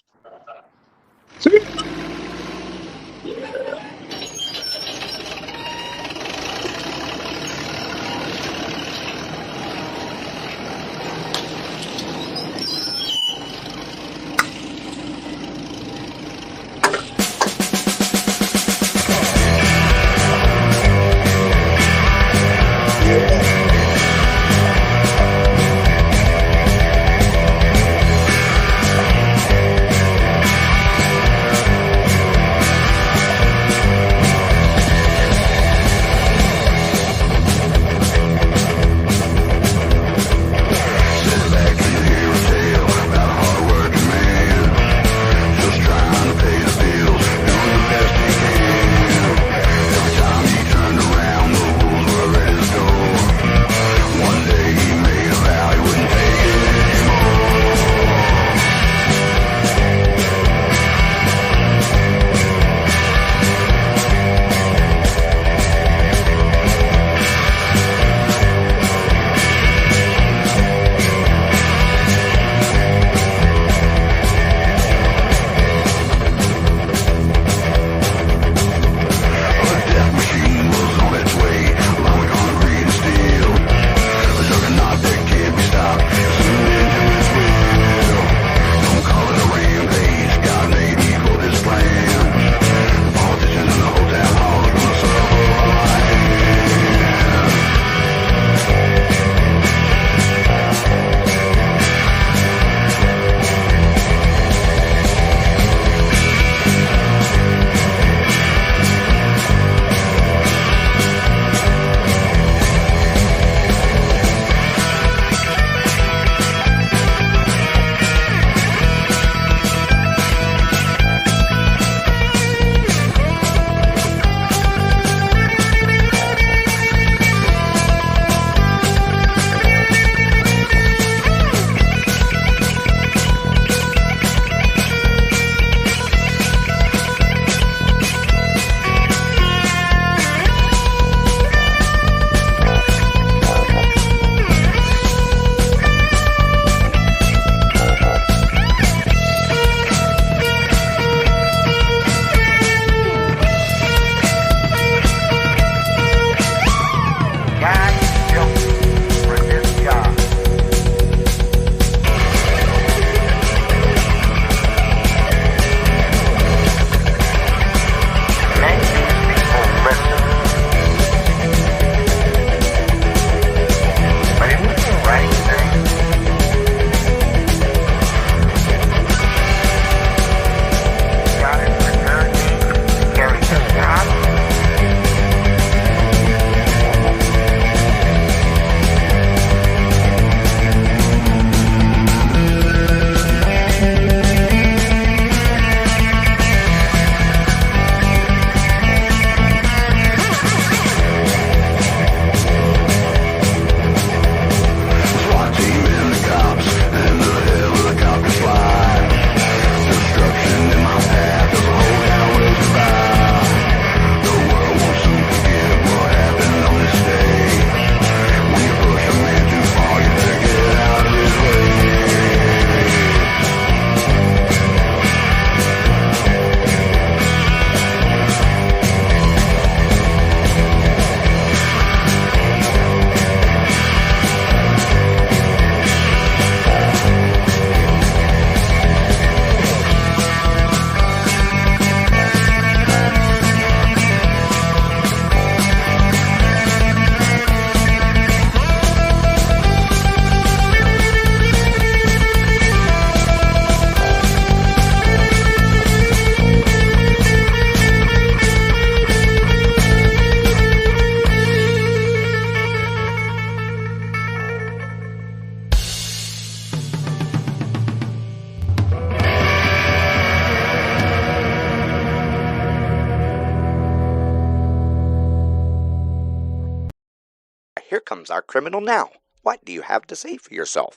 comes our criminal now. What do you have to say for yourself?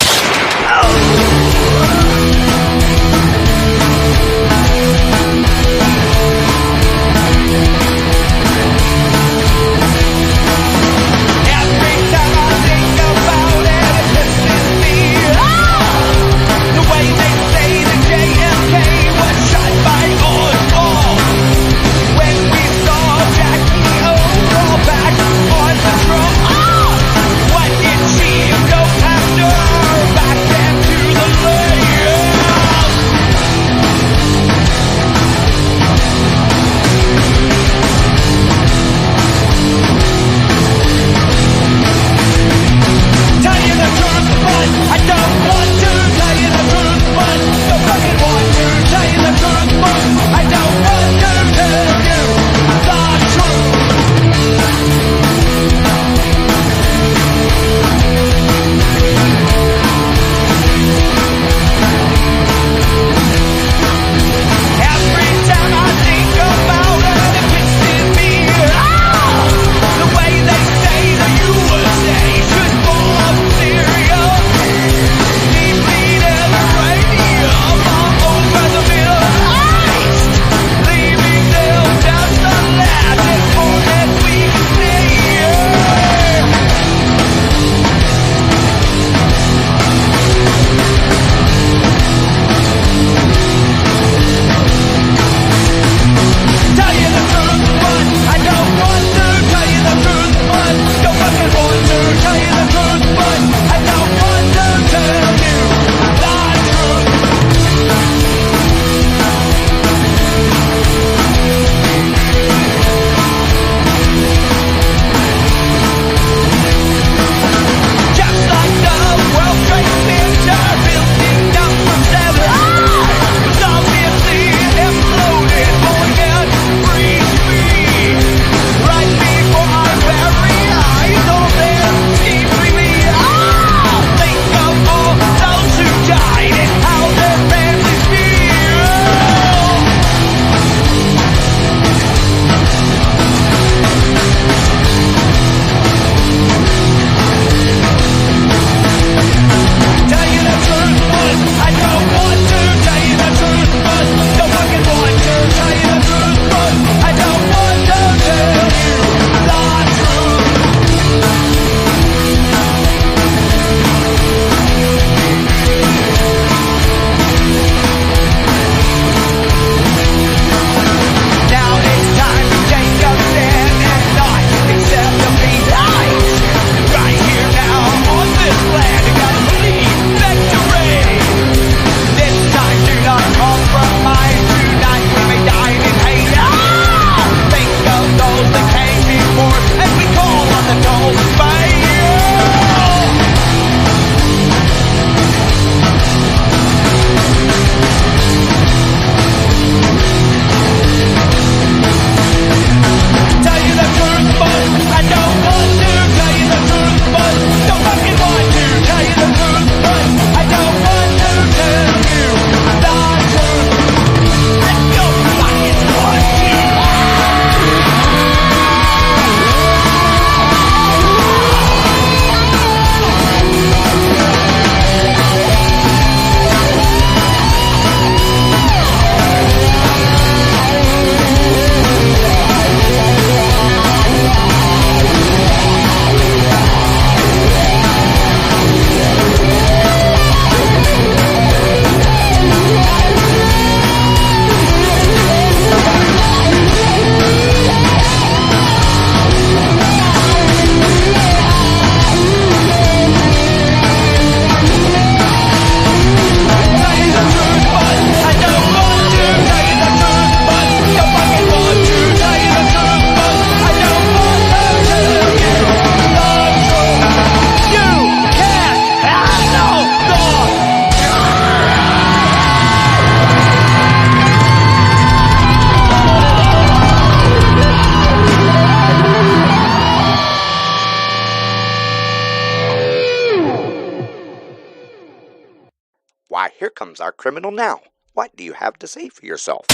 Why, here comes our criminal now. What do you have to say for yourself?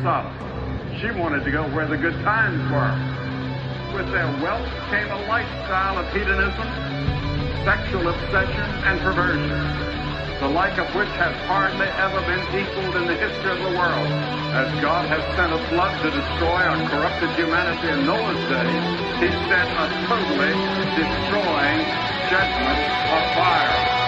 Sodom. She wanted to go where the good times were. With their wealth came a lifestyle of hedonism, sexual obsession, and perversion, the like of which has hardly ever been equaled in the history of the world. As God has sent a flood to destroy our corrupted humanity in Noah's day, he sent a totally destroying judgment of fire.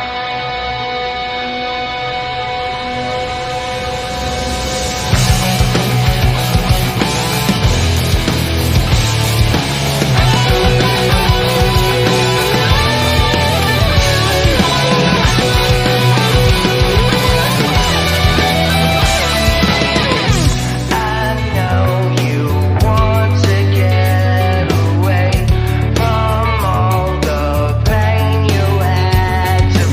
From all the pain you had to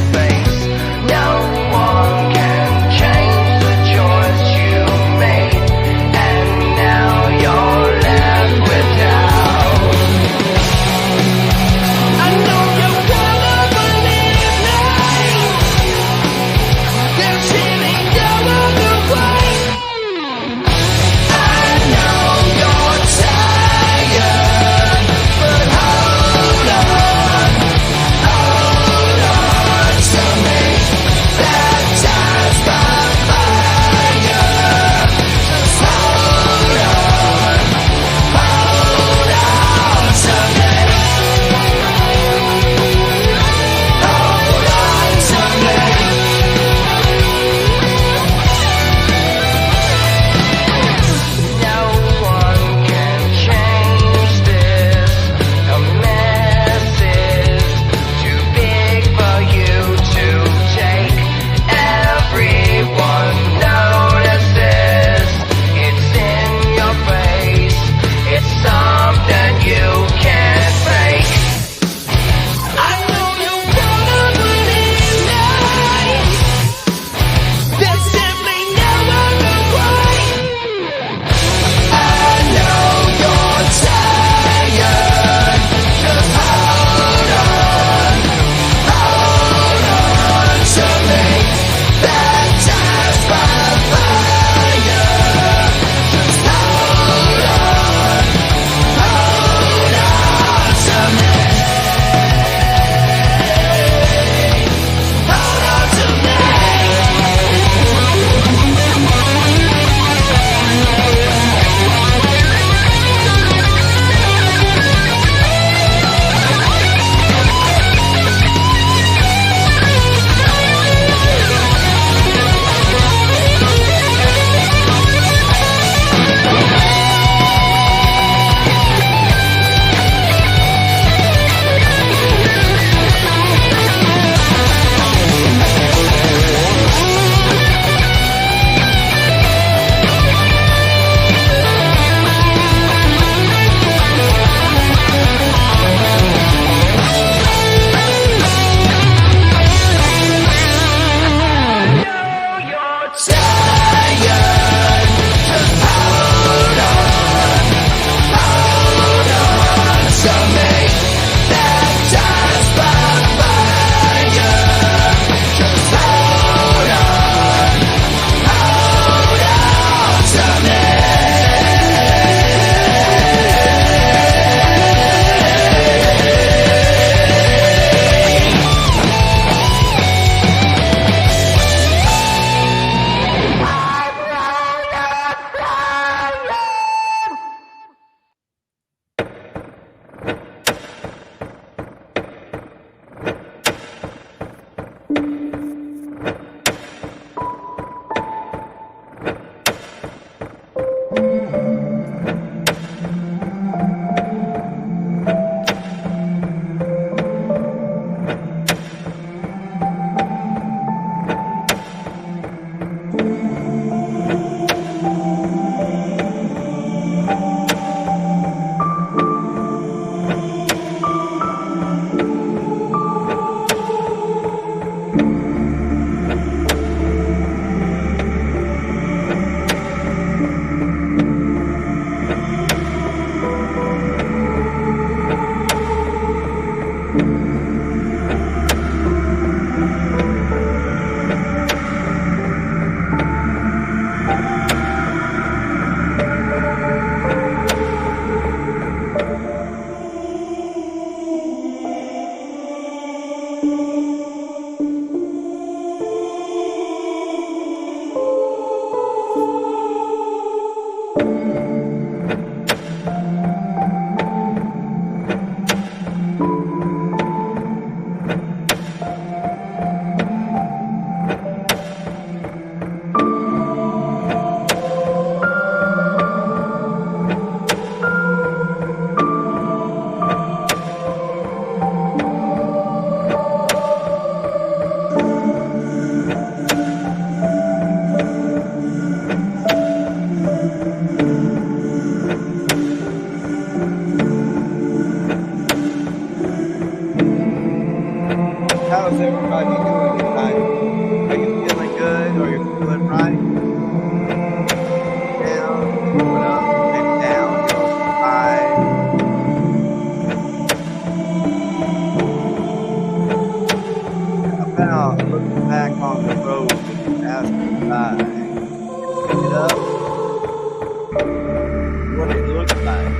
outside.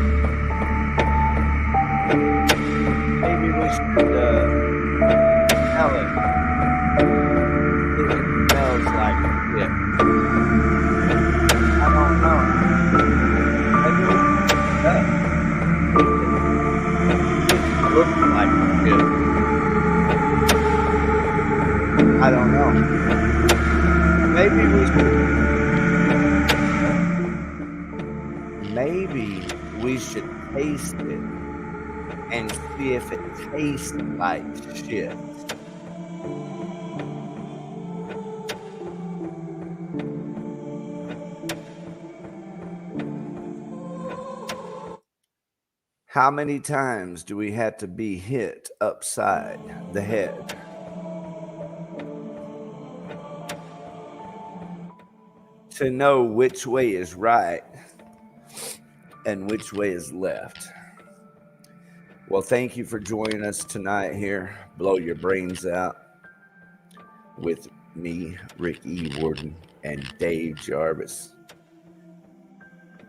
Maybe we should smell it. If it smells like shit. I don't know. Maybe we should look like shit. I don't know. Maybe we should taste it and see if it tastes like shit. How many times do we have to be hit upside the head to know which way is right and which way is left? Well, thank you for joining us tonight here. Blow your brains out with me, Rick E. Warden, and Dave Jarvis.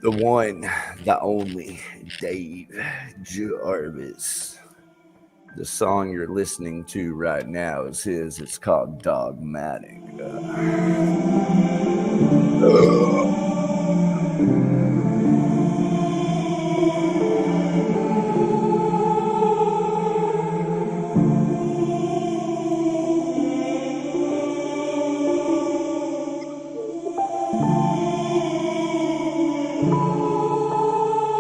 The one, the only Dave Jarvis. The song you're listening to right now is his. It's called Dogmatic.